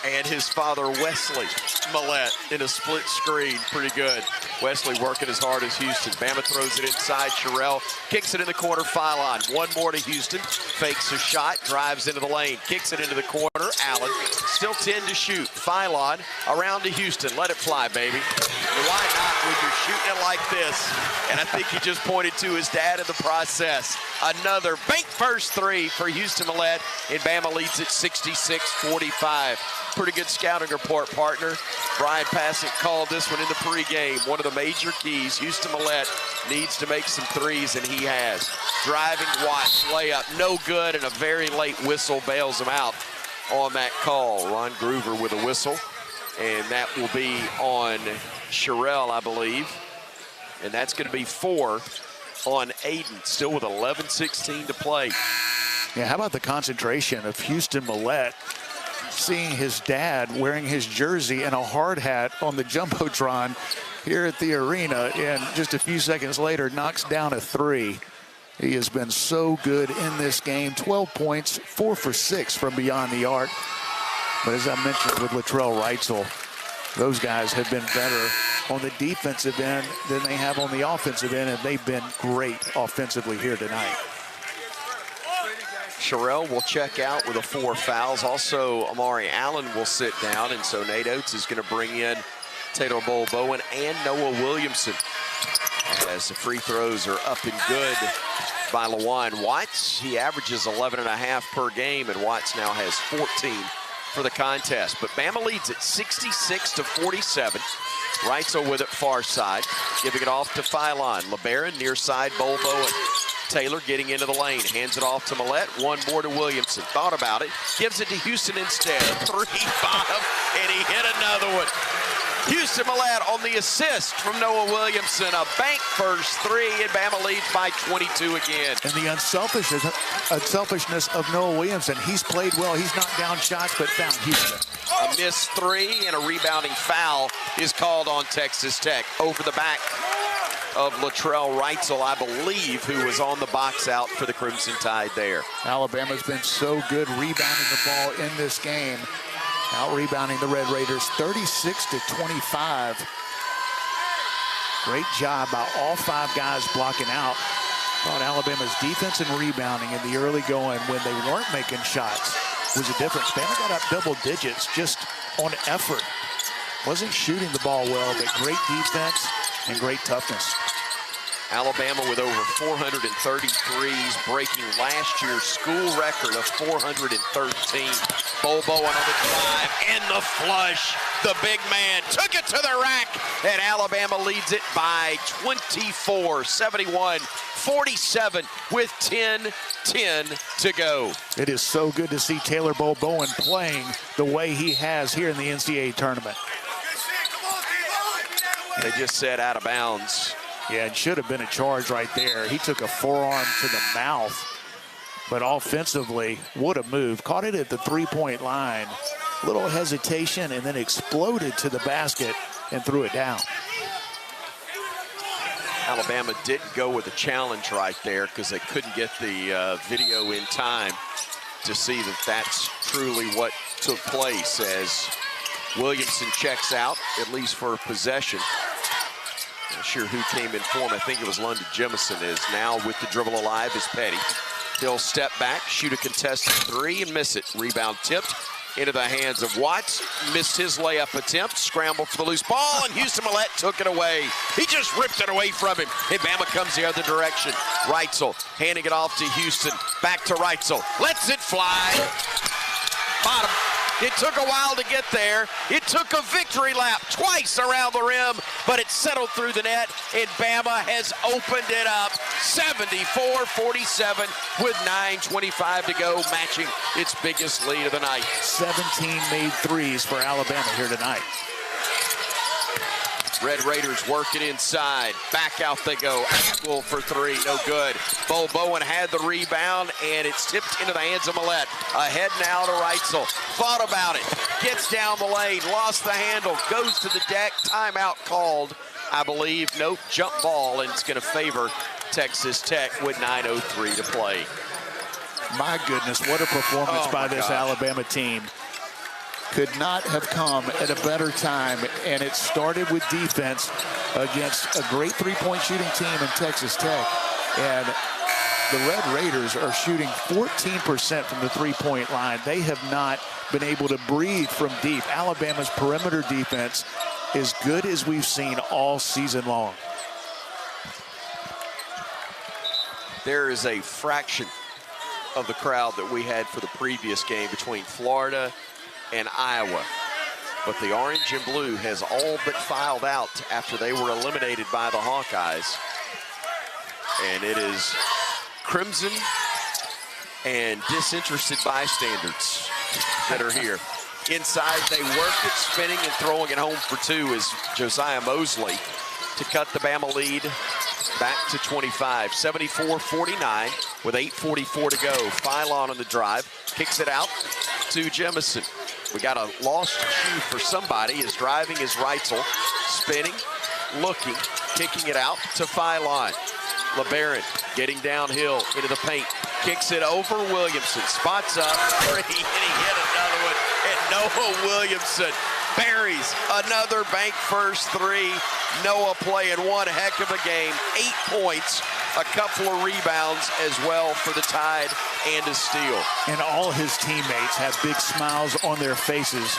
and his father Wesley Millett in a split screen. Pretty good. Wesley working as hard as Houston. Bama throws it inside. Sherrell kicks it in the corner. Philon. One more to Houston. Fakes a shot. Drives into the lane. Kicks it into the corner. Allen. Still 10 to shoot. Philon around to Houston. Let it fly, baby. Why not when you're shooting it like this? And I think he just pointed to his dad in the process. Another bank first 3 for Houston Millett. And Bama leads at 66-45. Pretty good scouting report, partner. Brian Pasick called this one in the pregame. One of the major keys. Houston Millett needs to make some threes, and he has. Driving Watts, layup, no good, and a very late whistle bails him out on that call. Ron Groover with a whistle, and that will be on Sherrell, I believe. And that's going to be 4 on Aiden, still with 11:16 to play. Yeah, how about the concentration of Houston Millett, seeing his dad wearing his jersey and a hard hat on the Jumbotron here at the arena, and just a few seconds later knocks down a 3. He has been so good in this game. 12 points, 4 for 6 from beyond the arc. But as I mentioned with Latrell Reitzel, those guys have been better on the defensive end than they have on the offensive end, and they've been great offensively here tonight. Sherrell will check out with 4 fouls. Also, Amari Allen will sit down, and so Nate Oates is going to bring in Taylor Bowen and Noah Williamson, as the free throws are up and good by LaJuan Watts. He averages 11.5 per game, and Watts now has 14 for the contest. But Bama leads at 66-47. Reitzel with it far side, giving it off to Philon. LeBaron near side, Bowen. Taylor getting into the lane, hands it off to Millette. One more to Williamson. Thought about it, gives it to Houston instead. 3 bottom, and he hit another one. Houston Millette on the assist from Noah Williamson. A bank first 3, and Bama leads by 22 again. And the unselfishness of Noah Williamson. He's played well. He's knocked down shots, but found Houston. A missed 3 and a rebounding foul is called on Texas Tech. Over the back of Latrell Reitzel, I believe, who was on the box out for the Crimson Tide there. Alabama's been so good rebounding the ball in this game. Out-rebounding the Red Raiders 36-25. Great job by all 5 guys blocking out. Thought Alabama's defense and rebounding in the early going when they weren't making shots was a difference. Bama got up double digits just on effort. Wasn't shooting the ball well, but great defense and great toughness. Alabama with over 433s, breaking last year's school record of 413. Bowen on the drive, and the flush. The big man took it to the rack, and Alabama leads it by 24, 71-47 with 10:10 to go. It is so good to see Taylor Bowen playing the way he has here in the NCAA tournament. They just said out of bounds. Yeah, it should have been a charge right there. He took a forearm to the mouth, but offensively, what a move. Caught it at the three-point line. Little hesitation, and then exploded to the basket and threw it down. Alabama didn't go with a challenge right there because they couldn't get the video in time to see that that's truly what took place, as Williamson checks out, at least for possession. Not sure who came in for him. I think it was London Jemison. Is now with the dribble alive is Petty. He'll step back, shoot a contested 3 and miss it. Rebound tipped into the hands of Watts. Missed his layup attempt. Scrambled for the loose ball, and Houston Millette took it away. He just ripped it away from him. And Bama comes the other direction. Reitzel handing it off to Houston. Back to Reitzel. Lets it fly. Bottom. It took a while to get there. It took a victory lap twice around the rim, but it settled through the net, and Bama has opened it up 74-47 with 9:25 to go, matching its biggest lead of the night. 17 made threes for Alabama here tonight. Red Raiders working inside. Back out they go. Atwell for 3, no good. Bowen had the rebound, and it's tipped into the hands of Millette. Ahead now to Reitzel. Thought about it. Gets down the lane. Lost the handle. Goes to the deck. Timeout called, I believe. Nope, jump ball, and it's going to favor Texas Tech with 9:03 to play. My goodness, what a performance by this Alabama team. Could not have come at a better time, and it started with defense against a great three-point shooting team in Texas Tech. And the Red Raiders are shooting 14% from the three-point line. They have not been able to breathe from deep. Alabama's perimeter defense is good as we've seen all season long. There is a fraction of the crowd that we had for the previous game between Florida and Iowa, but the orange and blue has all but filed out after they were eliminated by the Hawkeyes, and it is crimson and disinterested bystanders that are here. Inside they work it, spinning and throwing it home for 2 is Josiah Mosley to cut the Bama lead back to 25, 74-49 with 8:44 to go. Philon on the drive, kicks it out to Jemison. We got a lost shoe for somebody. His driving is Reitzel, spinning, looking, kicking it out to Philon. LeBaron getting downhill into the paint, kicks it over Williamson, spots up 3, and he hit another one. And Noah Williamson buries another bank first 3. Noah playing one heck of a game, 8 points, a couple of rebounds as well for the Tide, and a steal. And all his teammates have big smiles on their faces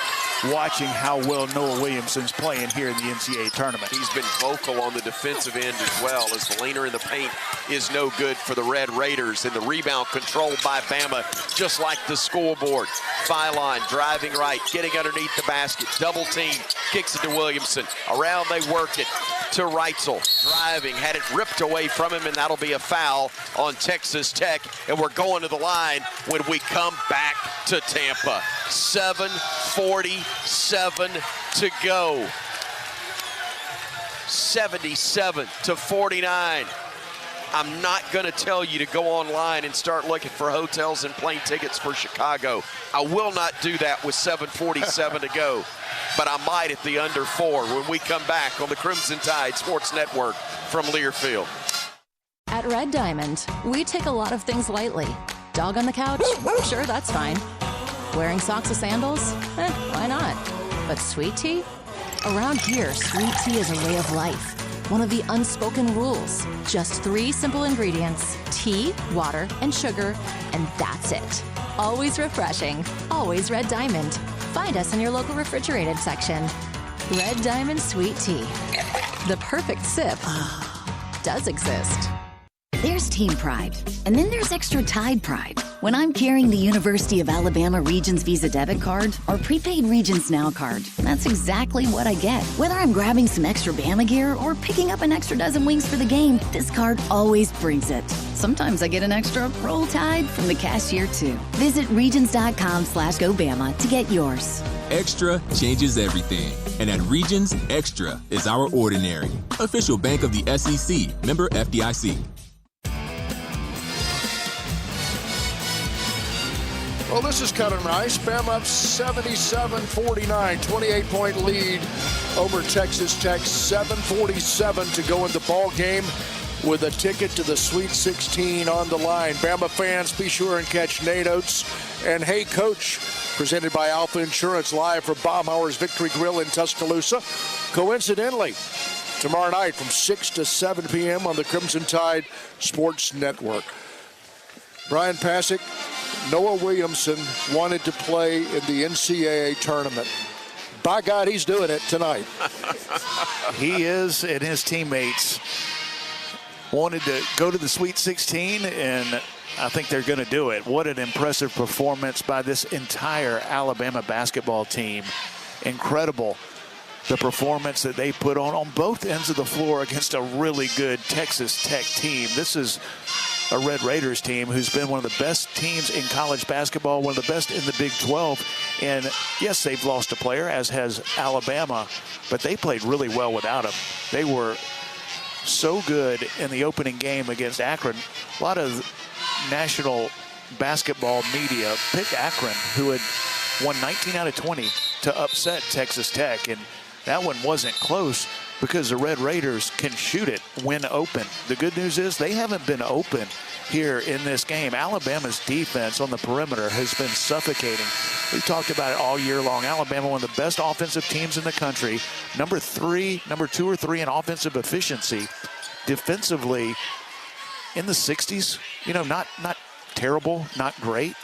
watching how well Noah Williamson's playing here in the NCAA tournament. He's been vocal on the defensive end as well, as the leaner in the paint is no good for the Red Raiders. And the rebound controlled by Bama, just like the scoreboard. Phylon driving right, getting underneath the basket, double team, kicks it to Williamson. Around they work it to Reitzel, driving, had it ripped away from him, and that'll be a foul on Texas Tech. And we're going to the line when we come back to Tampa. 7:47 to go. 77-49. I'm not going to tell you to go online and start looking for hotels and plane tickets for Chicago. I will not do that with 7:47 to go, but I might at the under 4 when we come back on the Crimson Tide Sports Network from Learfield. At Red Diamond, we take a lot of things lightly. Dog on the couch? Sure, that's fine. Wearing socks with sandals? Why not? But sweet tea? Around here, sweet tea is a way of life. One of the unspoken rules. Just 3 simple ingredients: tea, water, and sugar, and that's it. Always refreshing. Always Red Diamond. Find us in your local refrigerated section. Red Diamond Sweet Tea. The perfect sip does exist. There's team pride, and then there's extra Tide pride. When I'm carrying the University of Alabama Regions Visa debit card or prepaid Regions Now card, that's exactly what I get. Whether I'm grabbing some extra Bama gear or picking up an extra dozen wings for the game, this card always brings it. Sometimes I get an extra Roll Tide from the cashier too. Visit regions.com/GoBama to get yours. Extra changes everything. And at Regions, Extra is our ordinary. Official bank of the SEC. Member FDIC. Well, this is kind of nice. Bama up 77-49, 28-point lead over Texas Tech. 7:47 to go in the ball game with a ticket to the Sweet 16 on the line. Bama fans, be sure and catch Nate Oates and Hey Coach, presented by Alpha Insurance, live from Baumhauer's Victory Grill in Tuscaloosa. Coincidentally, tomorrow night from 6 to 7 p.m. on the Crimson Tide Sports Network. Brian Pasick, Noah Williamson wanted to play in the NCAA tournament. By God, he's doing it tonight. He is, and his teammates wanted to go to the Sweet 16, and I think they're going to do it. What an impressive performance by this entire Alabama basketball team. Incredible, the performance that they put on both ends of the floor against a really good Texas Tech team. This is a Red Raiders team who's been one of the best teams in college basketball, one of the best in the Big 12. And yes, they've lost a player, as has Alabama, but they played really well without him. They were so good in the opening game against Akron. A lot of national basketball media picked Akron, who had won 19 out of 20, to upset Texas Tech. And that one wasn't close, because the Red Raiders can shoot it when open. The good news is they haven't been open here in this game. Alabama's defense on the perimeter has been suffocating. We talked about it all year long. Alabama, one of the best offensive teams in the country. Number 2 or 3 in offensive efficiency. Defensively, in the 60s. You know, not terrible, not great.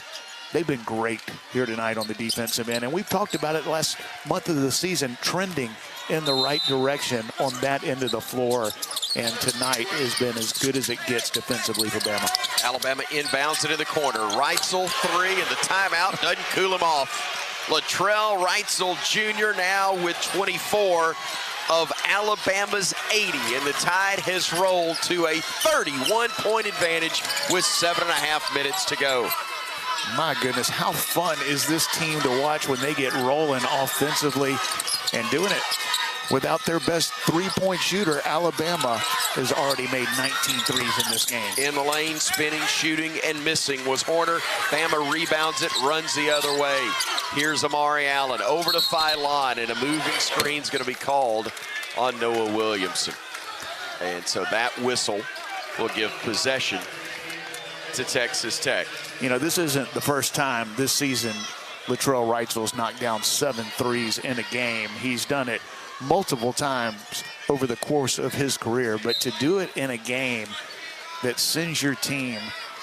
They've been great here tonight on the defensive end. And we've talked about it last month of the season, trending in the right direction on that end of the floor. And tonight has been as good as it gets defensively for Bama. Alabama inbounds it in the corner. Reitzel 3, and the timeout doesn't cool him off. Latrell Reitzel Jr. now with 24 of Alabama's 80, and the Tide has rolled to a 31-point advantage with 7.5 minutes to go. My goodness, how fun is this team to watch when they get rolling offensively, and doing it without their best three-point shooter. Alabama has already made 19 threes in this game. In the lane, spinning, shooting, and missing was Horner. Bama rebounds it, runs the other way. Here's Amari Allen over to Phylon, and a moving screen's going to be called on Noah Williamson. And so that whistle will give possession to Texas Tech. You know, this isn't the first time this season Latrell Reitzel's knocked down 7 threes in a game. He's done it multiple times over the course of his career, but to do it in a game that sends your team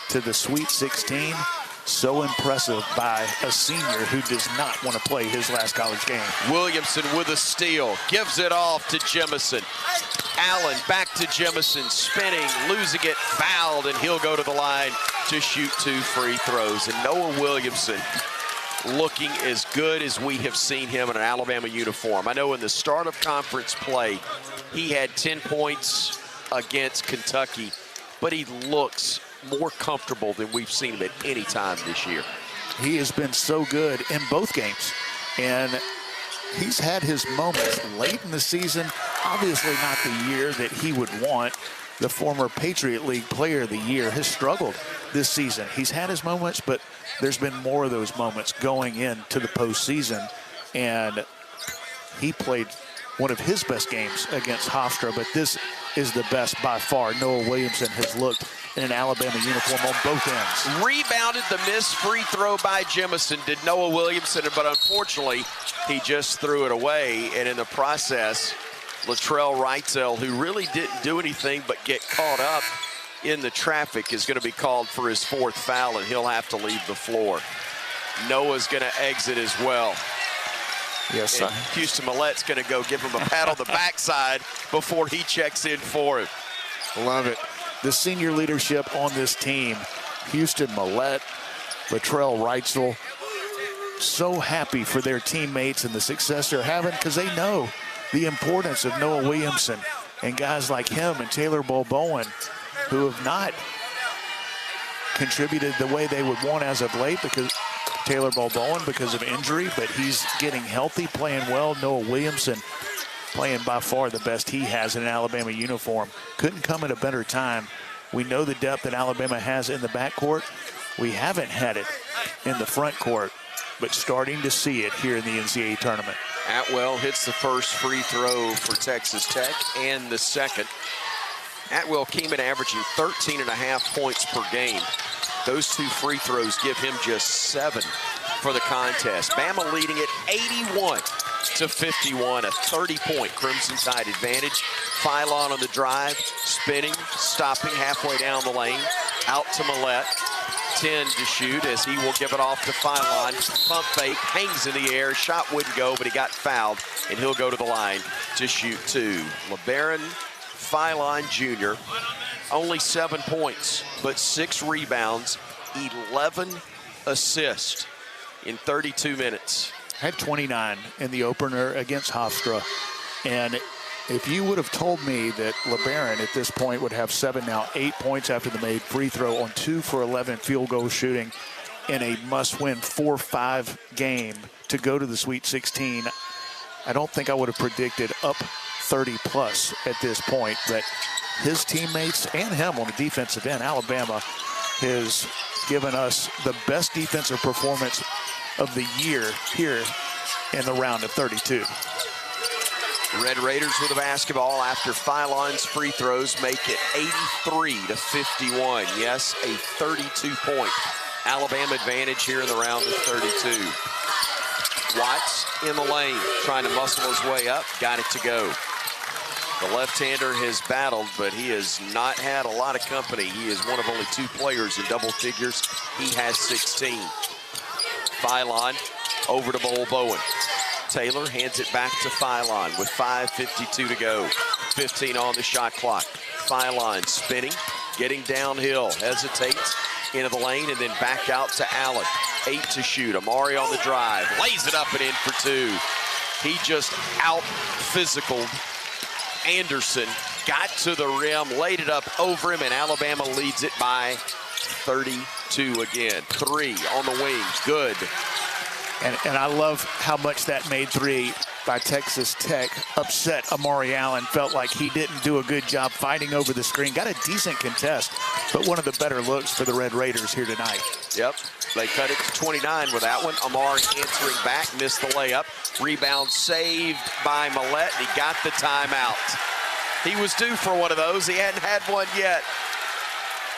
to the Sweet 16, so impressive by a senior who does not want to play his last college game. Williamson with a steal, gives it off to Jemison. Allen back to Jemison, spinning, losing it, fouled, and he'll go to the line to shoot 2 free throws. And Noah Williamson looking as good as we have seen him in an Alabama uniform. I know in the start of conference play, he had 10 points against Kentucky, but he looks more comfortable than we've seen him at any time this year. He has been so good in both games, and he's had his moments late in the season. Obviously not the year that he would want. The former Patriot League Player of the Year has struggled this season. He's had his moments, but there's been more of those moments going into the postseason, and he played one of his best games against Hofstra, but this is the best by far Noah Williamson has looked in an Alabama uniform on both ends. Rebounded the missed free throw by Jemison, did Noah Williamson, but unfortunately, he just threw it away, and in the process, Latrell Wrightsell, who really didn't do anything but get caught up in the traffic, is going to be called for his 4th foul, and he'll have to leave the floor. Noah's going to exit as well. Yes, and Houston Millette's going to go give him a pat on the backside before he checks in for him. Love it. The senior leadership on this team, Houston Millette, Latrell Wrightsell, so happy for their teammates and the success they're having because they know the importance of Noah Williamson and guys like him and Taylor Bowen, who have not contributed the way they would want as of late, because Taylor Bowen because of injury, but he's getting healthy, playing well. Noah Williamson playing by far the best he has in an Alabama uniform. Couldn't come at a better time. We know the depth that Alabama has in the backcourt. We haven't had it in the front court, but starting to see it here in the NCAA tournament. Atwell hits the first free throw for Texas Tech and the second. Atwell came in averaging 13.5 points per game. Those 2 free throws give him just 7 for the contest. Bama leading it 81-51, a 30-point Crimson Tide advantage. Philon on the drive, spinning, stopping halfway down the lane, out to Millette. 10 to shoot as he will give it off to Philon. Pump fake, hangs in the air, shot wouldn't go, but he got fouled, and he'll go to the line to shoot 2. LeBaron Philon Jr., only 7 points, but 6 rebounds, 11 assists in 32 minutes. Had 29 in the opener against Hofstra, and if you would have told me that LeBaron at this point would have 7, now 8 points after the made free throw on 2 for 11 field goal shooting in a must-win 4-5 game to go to the Sweet 16, I don't think I would have predicted up 30-plus at this point. But his teammates and him on the defensive end, Alabama has given us the best defensive performance of the year here in the round of 32. Red Raiders with the basketball after Philon's free throws make it 83-51. Yes, a 32-point Alabama advantage here in the round of 32. Watts in the lane, trying to muscle his way up, got it to go. The left-hander has battled, but he has not had a lot of company. He is one of only 2 players in double figures. He has 16. Philon over to Bowen. Taylor hands it back to Philon with 5:52 to go. 15 on the shot clock. Philon spinning, getting downhill, hesitates into the lane, and then back out to Allen. 8 to shoot. Amari on the drive, lays it up and in for 2. He just out-physicaled Anderson, got to the rim, laid it up over him, and Alabama leads it by 32 again. 3 on the wing, good. And I love how much that made 3 by Texas Tech upset Amari Allen. Felt like he didn't do a good job fighting over the screen. Got a decent contest, but one of the better looks for the Red Raiders here tonight. Yep, they cut it to 29 with that one. Amari answering back, missed the layup. Rebound saved by Millette, and he got the timeout. He was due for one of those. He hadn't had one yet.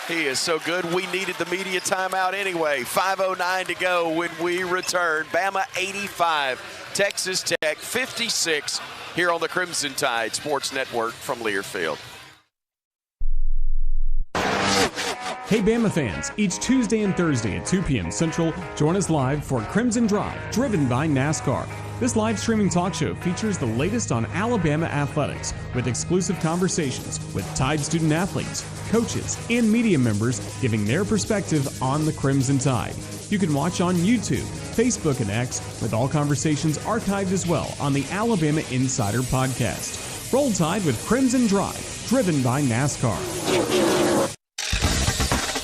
He is so good, we needed the media timeout anyway. 5:09 to go when we return. Bama 85, Texas Tech 56 here on the Crimson Tide Sports Network from Learfield. Hey Bama fans, each Tuesday and Thursday at 2 p.m. Central, join us live for Crimson Drive, driven by NASCAR. This live streaming talk show features the latest on Alabama athletics with exclusive conversations with Tide student athletes, coaches, and media members giving their perspective on the Crimson Tide. You can watch on YouTube, Facebook, and X, with all conversations archived as well on the Alabama Insider podcast. Roll Tide with Crimson Drive, driven by NASCAR.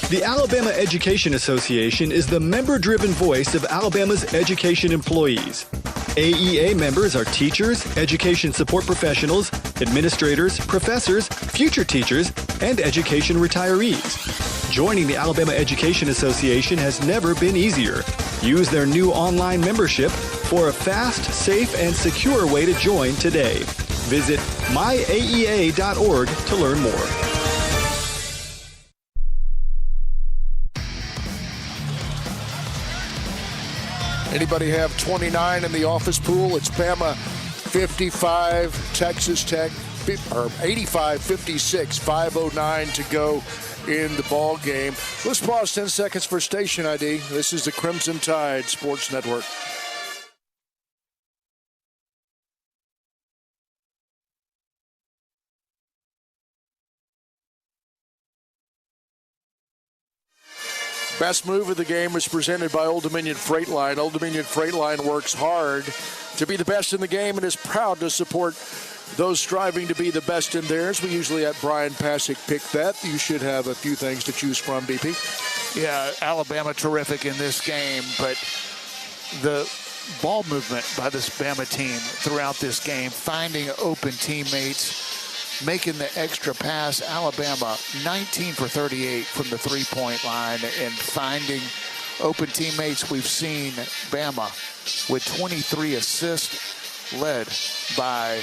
The Alabama Education Association is the member-driven voice of Alabama's education employees. AEA members are teachers, education support professionals, administrators, professors, future teachers, and education retirees. Joining the Alabama Education Association has never been easier. Use their new online membership for a fast, safe, and secure way to join today. Visit myaea.org to learn more. Anybody have 29 in the office pool? It's Bama 55, Texas Tech 85-56, 5:09 to go in the ball game. Let's pause 10 seconds for station ID. This is the Crimson Tide Sports Network. Best move of the game was presented by Old Dominion Freight Line. Old Dominion Freight Line works hard to be the best in the game and is proud to support those striving to be the best in theirs. We usually at Brian Pasick pick that. You should have a few things to choose from, BP. Yeah, Alabama terrific in this game, but the ball movement by this Bama team throughout this game, finding open teammates, making the extra pass. Alabama 19 for 38 from the three-point line and finding open teammates. We've seen Bama with 23 assists led by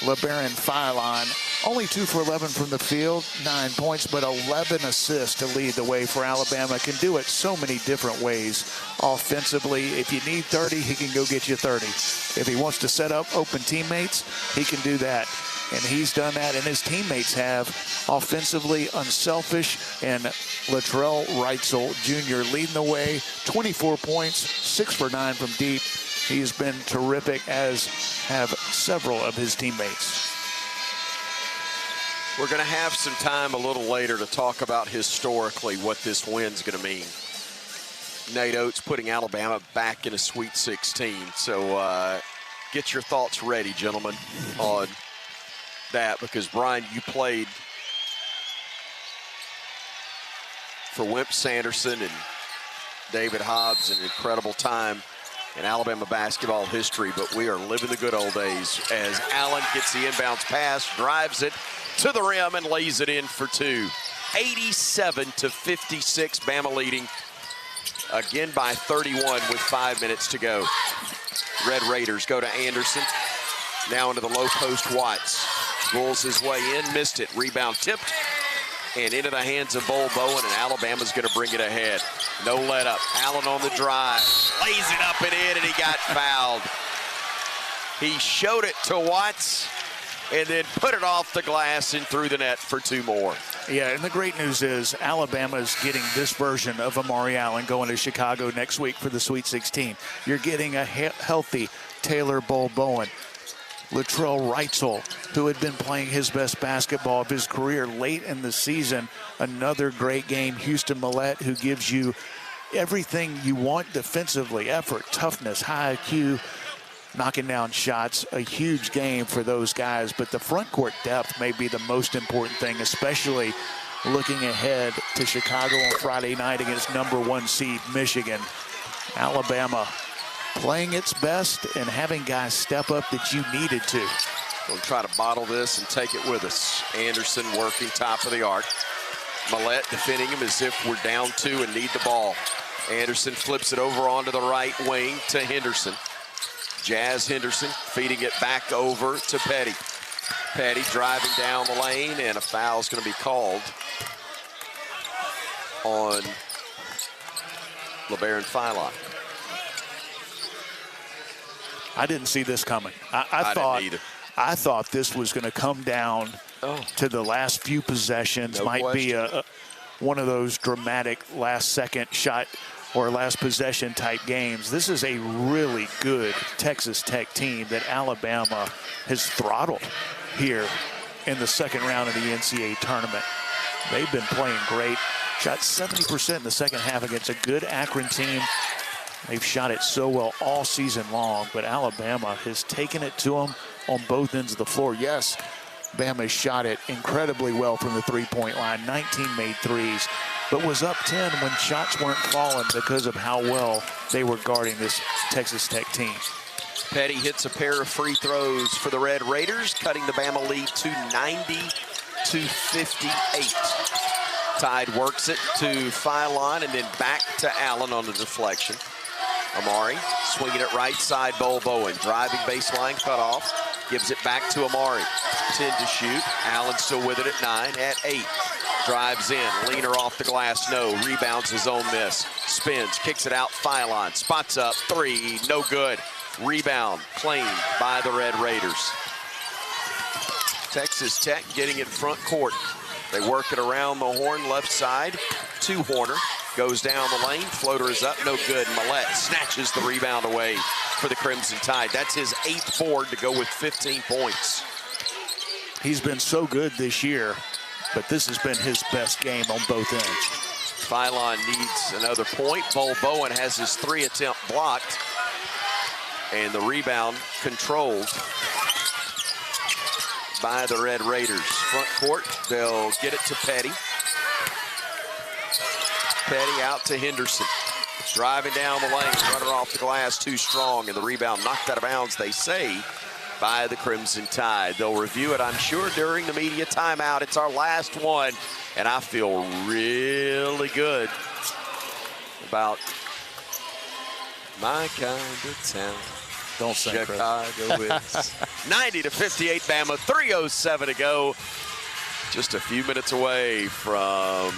LeBaron Philon. Only 2 for 11 from the field, 9 points, but 11 assists to lead the way for Alabama. Can do it so many different ways offensively. If you need 30, he can go get you 30. If he wants to set up open teammates, he can do that. And he's done that, and his teammates have. Offensively unselfish, and Latrell Reitzel Jr. leading the way. 24 points, 6 for 9 from deep. He's been terrific, as have several of his teammates. We're going to have some time a little later to talk about historically what this win's going to mean. Nate Oates putting Alabama back in a Sweet 16. So get your thoughts ready, gentlemen, on that, because Brian, you played for Wimp Sanderson and David Hobbs, an incredible time in Alabama basketball history, but we are living the good old days as Allen gets the inbounds pass, drives it to the rim, and lays it in for 2. 87-56, Bama leading again by 31 with 5 minutes to go. Red Raiders go to Anderson, now into the low post. Watts rolls his way in, missed it, rebound tipped, and into the hands of Bull Bowen, and Alabama's going to bring it ahead. No let up. Allen on the drive, lays it up and in, and he got fouled. He showed it to Watts and then put it off the glass and through the net for 2 more. Yeah, and the great news is Alabama's getting this version of Amari Allen going to Chicago next week for the Sweet 16. You're getting a healthy Taylor Bull Bowen. Latrell Reitzel, who had been playing his best basketball of his career late in the season. Another great game. Houston Millette, who gives you everything you want defensively. Effort, toughness, high IQ, knocking down shots. A huge game for those guys. But the front court depth may be the most important thing, especially looking ahead to Chicago on Friday night against #1 seed Michigan. Alabama playing its best and having guys step up that you needed to. We'll try to bottle this and take it with us. Anderson working top of the arc. Millette defending him as if we're down 2 and need the ball. Anderson flips it over onto the right wing to Henderson. Jazz Henderson feeding it back over to Petty. Petty driving down the lane, and a foul's going to be called on LeBaron Philon. I didn't see this coming. I didn't either. I thought this was going to come down to the last few possessions. No Might question. be a one of those dramatic last-second shot or last possession type games. This is a really good Texas Tech team that Alabama has throttled here in the second round of the NCAA tournament. They've been playing great. Shot 70% in the second half against a good Akron team. They've shot it so well all season long, but Alabama has taken it to them on both ends of the floor. Yes, Bama shot it incredibly well from the three-point line. 19 made threes, but was up 10 when shots weren't falling because of how well they were guarding this Texas Tech team. Petty hits a pair of free throws for the Red Raiders, cutting the Bama lead to 90-58. Tide works it to Philon and then back to Allen on the deflection. Amari swinging it right side, Bowen driving baseline cutoff, gives it back to Amari. 10 to shoot. Allen still with it at 9, at 8. Drives in, leaner off the glass, no. Rebounds his own miss. Spins, kicks it out, Philon. Spots up, 3, no good. Rebound claimed by the Red Raiders. Texas Tech getting it front court. They work it around the horn, left side to Horner. Goes down the lane, floater is up, no good. Millette snatches the rebound away for the Crimson Tide. That's his 8th board to go with 15 points. He's been so good this year, but this has been his best game on both ends. Philon needs another point. Bowen has his 3 attempt blocked, and the rebound controlled by the Red Raiders. Front court, they'll get it to Petty. Petty out to Henderson. Driving down the lane, runner off the glass, too strong, and the rebound knocked out of bounds, they say, by the Crimson Tide. They'll review it, I'm sure, during the media timeout. It's our last one, and I feel really good about my kind of town. Don't say Chicago is 90-58 Bama, 3:07 to go. Just a few minutes away from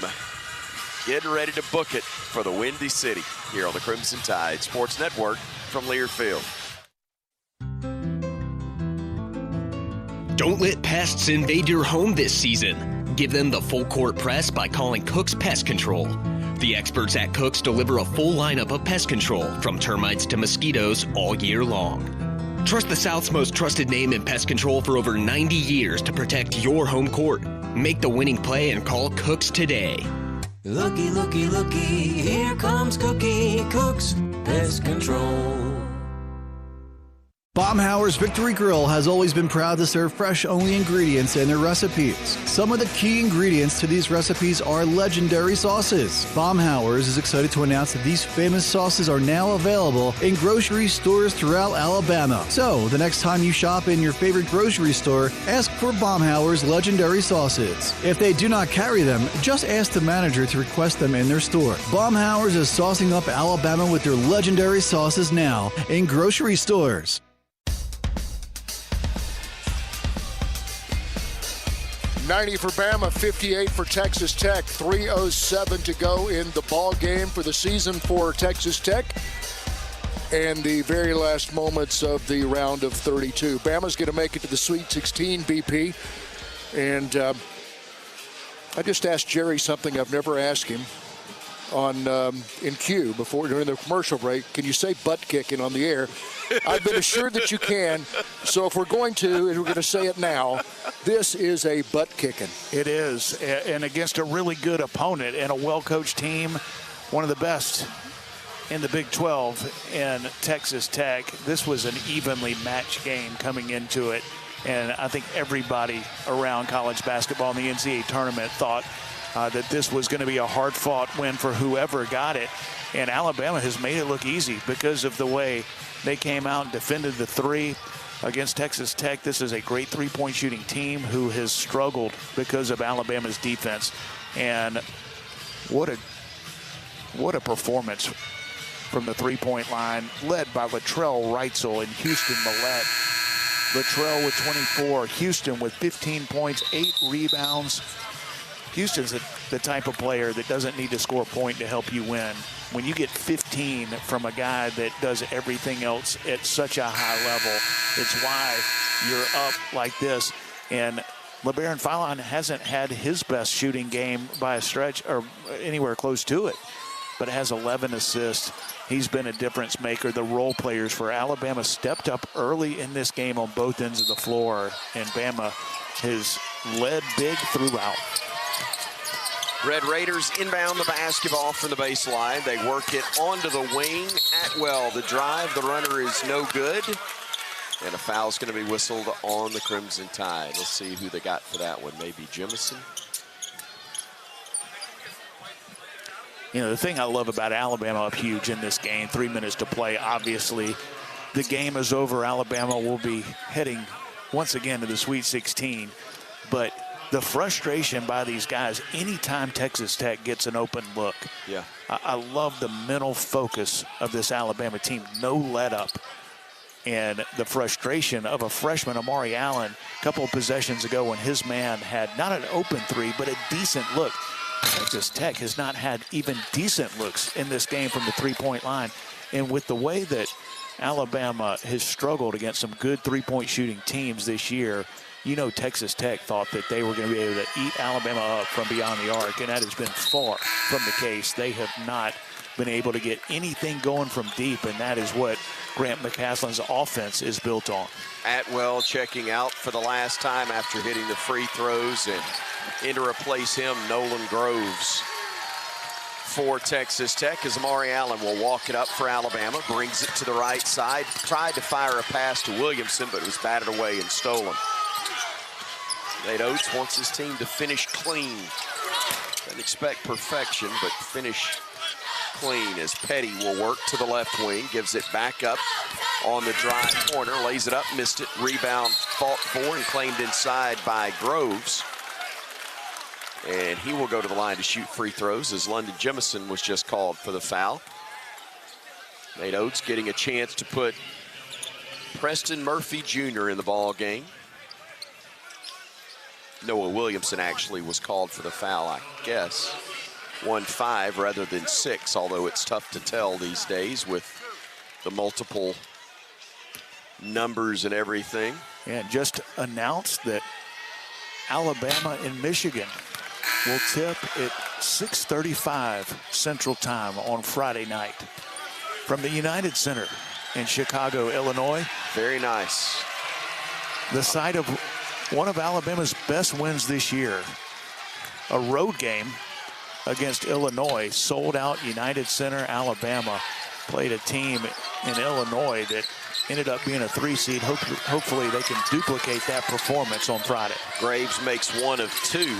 getting ready to book it for the Windy City here on the Crimson Tide Sports Network from Learfield. Don't let pests invade your home this season. Give them the full court press by calling Cook's Pest Control. The experts at Cook's deliver a full lineup of pest control, from termites to mosquitoes, all year long. Trust the South's most trusted name in pest control for over 90 years to protect your home court. Make the winning play and call Cook's today. Looky, looky, looky, here comes Cookie, Cook's Pest Control. Baumhauer's Victory Grill has always been proud to serve fresh-only ingredients in their recipes. Some of the key ingredients to these recipes are legendary sauces. Baumhauer's is excited to announce that these famous sauces are now available in grocery stores throughout Alabama. So, the next time you shop in your favorite grocery store, ask for Baumhauer's legendary sauces. If they do not carry them, just ask the manager to request them in their store. Baumhauer's is saucing up Alabama with their legendary sauces now in grocery stores. 90 for Bama, 58 for Texas Tech. 3:07 to go in the ball game for the season for Texas Tech. And the very last moments of the round of 32. Bama's going to make it to the Sweet 16, BP. And I just asked Jerry something I've never asked him on in Q before during the commercial break. Can you say butt kicking on the air? I've been assured that you can. So if we're going to, and we're going to say it now, this is a butt kicking. It is, and against a really good opponent and a well-coached team, one of the best in the Big 12 in Texas Tech. This was an evenly matched game coming into it, and I think everybody around college basketball in the NCAA tournament thought that this was going to be a hard-fought win for whoever got it. And Alabama has made it look easy because of the way they came out and defended the three against Texas Tech. This is a great three-point shooting team who has struggled because of Alabama's defense. And what a performance from the three-point line, led by Latrell Reitzel and Houston Millette. Latrell with 24, Houston with 15 points, 8 rebounds. Houston's the type of player that doesn't need to score a point to help you win. When you get 15 from a guy that does everything else at such a high level, it's why you're up like this. And LeBaron Philon hasn't had his best shooting game by a stretch or anywhere close to it, but has 11 assists. He's been a difference maker. The role players for Alabama stepped up early in this game on both ends of the floor, and Bama has led big throughout. Red Raiders inbound the basketball from the baseline. They work it onto the wing. Atwell, the drive. The runner is no good. And a foul's going to be whistled on the Crimson Tide. Let's see who they got for that one. Maybe Jemison. You know, the thing I love about Alabama up huge in this game, 3 minutes to play. Obviously, the game is over. Alabama will be heading once again to the Sweet 16. But the frustration by these guys, anytime Texas Tech gets an open look. Yeah. I love the mental focus of this Alabama team. No let up. And the frustration of a freshman, Amari Allen, a couple of possessions ago when his man had not an open three, but a decent look. Texas Tech has not had even decent looks in this game from the three-point line. And with the way that Alabama has struggled against some good three-point shooting teams this year, you know Texas Tech thought that they were going to be able to eat Alabama up from beyond the arc, and that has been far from the case. They have not been able to get anything going from deep, and that is what Grant McCaslin's offense is built on. Atwell checking out for the last time after hitting the free throws, and in to replace him, Nolan Groves for Texas Tech, as Amari Allen will walk it up for Alabama, brings it to the right side, tried to fire a pass to Williamson, but it was batted away and stolen. Nate Oates wants his team to finish clean. Doesn't expect perfection, but finish clean, as Petty will work to the left wing, gives it back up on the drive corner, lays it up, missed it, rebound fought for and claimed inside by Groves. And he will go to the line to shoot free throws, as London Jemison was just called for the foul. Nate Oates getting a chance to put Preston Murphy Jr. in the ball game. Noah Williamson actually was called for the foul, I guess. 1-5 rather than 6, although it's tough to tell these days with the multiple numbers and everything. And just announced that Alabama and Michigan will tip at 6:35 Central Time on Friday night from the United Center in Chicago, Illinois. Very nice. The site of one of Alabama's best wins this year. A road game against Illinois, sold out United Center. Alabama played a team in Illinois that ended up being a 3 seed. Hopefully they can duplicate that performance on Friday. Graves makes 1 of 2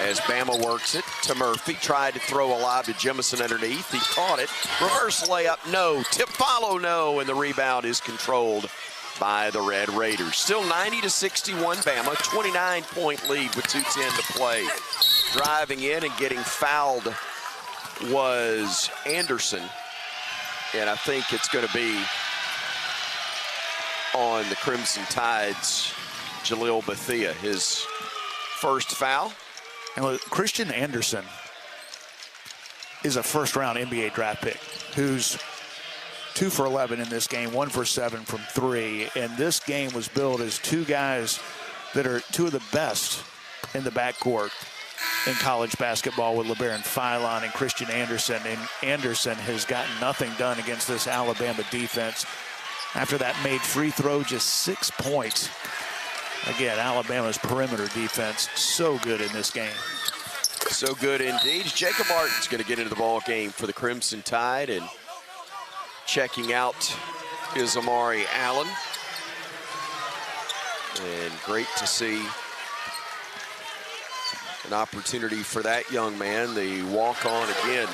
as Bama works it to Murphy. Tried to throw a lob to Jemison underneath. He caught it. Reverse layup, no. Tip follow, no. And the rebound is controlled by the Red Raiders. Still 90-61 Bama, 29-point lead with 2:10 to play. Driving in and getting fouled was Anderson. And I think it's going to be on the Crimson Tide's Jalil Bethia, his first foul. And look, Christian Anderson is a first-round NBA draft pick who's 2 for 11 in this game, 1 for 7 from 3. And this game was built as two guys that are two of the best in the backcourt in college basketball, with LeBaron Philon and Christian Anderson. And Anderson has gotten nothing done against this Alabama defense. After that made free throw, just 6 points. Again, Alabama's perimeter defense so good in this game. So good indeed. Jacob Martin's going to get into the ball game for the Crimson Tide, and checking out is Amari Allen. And great to see an opportunity for that young man, the walk-on again.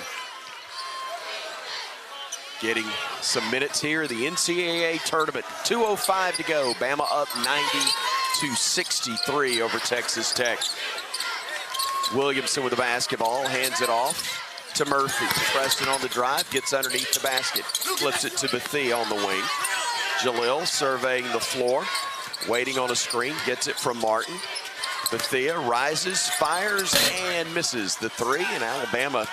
Getting some minutes here, the NCAA tournament. 2:05 to go. Bama up 90-63 over Texas Tech. Williamson with the basketball, hands it off to Murphy. Preston on the drive, gets underneath the basket. Flips it to Bethia on the wing. Jalil surveying the floor, waiting on a screen, gets it from Martin. Bethia rises, fires, and misses the 3, and Alabama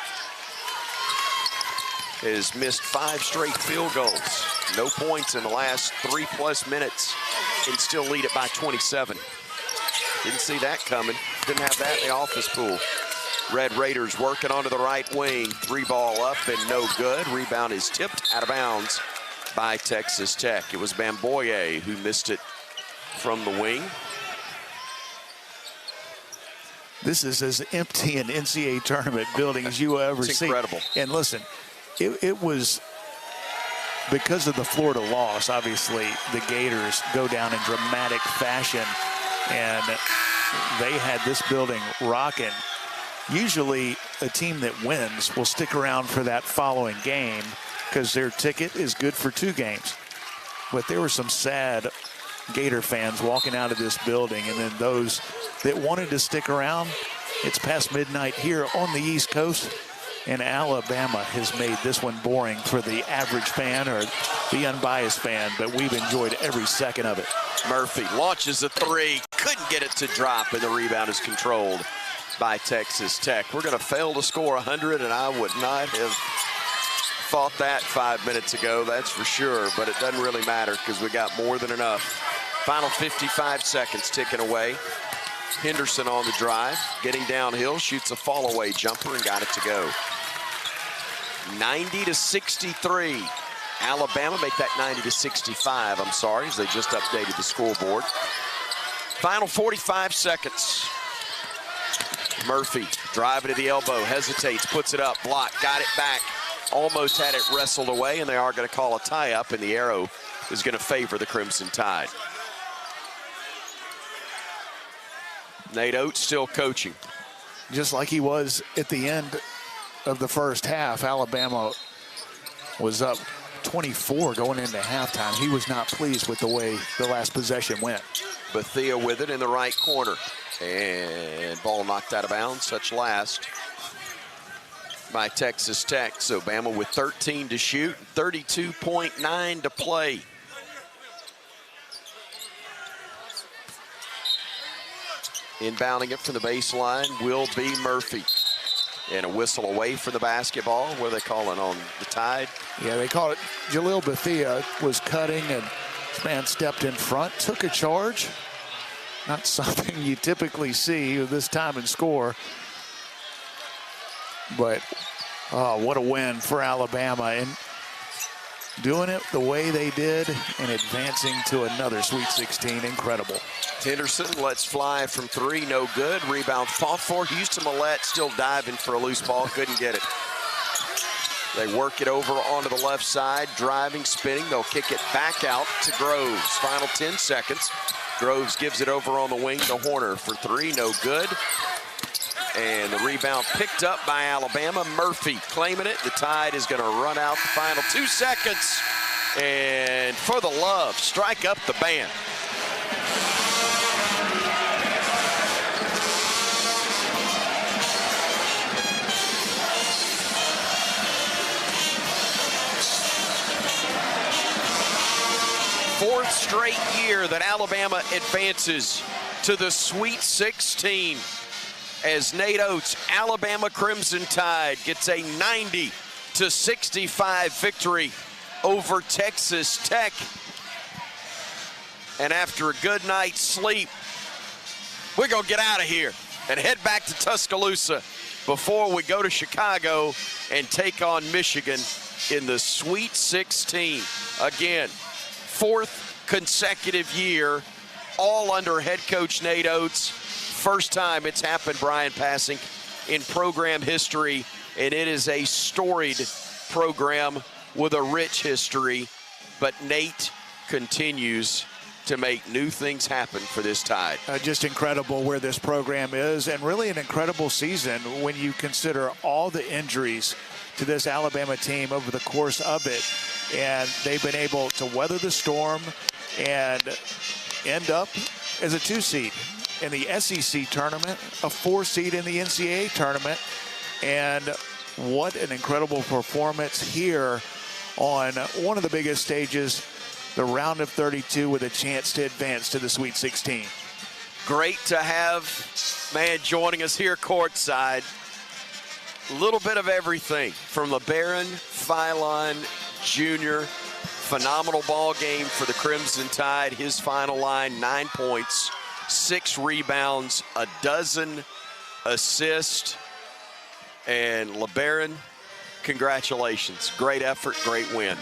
has missed 5 straight field goals. No points in the last 3+ minutes, and still lead it by 27. Didn't see that coming. Didn't have that in the office pool. Red Raiders working onto the right wing. 3-ball up and no good. Rebound is tipped out of bounds by Texas Tech. It was Bamboye who missed it from the wing. This is as empty an NCAA tournament building as you will ever see. Incredible. And listen, it was because of the Florida loss. Obviously, the Gators go down in dramatic fashion, and they had this building rocking. Usually, a team that wins will stick around for that following game because their ticket is good for 2 games. But there were some sad Gator fans walking out of this building, and then those that wanted to stick around. It's past midnight here on the East Coast, and Alabama has made this one boring for the average fan or the unbiased fan, but we've enjoyed every second of it. Murphy launches a 3, couldn't get it to drop, and the rebound is controlled by Texas Tech. We're going to fail to score 100, and I would not have thought that 5 minutes ago, that's for sure, but it doesn't really matter because we got more than enough. Final 55 seconds ticking away. Henderson on the drive, getting downhill, shoots a fall-away jumper and got it to go. 90-63. Alabama make that 90-65, I'm sorry, as they just updated the scoreboard. Final 45 seconds. Murphy driving to the elbow, hesitates, puts it up, blocked, got it back. Almost had it wrestled away, and they are going to call a tie-up, and the arrow is going to favor the Crimson Tide. Nate Oates still coaching. Just like he was at the end of the first half, Alabama was up 24 going into halftime. He was not pleased with the way the last possession went. Bethea with it in the right corner. And ball knocked out of bounds, such last by Texas Tech. So Bama with 13 to shoot, 32.9 to play. Inbounding it from the baseline will be Murphy. And a whistle away from the basketball. What are they calling on the Tide? Yeah, they call it. Jalil Bethea was cutting, and this man stepped in front, took a charge. Not something you typically see this time and score. But what a win for Alabama. And doing it the way they did and advancing to another Sweet 16, incredible. Henderson lets fly from 3, no good. Rebound fought for. Houston Millette still diving for a loose ball, couldn't get it. They work it over onto the left side, driving, spinning. They'll kick it back out to Groves. Final 10 seconds. Groves gives it over on the wing to Horner for 3, no good. And the rebound picked up by Alabama. Murphy claiming it. The Tide is going to run out the final 2 seconds. And for the love, strike up the band. Fourth straight year that Alabama advances to the Sweet 16 as Nate Oates' Alabama Crimson Tide gets a 90-65 victory over Texas Tech. And after a good night's sleep, we're going to get out of here and head back to Tuscaloosa before we go to Chicago and take on Michigan in the Sweet 16. Again, fourth consecutive year, all under head coach Nate Oates. First time it's happened, Brian Passing, in program history, and it is a storied program with a rich history, but Nate continues to make new things happen for this Tide. Just incredible where this program is, and really an incredible season when you consider all the injuries to this Alabama team over the course of it. And they've been able to weather the storm and end up as a 2 seed in the SEC tournament, a 4 seed in the NCAA tournament. And what an incredible performance here on one of the biggest stages, the round of 32, with a chance to advance to the Sweet 16. Great to have, man, joining us here courtside. A little bit of everything from LeBaron Philon Jr. Phenomenal ball game for the Crimson Tide. His final line, 9 points, 6 rebounds, a dozen assists. And LeBaron, congratulations. Great effort, great win.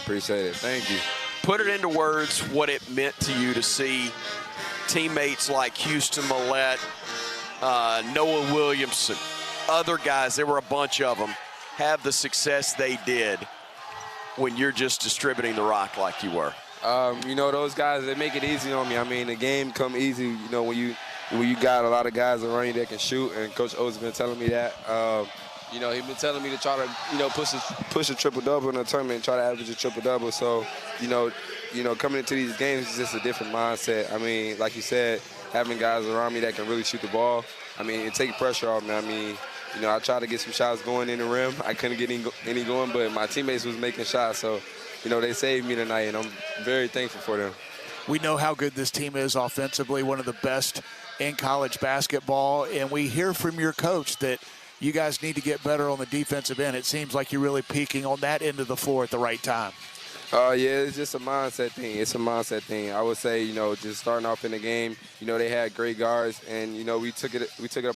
Appreciate it. Thank you. Put it into words what it meant to you to see teammates like Houston Millette, Noah Williamson, other guys, there were a bunch of them, have the success they did when you're just distributing the rock like you were. You know, those guys, they make it easy on me. I mean, the game come easy, you know, when you got a lot of guys around you that can shoot, and Coach O's been telling me that. You know, he's been telling me to try to, you know, push a triple-double in the tournament and try to average a triple-double. So, you know, coming into these games is just a different mindset. I mean, like you said, having guys around me that can really shoot the ball, I mean, it takes pressure off me. I mean, you know, I tried to get some shots going in the rim. I couldn't get any going, but my teammates was making shots. So, you know, they saved me tonight, and I'm very thankful for them. We know how good this team is offensively, one of the best in college basketball, and we hear from your coach that you guys need to get better on the defensive end. It seems like you're really peaking on that end of the floor at the right time. Yeah, it's just a mindset thing. It's a mindset thing. I would say, you know, just starting off in the game, you know, they had great guards, and, you know, we took it